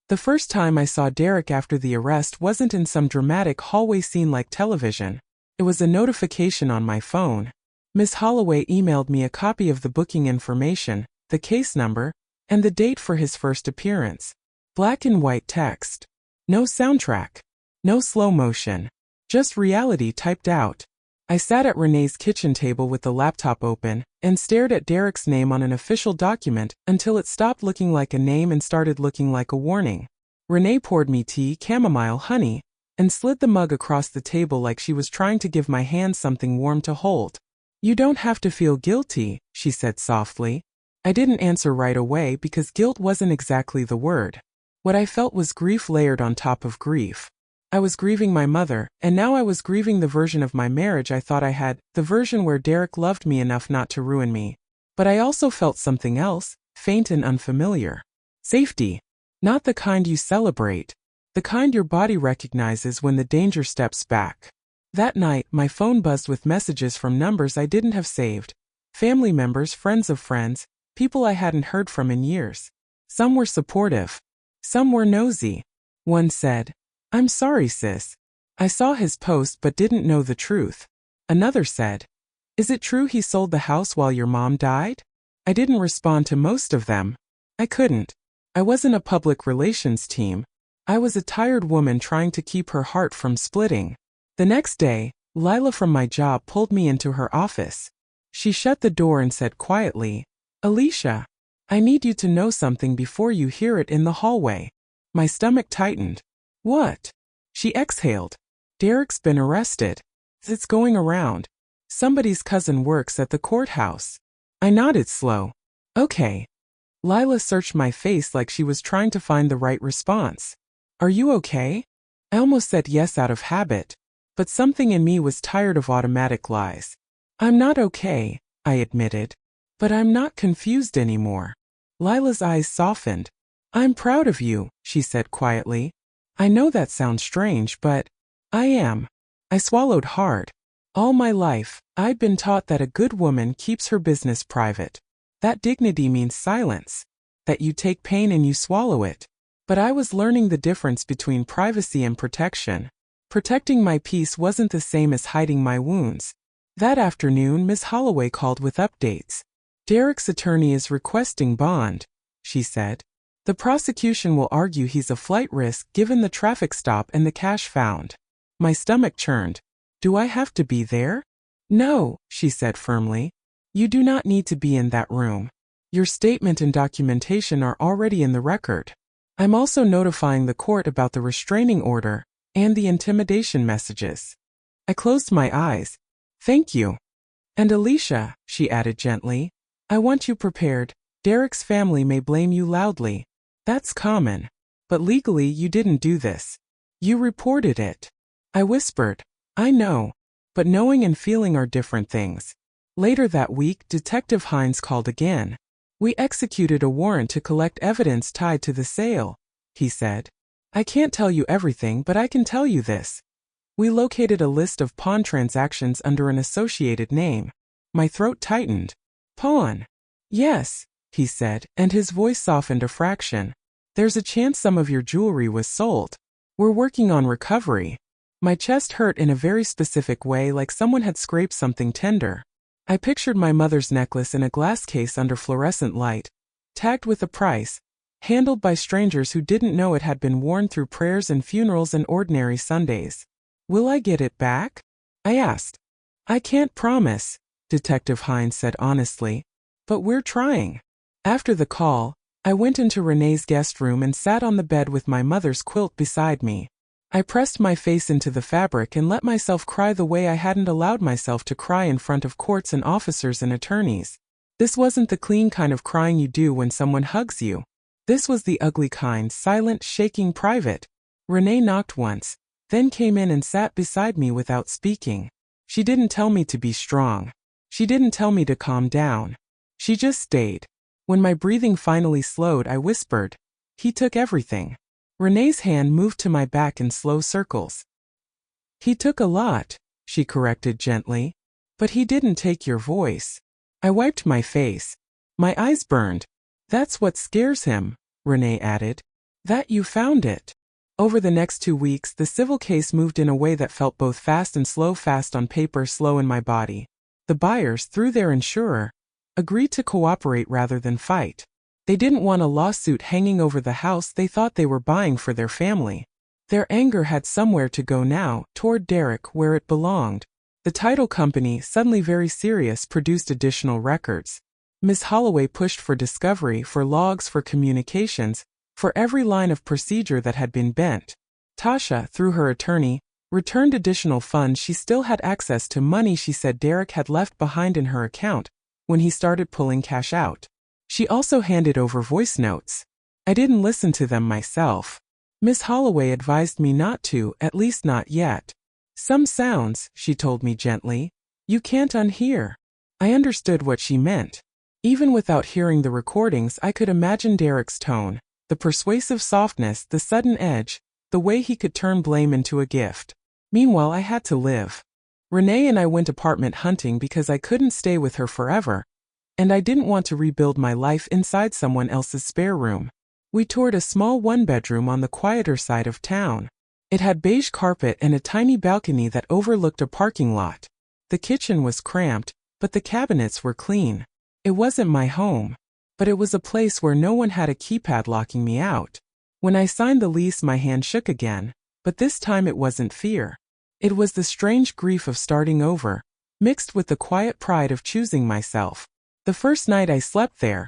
The first time I saw Derek after the arrest wasn't in some dramatic hallway scene like television. It was a notification on my phone. Miss Holloway emailed me a copy of the booking information, the case number, and the date for his first appearance. Black and white text. No soundtrack. No slow motion. Just reality typed out. I sat at Renee's kitchen table with the laptop open and stared at Derek's name on an official document until it stopped looking like a name and started looking like a warning. Renee poured me tea, chamomile, honey, and slid the mug across the table like she was trying to give my hand something warm to hold. You don't have to feel guilty, she said softly. I didn't answer right away because guilt wasn't exactly the word. What I felt was grief layered on top of grief. I was grieving my mother, and now I was grieving the version of my marriage I thought I had, the version where Derek loved me enough not to ruin me. But I also felt something else, faint and unfamiliar. Safety. Not the kind you celebrate. The kind your body recognizes when the danger steps back. That night, my phone buzzed with messages from numbers I didn't have saved. Family members, friends of friends, people I hadn't heard from in years. Some were supportive. Some were nosy. One said, I'm sorry, sis. I saw his post but didn't know the truth. Another said, Is it true he sold the house while your mom died? I didn't respond to most of them. I couldn't. I wasn't a public relations team. I was a tired woman trying to keep her heart from splitting. The next day, Lila from my job pulled me into her office. She shut the door and said quietly, "Alicia, I need you to know something before you hear it in the hallway." My stomach tightened. "What?" She exhaled. "Derek's been arrested. It's going around. Somebody's cousin works at the courthouse." I nodded slow. "Okay." Lila searched my face like she was trying to find the right response. "Are you okay?" I almost said yes out of habit, but something in me was tired of automatic lies. "I'm not okay," I admitted. "But I'm not confused anymore." Lila's eyes softened. "I'm proud of you," she said quietly. "I know that sounds strange, but I am." I swallowed hard. All my life, I'd been taught that a good woman keeps her business private. That dignity means silence, that you take pain and you swallow it. But I was learning the difference between privacy and protection. Protecting my peace wasn't the same as hiding my wounds. That afternoon, Miss Holloway called with updates. "Derek's attorney is requesting bond," she said. "The prosecution will argue he's a flight risk given the traffic stop and the cash found." My stomach churned. "Do I have to be there?" "No," she said firmly. "You do not need to be in that room. Your statement and documentation are already in the record. I'm also notifying the court about the restraining order and the intimidation messages." I closed my eyes. "Thank you." "And Alicia," she added gently, "I want you prepared. Derek's family may blame you loudly. That's common. But legally you didn't do this. You reported it." I whispered, "I know. But knowing and feeling are different things." Later that week, Detective Hines called again. "We executed a warrant to collect evidence tied to the sale," he said. "I can't tell you everything, but I can tell you this. We located a list of pawn transactions under an associated name." My throat tightened. "Pawn?" "Yes," he said, and his voice softened a fraction. "There's a chance some of your jewelry was sold. We're working on recovery." My chest hurt in a very specific way, like someone had scraped something tender. I pictured my mother's necklace in a glass case under fluorescent light, tagged with a price, handled by strangers who didn't know it had been worn through prayers and funerals and ordinary Sundays. "Will I get it back?" I asked. "I can't promise," Detective Hines said honestly, "but we're trying." After the call, I went into Renee's guest room and sat on the bed with my mother's quilt beside me. I pressed my face into the fabric and let myself cry the way I hadn't allowed myself to cry in front of courts and officers and attorneys. This wasn't the clean kind of crying you do when someone hugs you. This was the ugly kind, silent, shaking, private. Renee knocked once, then came in and sat beside me without speaking. She didn't tell me to be strong. She didn't tell me to calm down. She just stayed. When my breathing finally slowed, I whispered, "He took everything." Renee's hand moved to my back in slow circles. "He took a lot," she corrected gently. "But he didn't take your voice." I wiped my face. My eyes burned. "That's what scares him," Renee added. "That you found it." Over the next 2 weeks, the civil case moved in a way that felt both fast and slow, fast on paper, slow in my body. The buyers, through their insurer, agreed to cooperate rather than fight. They didn't want a lawsuit hanging over the house they thought they were buying for their family. Their anger had somewhere to go now, toward Derek, where it belonged. The title company, suddenly very serious, produced additional records. Miss Holloway pushed for discovery, for logs, for communications, for every line of procedure that had been bent. Tasha, through her attorney, returned additional funds. She still had access to money she said Derek had left behind in her account when he started pulling cash out. She also handed over voice notes. I didn't listen to them myself. Miss Holloway advised me not to, at least not yet. "Some sounds," she told me gently, "you can't unhear." I understood what she meant. Even without hearing the recordings, I could imagine Derek's tone, the persuasive softness, the sudden edge, the way he could turn blame into a gift. Meanwhile, I had to live. Renee and I went apartment hunting because I couldn't stay with her forever, and I didn't want to rebuild my life inside someone else's spare room. We toured a small one-bedroom on the quieter side of town. It had beige carpet and a tiny balcony that overlooked a parking lot. The kitchen was cramped, but the cabinets were clean. It wasn't my home, but it was a place where no one had a keypad locking me out. When I signed the lease, my hand shook again, but this time it wasn't fear. It was the strange grief of starting over, mixed with the quiet pride of choosing myself. The first night I slept there,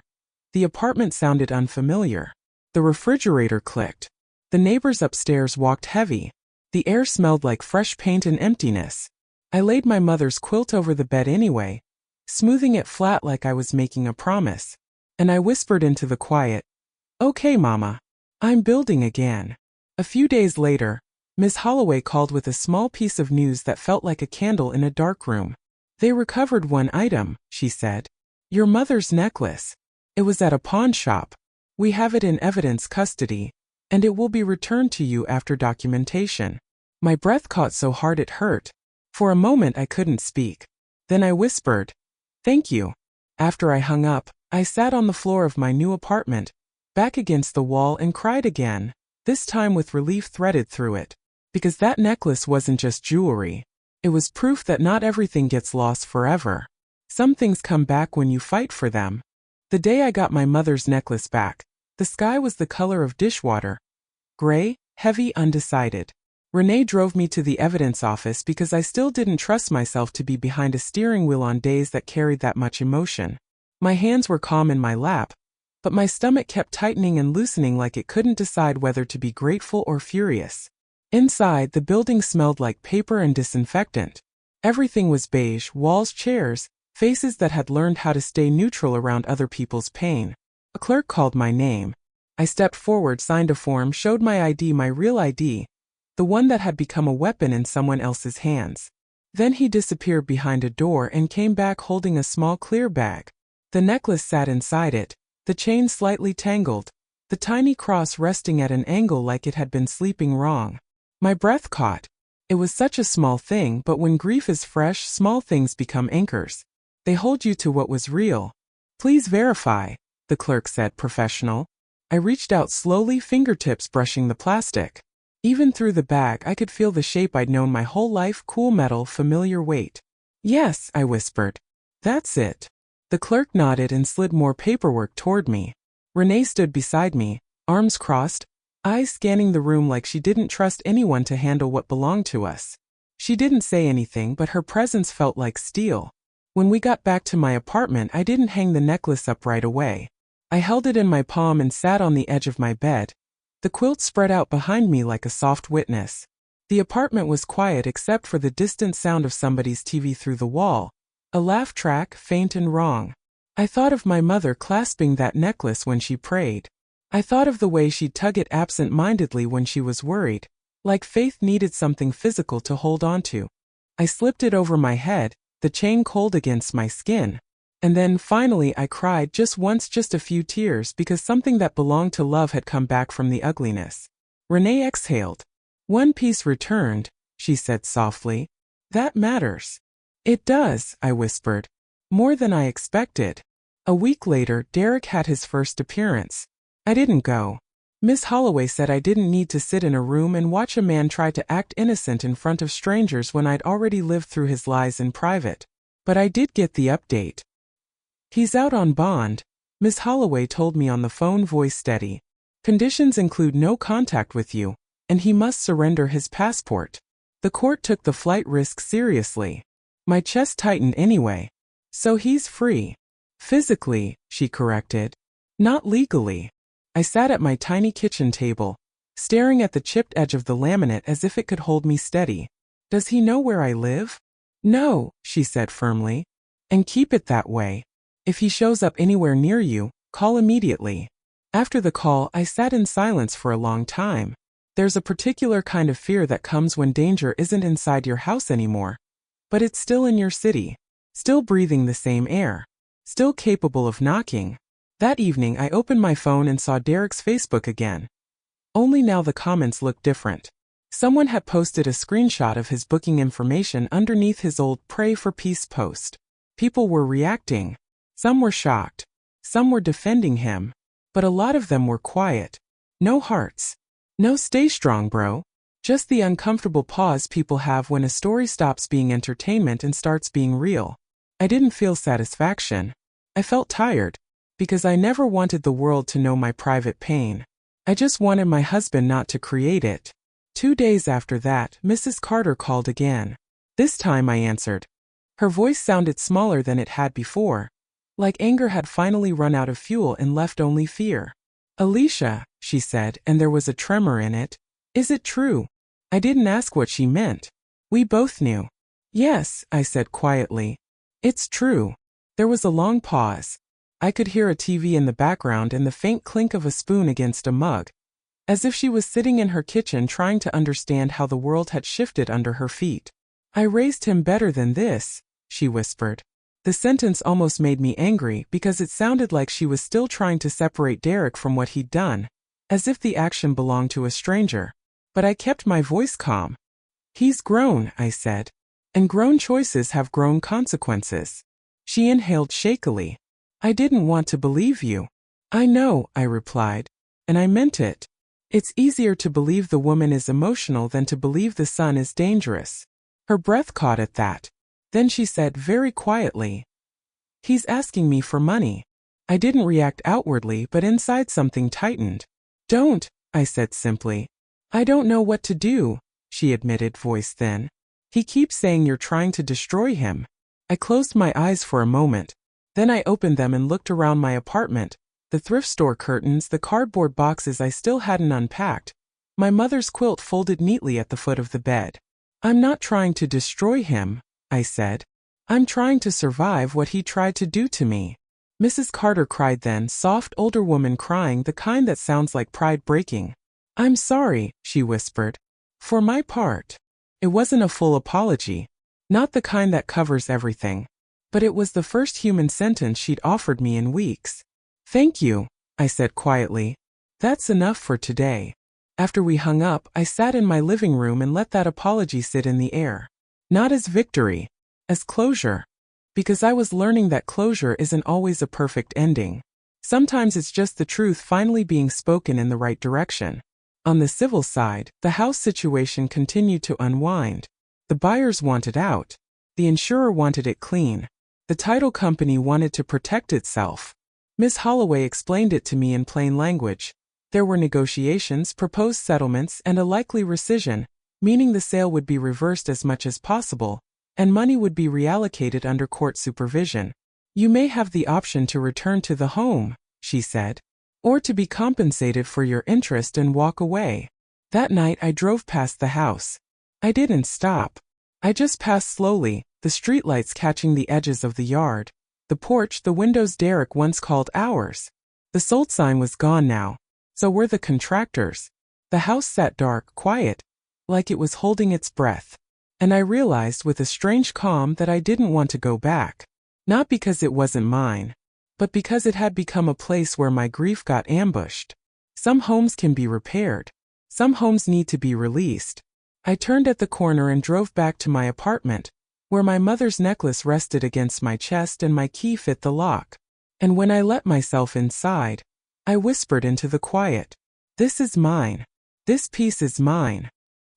the apartment sounded unfamiliar. The refrigerator clicked. The neighbors upstairs walked heavy. The air smelled like fresh paint and emptiness. I laid my mother's quilt over the bed anyway, smoothing it flat like I was making a promise. And I whispered into the quiet, "Okay, Mama, I'm building again." A few days later, Miss Holloway called with a small piece of news that felt like a candle in a dark room. "They recovered one item," she said. "Your mother's necklace. It was at a pawn shop. We have it in evidence custody, and it will be returned to you after documentation." My breath caught so hard it hurt. For a moment I couldn't speak. Then I whispered, "Thank you." After I hung up, I sat on the floor of my new apartment, back against the wall, and cried again, this time with relief threaded through it. Because that necklace wasn't just jewelry. It was proof that not everything gets lost forever. Some things come back when you fight for them. The day I got my mother's necklace back, the sky was the color of dishwater. Gray, heavy, undecided. Renee drove me to the evidence office because I still didn't trust myself to be behind a steering wheel on days that carried that much emotion. My hands were calm in my lap, but my stomach kept tightening and loosening like it couldn't decide whether to be grateful or furious. Inside, the building smelled like paper and disinfectant. Everything was beige, walls, chairs, faces that had learned how to stay neutral around other people's pain. A clerk called my name. I stepped forward, signed a form, showed my ID, my real ID, the one that had become a weapon in someone else's hands. Then he disappeared behind a door and came back holding a small clear bag. The necklace sat inside it, the chain slightly tangled, the tiny cross resting at an angle like it had been sleeping wrong. My breath caught. It was such a small thing, but when grief is fresh, small things become anchors. They hold you to what was real. "Please verify," the clerk said, professional. I reached out slowly, fingertips brushing the plastic. Even through the bag, I could feel the shape I'd known my whole life, cool metal, familiar weight. "Yes," I whispered. "That's it." The clerk nodded and slid more paperwork toward me. Renee stood beside me, arms crossed, eyes scanning the room like she didn't trust anyone to handle what belonged to us. She didn't say anything, but her presence felt like steel. When we got back to my apartment, I didn't hang the necklace up right away. I held it in my palm and sat on the edge of my bed, the quilt spread out behind me like a soft witness. The apartment was quiet except for the distant sound of somebody's TV through the wall, a laugh track, faint and wrong. I thought of my mother clasping that necklace when she prayed. I thought of the way she'd tug it absent-mindedly when she was worried, like faith needed something physical to hold onto. I slipped it over my head, the chain cold against my skin. And then, finally, I cried just once, just a few tears, because something that belonged to love had come back from the ugliness. Renee exhaled. "One piece returned," she said softly. "That matters." "It does," I whispered. "More than I expected." A week later, Derek had his first appearance. I didn't go. Miss Holloway said I didn't need to sit in a room and watch a man try to act innocent in front of strangers when I'd already lived through his lies in private. But I did get the update. "He's out on bond," Miss Holloway told me on the phone, voice steady. "Conditions include no contact with you, and he must surrender his passport." The court took the flight risk seriously. My chest tightened anyway. "So he's free." "Physically," she corrected. "Not legally." I sat at my tiny kitchen table, staring at the chipped edge of the laminate as if it could hold me steady. "Does he know where I live?" "No," she said firmly. "And keep it that way. If he shows up anywhere near you, call immediately." After the call, I sat in silence for a long time. There's a particular kind of fear that comes when danger isn't inside your house anymore, but it's still in your city, still breathing the same air, still capable of knocking. That evening, I opened my phone and saw Derek's Facebook again. Only now the comments looked different. Someone had posted a screenshot of his booking information underneath his old "Pray for Peace" post. People were reacting. Some were shocked. Some were defending him. But a lot of them were quiet. No hearts. No "stay strong, bro." Just the uncomfortable pause people have when a story stops being entertainment and starts being real. I didn't feel satisfaction. I felt tired. Because I never wanted the world to know my private pain. I just wanted my husband not to create it. 2 days after that, Mrs. Carter called again. This time I answered. Her voice sounded smaller than it had before, like anger had finally run out of fuel and left only fear. Alicia, she said, and there was a tremor in it. Is it true? I didn't ask what she meant. We both knew. Yes, I said quietly. It's true. There was a long pause. I could hear a TV in the background and the faint clink of a spoon against a mug, as if she was sitting in her kitchen trying to understand how the world had shifted under her feet. I raised him better than this, she whispered. The sentence almost made me angry because it sounded like she was still trying to separate Derek from what he'd done, as if the action belonged to a stranger. But I kept my voice calm. He's grown, I said. And grown choices have grown consequences. She inhaled shakily. I didn't want to believe you. I know, I replied. And I meant it. It's easier to believe the woman is emotional than to believe the son is dangerous. Her breath caught at that. Then she said very quietly, he's asking me for money. I didn't react outwardly, but inside something tightened. Don't, I said simply. I don't know what to do, she admitted, voice thin. He keeps saying you're trying to destroy him. I closed my eyes for a moment. Then I opened them and looked around my apartment, the thrift store curtains, the cardboard boxes I still hadn't unpacked, my mother's quilt folded neatly at the foot of the bed. I'm not trying to destroy him, I said. I'm trying to survive what he tried to do to me. Mrs. Carter cried then, soft older woman crying, the kind that sounds like pride breaking. I'm sorry, she whispered. For my part. It wasn't a full apology. Not the kind that covers everything. But it was the first human sentence she'd offered me in weeks. Thank you, I said quietly. That's enough for today. After we hung up, I sat in my living room and let that apology sit in the air. Not as victory, as closure. Because I was learning that closure isn't always a perfect ending. Sometimes it's just the truth finally being spoken in the right direction. On the civil side, the house situation continued to unwind. The buyers wanted out. The insurer wanted it clean. The title company wanted to protect itself. Miss Holloway explained it to me in plain language. There were negotiations, proposed settlements, and a likely rescission, meaning the sale would be reversed as much as possible, and money would be reallocated under court supervision. You may have the option to return to the home, she said, or to be compensated for your interest and walk away. That night I drove past the house. I didn't stop. I just passed slowly, the streetlights catching the edges of the yard, the porch, the windows Derek once called ours. The sold sign was gone now. So were the contractors. The house sat dark, quiet, like it was holding its breath. And I realized with a strange calm that I didn't want to go back. Not because it wasn't mine, but because it had become a place where my grief got ambushed. Some homes can be repaired. Some homes need to be released. I turned at the corner and drove back to my apartment, where my mother's necklace rested against my chest and my key fit the lock. And when I let myself inside, I whispered into the quiet, this is mine. This piece is mine.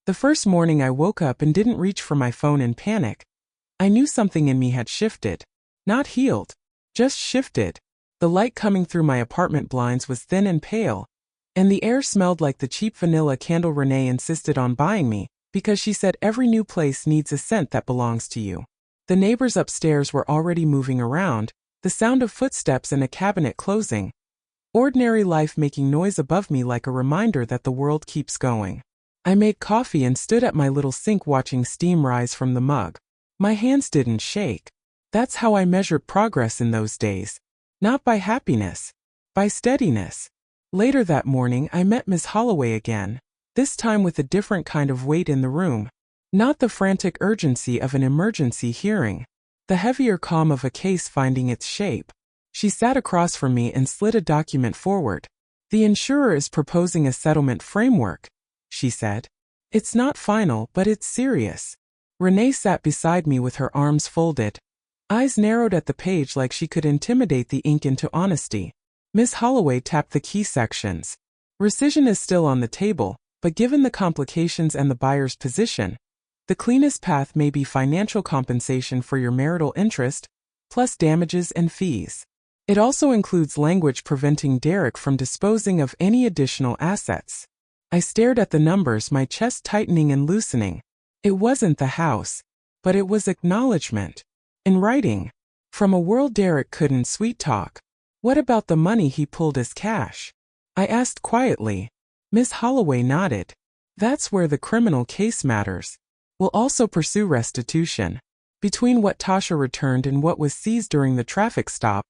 The first morning I woke up and didn't reach for my phone in panic. I knew something in me had shifted. Not healed. Just shifted. The light coming through my apartment blinds was thin and pale, and the air smelled like the cheap vanilla candle Renee insisted on buying me, because she said every new place needs a scent that belongs to you. The neighbors upstairs were already moving around, the sound of footsteps and a cabinet closing. Ordinary life making noise above me like a reminder that the world keeps going. I made coffee and stood at my little sink watching steam rise from the mug. My hands didn't shake. That's how I measured progress in those days. Not by happiness, by steadiness. Later that morning I met Miss Holloway again, this time with a different kind of weight in the room. Not the frantic urgency of an emergency hearing. The heavier calm of a case finding its shape. She sat across from me and slid a document forward. The insurer is proposing a settlement framework, she said. It's not final, but it's serious. Renee sat beside me with her arms folded. Eyes narrowed at the page like she could intimidate the ink into honesty. Miss Holloway tapped the key sections. Rescission is still on the table, but given the complications and the buyer's position, the cleanest path may be financial compensation for your marital interest, plus damages and fees. It also includes language preventing Derek from disposing of any additional assets. I stared at the numbers, my chest tightening and loosening. It wasn't the house, but it was acknowledgement. In writing. From a world Derek couldn't sweet talk. What about the money he pulled as cash? I asked quietly. Miss Holloway nodded. That's where the criminal case matters. We'll also pursue restitution. Between what Tasha returned and what was seized during the traffic stop,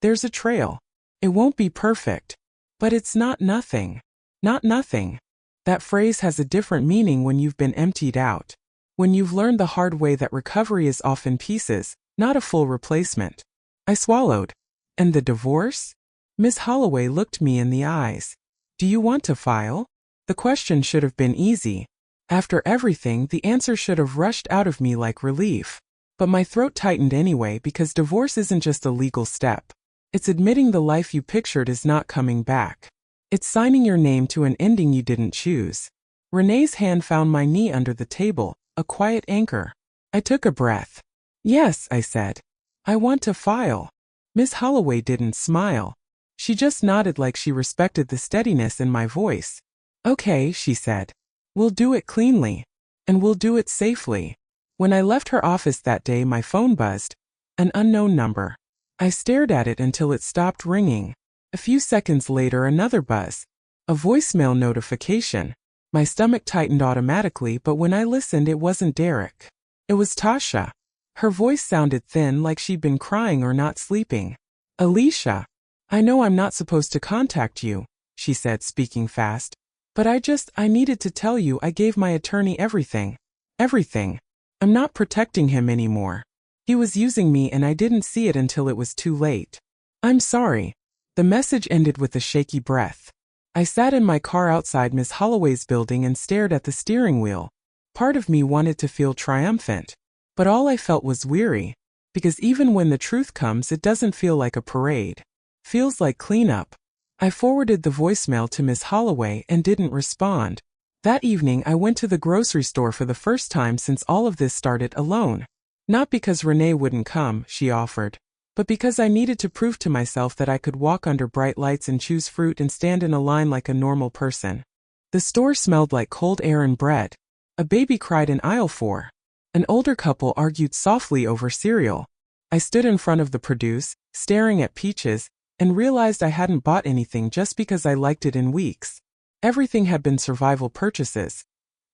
there's a trail. It won't be perfect. But it's not nothing. Not nothing. That phrase has a different meaning when you've been emptied out. When you've learned the hard way that recovery is often pieces, not a full replacement. I swallowed. And the divorce? Miss Holloway looked me in the eyes. Do you want to file? The question should have been easy. After everything, the answer should have rushed out of me like relief. But my throat tightened anyway because divorce isn't just a legal step. It's admitting the life you pictured is not coming back. It's signing your name to an ending you didn't choose. Renee's hand found my knee under the table, a quiet anchor. I took a breath. Yes, I said. I want to file. Miss Holloway didn't smile. She just nodded like she respected the steadiness in my voice. Okay, she said. We'll do it cleanly. And we'll do it safely. When I left her office that day, my phone buzzed. An unknown number. I stared at it until it stopped ringing. A few seconds later, another buzz. A voicemail notification. My stomach tightened automatically, but when I listened, it wasn't Derek. It was Tasha. Her voice sounded thin, like she'd been crying or not sleeping. Alicia. I know I'm not supposed to contact you, she said, speaking fast. But I needed to tell you I gave my attorney everything. Everything. I'm not protecting him anymore. He was using me and I didn't see it until it was too late. I'm sorry. The message ended with a shaky breath. I sat in my car outside Miss Holloway's building and stared at the steering wheel. Part of me wanted to feel triumphant. But all I felt was weary. Because even when the truth comes, it doesn't feel like a parade. Feels like cleanup. I forwarded the voicemail to Miss Holloway and didn't respond. That evening I went to the grocery store for the first time since all of this started alone. Not because Renee wouldn't come, she offered, but because I needed to prove to myself that I could walk under bright lights and choose fruit and stand in a line like a normal person. The store smelled like cold air and bread. A baby cried in aisle 4. An older couple argued softly over cereal. I stood in front of the produce, staring at peaches, and realized I hadn't bought anything just because I liked it in weeks. Everything had been survival purchases.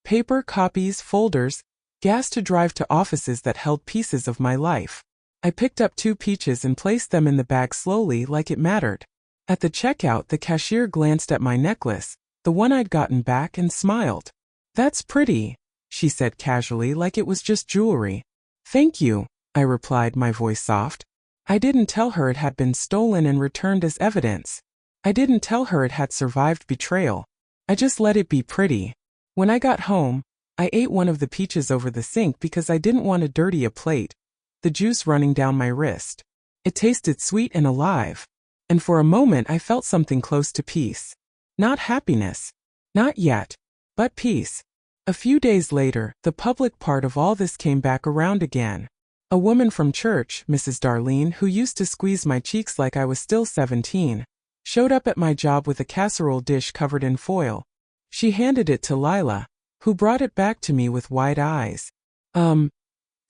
Paper, copies, folders, gas to drive to offices that held pieces of my life. I picked up 2 peaches and placed them in the bag slowly like it mattered. At the checkout, the cashier glanced at my necklace, the one I'd gotten back, and smiled. That's pretty, she said casually, like it was just jewelry. Thank you, I replied, my voice soft. I didn't tell her it had been stolen and returned as evidence. I didn't tell her it had survived betrayal. I just let it be pretty. When I got home, I ate one of the peaches over the sink because I didn't want to dirty a plate, the juice running down my wrist. It tasted sweet and alive. And for a moment I felt something close to peace. Not happiness. Not yet. But peace. A few days later, the public part of all this came back around again. A woman from church, Mrs. Darlene, who used to squeeze my cheeks like I was still 17, showed up at my job with a casserole dish covered in foil. She handed it to Lila, who brought it back to me with wide eyes.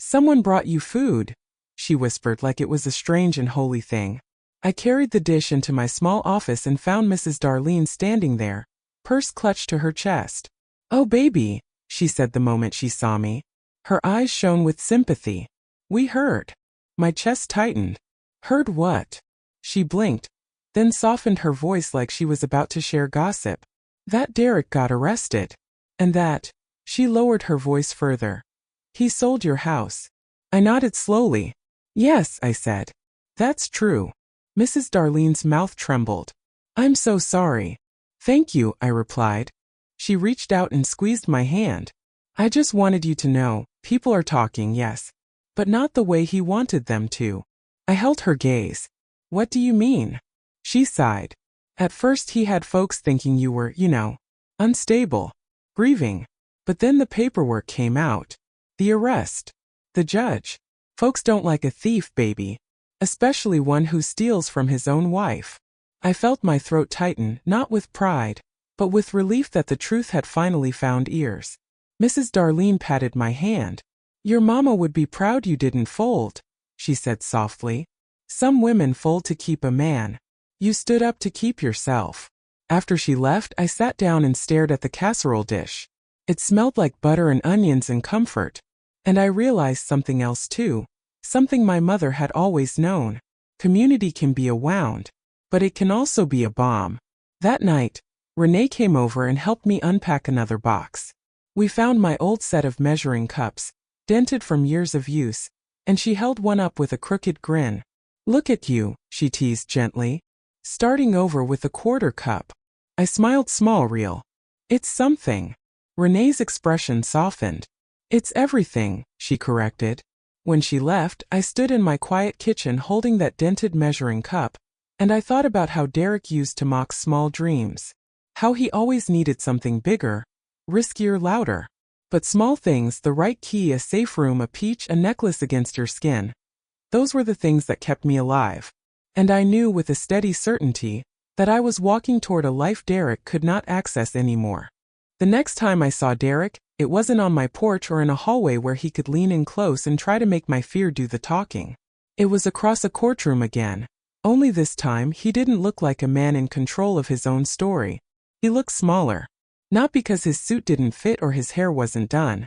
Someone brought you food, she whispered like it was a strange and holy thing. I carried the dish into my small office and found Mrs. Darlene standing there, purse clutched to her chest. Oh baby, she said the moment she saw me. Her eyes shone with sympathy. We heard. My chest tightened. Heard what? She blinked, then softened her voice like she was about to share gossip. That Derek got arrested. And that, she lowered her voice further. He sold your house. I nodded slowly. Yes, I said. That's true. Mrs. Darlene's mouth trembled. I'm so sorry. Thank you, I replied. She reached out and squeezed my hand. I just wanted you to know, people are talking, yes. But not the way he wanted them to. I held her gaze. What do you mean? She sighed. At first he had folks thinking you were, unstable, grieving. But then the paperwork came out. The arrest. The judge. Folks don't like a thief, baby. Especially one who steals from his own wife. I felt my throat tighten, not with pride, but with relief that the truth had finally found ears. Mrs. Darlene patted my hand. Your mama would be proud you didn't fold. she said softly. Some women fold to keep a man. You stood up to keep yourself. After she left, I sat down and stared at the casserole dish. It smelled like butter and onions and comfort. And I realized something else too. Something my mother had always known. Community can be a wound, but it can also be a bomb. That night, Renee came over and helped me unpack another box. We found my old set of measuring cups, dented from years of use, and she held one up with a crooked grin. Look at you, she teased gently. Starting over with a quarter cup. I smiled small real. It's something. Renee's expression softened. It's everything, she corrected. When she left, I stood in my quiet kitchen holding that dented measuring cup, and I thought about how Derek used to mock small dreams. How he always needed something bigger, riskier, louder. But small things, the right key, a safe room, a peach, a necklace against your skin. Those were the things that kept me alive. And I knew with a steady certainty that I was walking toward a life Derek could not access anymore. The next time I saw Derek, it wasn't on my porch or in a hallway where he could lean in close and try to make my fear do the talking. It was across a courtroom again. Only this time he didn't look like a man in control of his own story. He looked smaller. Not because his suit didn't fit or his hair wasn't done.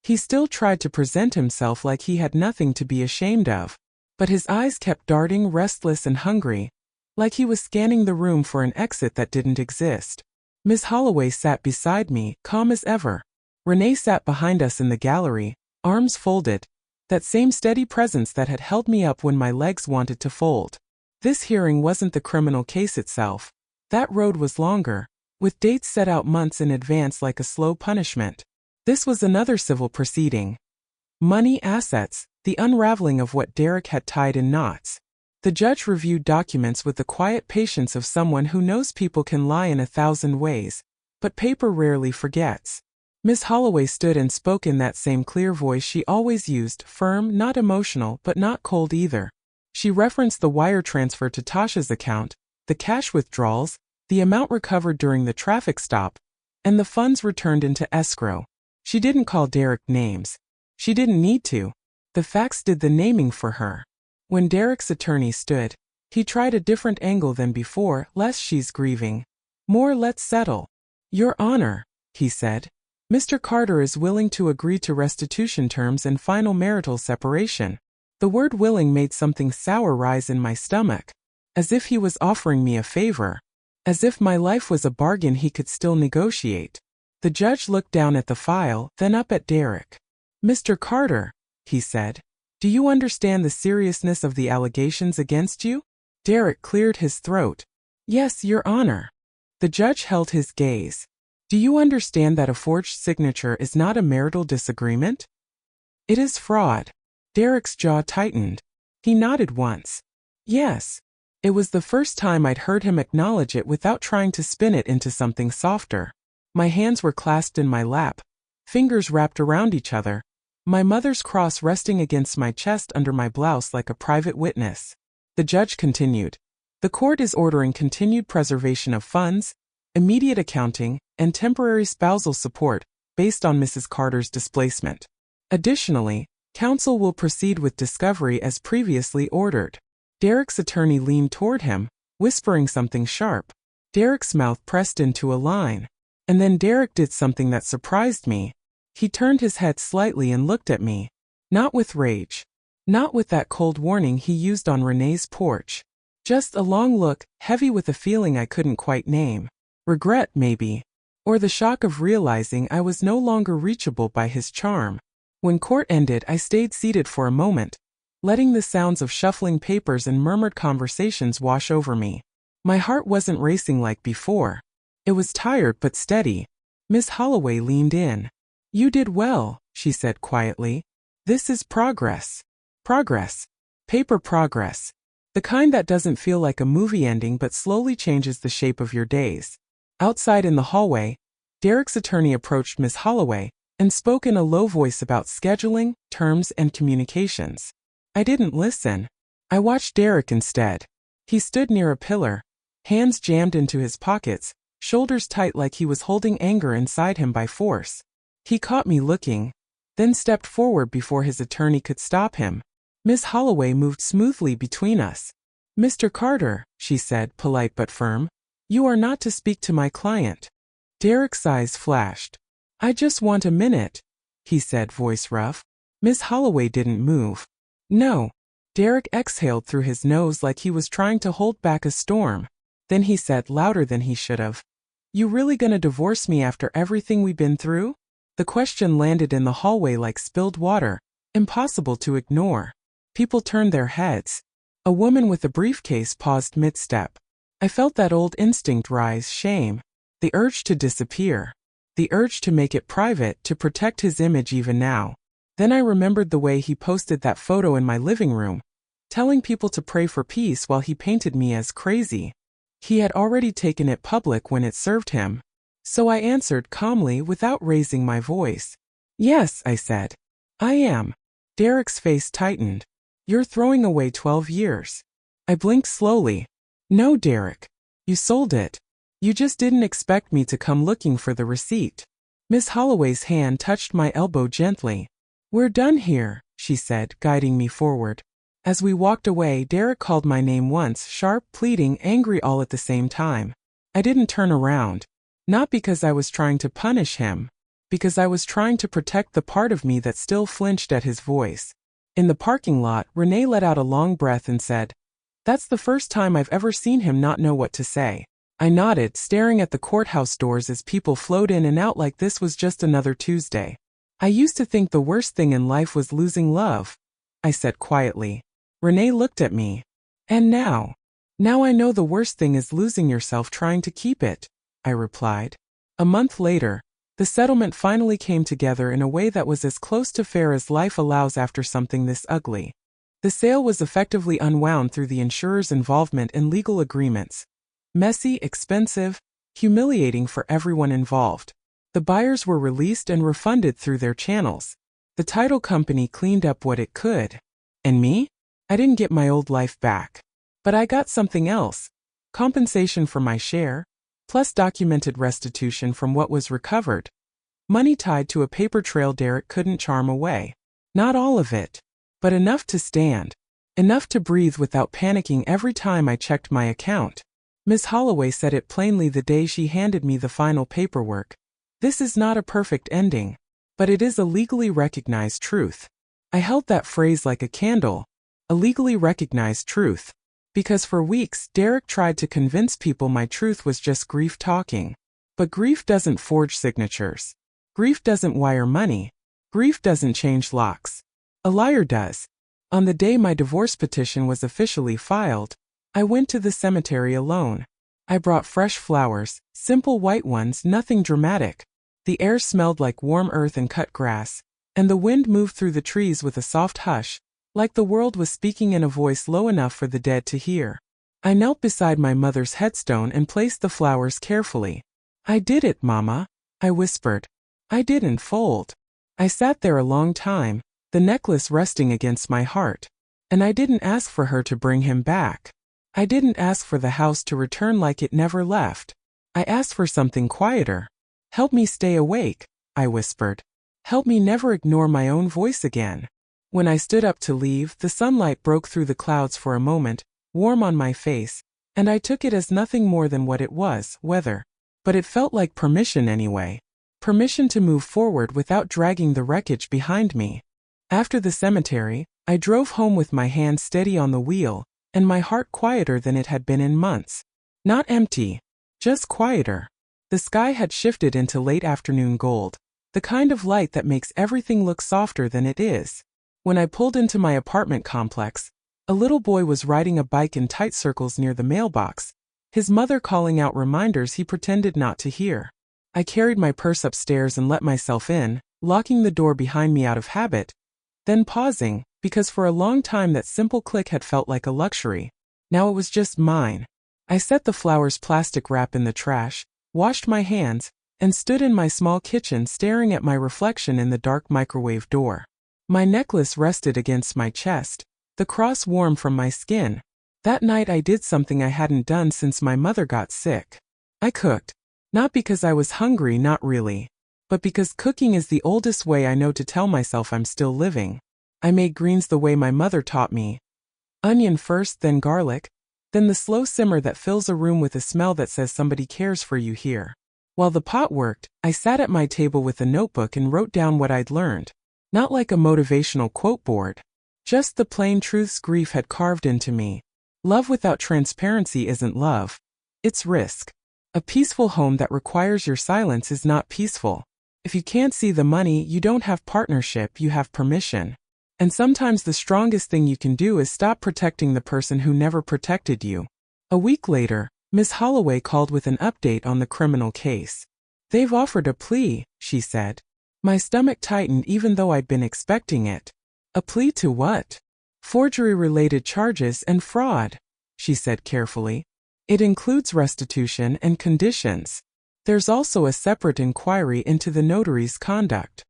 He still tried to present himself like he had nothing to be ashamed of. But his eyes kept darting, restless and hungry, like he was scanning the room for an exit that didn't exist. Miss Holloway sat beside me, calm as ever. Renee sat behind us in the gallery, arms folded, that same steady presence that had held me up when my legs wanted to fold. This hearing wasn't the criminal case itself. That road was longer, with dates set out months in advance like a slow punishment. This was another civil proceeding. Money, assets, the unraveling of what Derek had tied in knots. The judge reviewed documents with the quiet patience of someone who knows people can lie in 1,000 ways, but paper rarely forgets. Miss Holloway stood and spoke in that same clear voice she always used, firm, not emotional, but not cold either. She referenced the wire transfer to Tasha's account, the cash withdrawals, the amount recovered during the traffic stop, and the funds returned into escrow. She didn't call Derek names. She didn't need to. The facts did the naming for her. When Derek's attorney stood, he tried a different angle than before, less she's grieving. More let's settle. Your Honor, he said. Mr. Carter is willing to agree to restitution terms and final marital separation. The word willing made something sour rise in my stomach. As if he was offering me a favor. As if my life was a bargain he could still negotiate. The judge looked down at the file, then up at Derek. Mr. Carter, he said, do you understand the seriousness of the allegations against you? Derek cleared his throat. Yes, Your Honor. The judge held his gaze. Do you understand that a forged signature is not a marital disagreement? It is fraud. Derek's jaw tightened. He nodded once. Yes. It was the first time I'd heard him acknowledge it without trying to spin it into something softer. My hands were clasped in my lap, fingers wrapped around each other, my mother's cross resting against my chest under my blouse like a private witness. The judge continued. The court is ordering continued preservation of funds, immediate accounting, and temporary spousal support, based on Mrs. Carter's displacement. Additionally, counsel will proceed with discovery as previously ordered. Derek's attorney leaned toward him, whispering something sharp. Derek's mouth pressed into a line. And then Derek did something that surprised me. He turned his head slightly and looked at me. Not with rage. Not with that cold warning he used on Renee's porch. Just a long look, heavy with a feeling I couldn't quite name. Regret, maybe. Or the shock of realizing I was no longer reachable by his charm. When court ended, I stayed seated for a moment, letting the sounds of shuffling papers and murmured conversations wash over me. My heart wasn't racing like before. It was tired but steady. Miss Holloway leaned in. You did well, she said quietly. This is progress. Progress. Paper progress. The kind that doesn't feel like a movie ending but slowly changes the shape of your days. Outside in the hallway, Derek's attorney approached Miss Holloway and spoke in a low voice about scheduling, terms, and communications. I didn't listen. I watched Derek instead. He stood near a pillar, hands jammed into his pockets, shoulders tight like he was holding anger inside him by force. He caught me looking, then stepped forward before his attorney could stop him. Miss Holloway moved smoothly between us. Mr. Carter, she said, polite but firm, you are not to speak to my client. Derek's eyes flashed. I just want a minute, he said, voice rough. Miss Holloway didn't move. No. Derek exhaled through his nose like he was trying to hold back a storm. Then he said louder than he should have. You really gonna divorce me after everything we've been through? The question landed in the hallway like spilled water, impossible to ignore. People turned their heads. A woman with a briefcase paused mid-step. I felt that old instinct rise, shame. The urge to disappear. The urge to make it private, to protect his image even now. Then I remembered the way he posted that photo in my living room, telling people to pray for peace while he painted me as crazy. He had already taken it public when it served him. So I answered calmly without raising my voice. Yes, I said. I am. Derek's face tightened. You're throwing away 12 years. I blinked slowly. No, Derek. You sold it. You just didn't expect me to come looking for the receipt. Miss Holloway's hand touched my elbow gently. We're done here, she said, guiding me forward. As we walked away, Derek called my name once, sharp, pleading, angry all at the same time. I didn't turn around. Not because I was trying to punish him. Because I was trying to protect the part of me that still flinched at his voice. In the parking lot, Renee let out a long breath and said, That's the first time I've ever seen him not know what to say. I nodded, staring at the courthouse doors as people flowed in and out like this was just another Tuesday. I used to think the worst thing in life was losing love, I said quietly. Renee looked at me. And now? Now I know the worst thing is losing yourself trying to keep it, I replied. A month later, the settlement finally came together in a way that was as close to fair as life allows after something this ugly. The sale was effectively unwound through the insurer's involvement in legal agreements. Messy, expensive, humiliating for everyone involved. The buyers were released and refunded through their channels. The title company cleaned up what it could. And me? I didn't get my old life back. But I got something else. Compensation for my share, plus documented restitution from what was recovered. Money tied to a paper trail Derek couldn't charm away. Not all of it, but enough to stand. Enough to breathe without panicking every time I checked my account. Miss Holloway said it plainly the day she handed me the final paperwork. This is not a perfect ending, but it is a legally recognized truth. I held that phrase like a candle, a legally recognized truth. Because for weeks, Derek tried to convince people my truth was just grief talking. But grief doesn't forge signatures. Grief doesn't wire money. Grief doesn't change locks. A liar does. On the day my divorce petition was officially filed, I went to the cemetery alone. I brought fresh flowers, simple white ones, nothing dramatic. The air smelled like warm earth and cut grass, and the wind moved through the trees with a soft hush, like the world was speaking in a voice low enough for the dead to hear. I knelt beside my mother's headstone and placed the flowers carefully. I did it, Mama, I whispered. I didn't fold. I sat there a long time, the necklace resting against my heart. And I didn't ask for her to bring him back. I didn't ask for the house to return like it never left. I asked for something quieter. Help me stay awake, I whispered. Help me never ignore my own voice again. When I stood up to leave, the sunlight broke through the clouds for a moment, warm on my face, and I took it as nothing more than what it was, weather. But it felt like permission anyway. Permission to move forward without dragging the wreckage behind me. After the cemetery, I drove home with my hand steady on the wheel, and my heart quieter than it had been in months. Not empty, just quieter. The sky had shifted into late afternoon gold, the kind of light that makes everything look softer than it is. When I pulled into my apartment complex, a little boy was riding a bike in tight circles near the mailbox, his mother calling out reminders he pretended not to hear. I carried my purse upstairs and let myself in, locking the door behind me out of habit, then pausing, because for a long time that simple click had felt like a luxury. Now it was just mine. I set the flowers' plastic wrap in the trash, washed my hands, and stood in my small kitchen staring at my reflection in the dark microwave door. My necklace rested against my chest, the cross warm from my skin. That night I did something I hadn't done since my mother got sick. I cooked. Not because I was hungry, not really. But because cooking is the oldest way I know to tell myself I'm still living. I made greens the way my mother taught me. Onion first, then garlic, then the slow simmer that fills a room with a smell that says somebody cares for you here. While the pot worked, I sat at my table with a notebook and wrote down what I'd learned. Not like a motivational quote board. Just the plain truths grief had carved into me. Love without transparency isn't love. It's risk. A peaceful home that requires your silence is not peaceful. If you can't see the money, you don't have partnership, you have permission. And sometimes the strongest thing you can do is stop protecting the person who never protected you. A week later, Miss Holloway called with an update on the criminal case. They've offered a plea, she said. My stomach tightened even though I'd been expecting it. A plea to what? Forgery-related charges and fraud, she said carefully. It includes restitution and conditions. There's also a separate inquiry into the notary's conduct.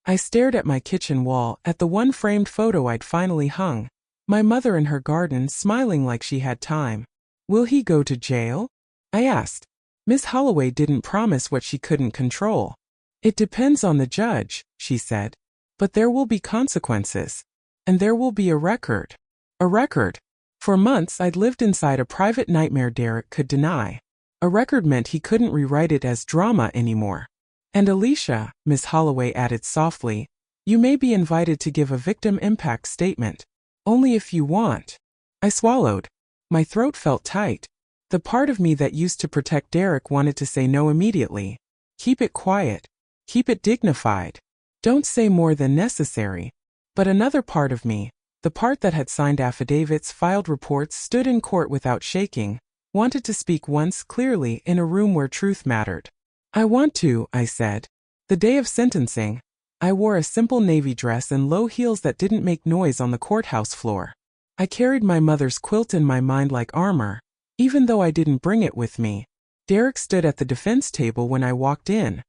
I stared at my kitchen wall, at the one framed photo I'd finally hung. My mother in her garden, smiling like she had time. Will he go to jail? I asked. Miss Holloway didn't promise what she couldn't control. It depends on the judge, she said. But there will be consequences. And there will be a record. A record. For months I'd lived inside a private nightmare Derek could deny. A record meant he couldn't rewrite it as drama anymore. And Alicia, Miss Holloway added softly, you may be invited to give a victim impact statement. Only if you want. I swallowed. My throat felt tight. The part of me that used to protect Derek wanted to say no immediately. Keep it quiet. Keep it dignified. Don't say more than necessary. But another part of me, the part that had signed affidavits, filed reports, stood in court without shaking, wanted to speak once clearly in a room where truth mattered. I want to, I said. The day of sentencing, I wore a simple navy dress and low heels that didn't make noise on the courthouse floor. I carried my mother's quilt in my mind like armor, even though I didn't bring it with me. Derek stood at the defense table when I walked in.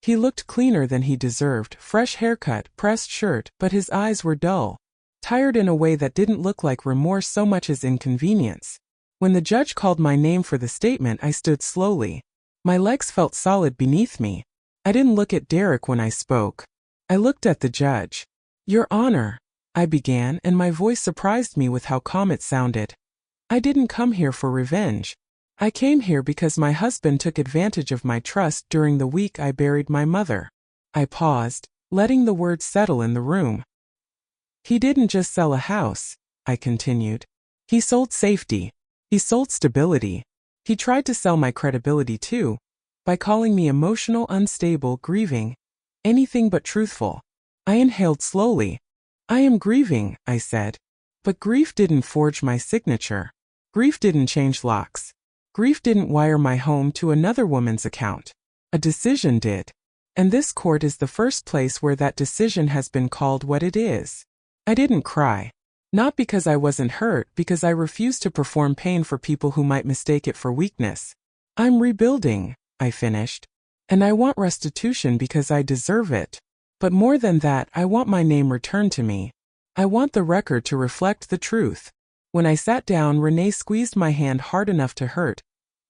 He looked cleaner than he deserved, fresh haircut, pressed shirt, but his eyes were dull. Tired in a way that didn't look like remorse so much as inconvenience. When the judge called my name for the statement, I stood slowly. My legs felt solid beneath me. I didn't look at Derek when I spoke. I looked at the judge. Your Honor, I began, and my voice surprised me with how calm it sounded. I didn't come here for revenge. I came here because my husband took advantage of my trust during the week I buried my mother. I paused, letting the words settle in the room. He didn't just sell a house, I continued. He sold safety. He sold stability. He tried to sell my credibility too, by calling me emotional, unstable, grieving, anything but truthful. I inhaled slowly. I am grieving, I said. But grief didn't forge my signature. Grief didn't change locks. Grief didn't wire my home to another woman's account. A decision did. And this court is the first place where that decision has been called what it is. I didn't cry. Not because I wasn't hurt, because I refused to perform pain for people who might mistake it for weakness. I'm rebuilding, I finished. And I want restitution because I deserve it. But more than that, I want my name returned to me. I want the record to reflect the truth. When I sat down, Renee squeezed my hand hard enough to hurt,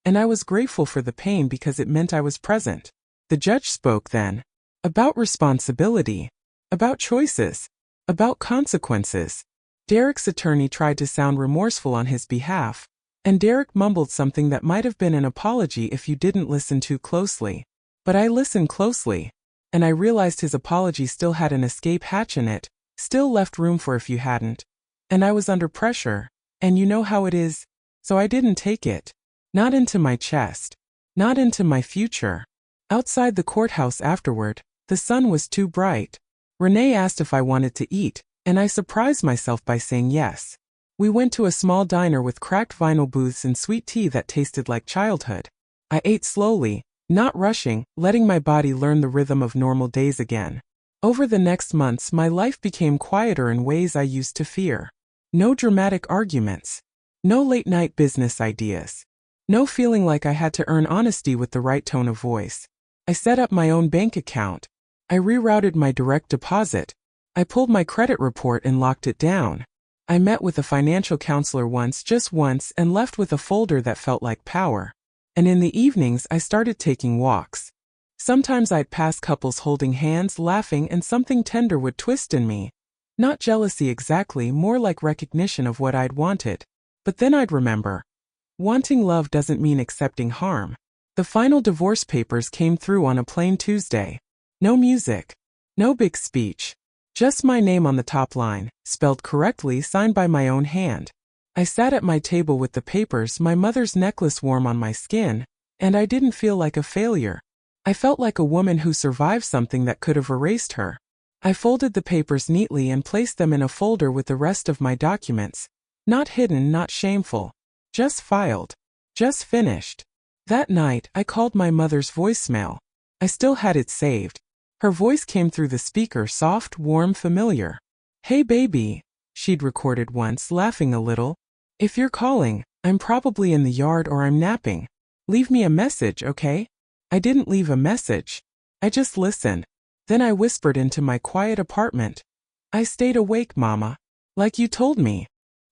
and I was grateful for the pain because it meant I was present. The judge spoke then. About responsibility. About choices. About consequences. Derek's attorney tried to sound remorseful on his behalf, and Derek mumbled something that might have been an apology if you didn't listen too closely. But I listened closely, and I realized his apology still had an escape hatch in it, still left room for if you hadn't. And I was under pressure, and you know how it is, so I didn't take it. Not into my chest. Not into my future. Outside the courthouse afterward, the sun was too bright. Renee asked if I wanted to eat, and I surprised myself by saying yes. We went to a small diner with cracked vinyl booths and sweet tea that tasted like childhood. I ate slowly, not rushing, letting my body learn the rhythm of normal days again. Over the next months, my life became quieter in ways I used to fear. No dramatic arguments. No late-night business ideas. No feeling like I had to earn honesty with the right tone of voice. I set up my own bank account. I rerouted my direct deposit. I pulled my credit report and locked it down. I met with a financial counselor once, just once, and left with a folder that felt like power. And in the evenings, I started taking walks. Sometimes I'd pass couples holding hands, laughing, and something tender would twist in me. Not jealousy exactly, more like recognition of what I'd wanted. But then I'd remember. Wanting love doesn't mean accepting harm. The final divorce papers came through on a plain Tuesday. No music. No big speech. Just my name on the top line, spelled correctly, signed by my own hand. I sat at my table with the papers, my mother's necklace warm on my skin, and I didn't feel like a failure. I felt like a woman who survived something that could have erased her. I folded the papers neatly and placed them in a folder with the rest of my documents. Not hidden, not shameful. Just filed. Just finished. That night, I called my mother's voicemail. I still had it saved. Her voice came through the speaker, soft, warm, familiar. "Hey baby," she'd recorded once, laughing a little. "If you're calling, I'm probably in the yard or I'm napping. Leave me a message, okay?" I didn't leave a message. I just listened. Then I whispered into my quiet apartment. "I stayed awake, Mama. Like you told me."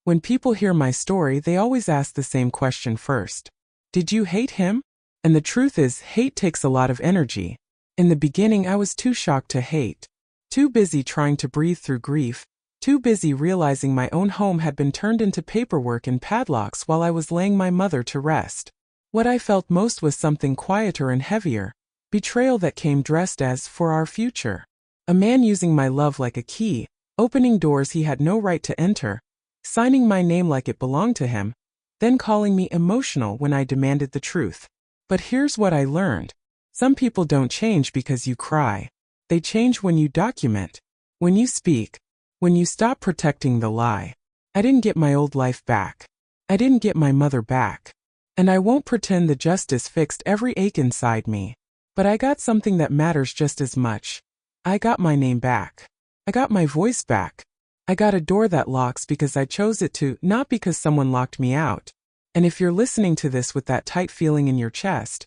When people hear my story, they always ask the same question first. Did you hate him? And the truth is, hate takes a lot of energy. In the beginning, I was too shocked to hate. Too busy trying to breathe through grief. Too busy realizing my own home had been turned into paperwork and padlocks while I was laying my mother to rest. What I felt most was something quieter and heavier. Betrayal that came dressed as for our future. A man using my love like a key, opening doors he had no right to enter, signing my name like it belonged to him, then calling me emotional when I demanded the truth. But here's what I learned. Some people don't change because you cry. They change when you document, when you speak, when you stop protecting the lie. I didn't get my old life back. I didn't get my mother back. And I won't pretend the justice fixed every ache inside me. But I got something that matters just as much. I got my name back. I got my voice back. I got a door that locks because I chose it to, not because someone locked me out. And if you're listening to this with that tight feeling in your chest,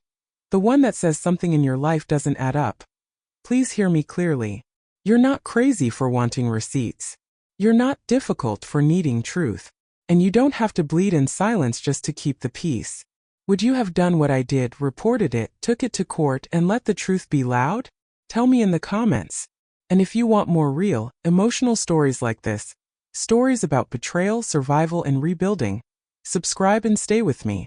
the one that says something in your life doesn't add up, please hear me clearly. You're not crazy for wanting receipts. You're not difficult for needing truth. And you don't have to bleed in silence just to keep the peace. Would you have done what I did, reported it, took it to court, and let the truth be loud? Tell me in the comments. And if you want more real, emotional stories like this, stories about betrayal, survival, and rebuilding, subscribe and stay with me.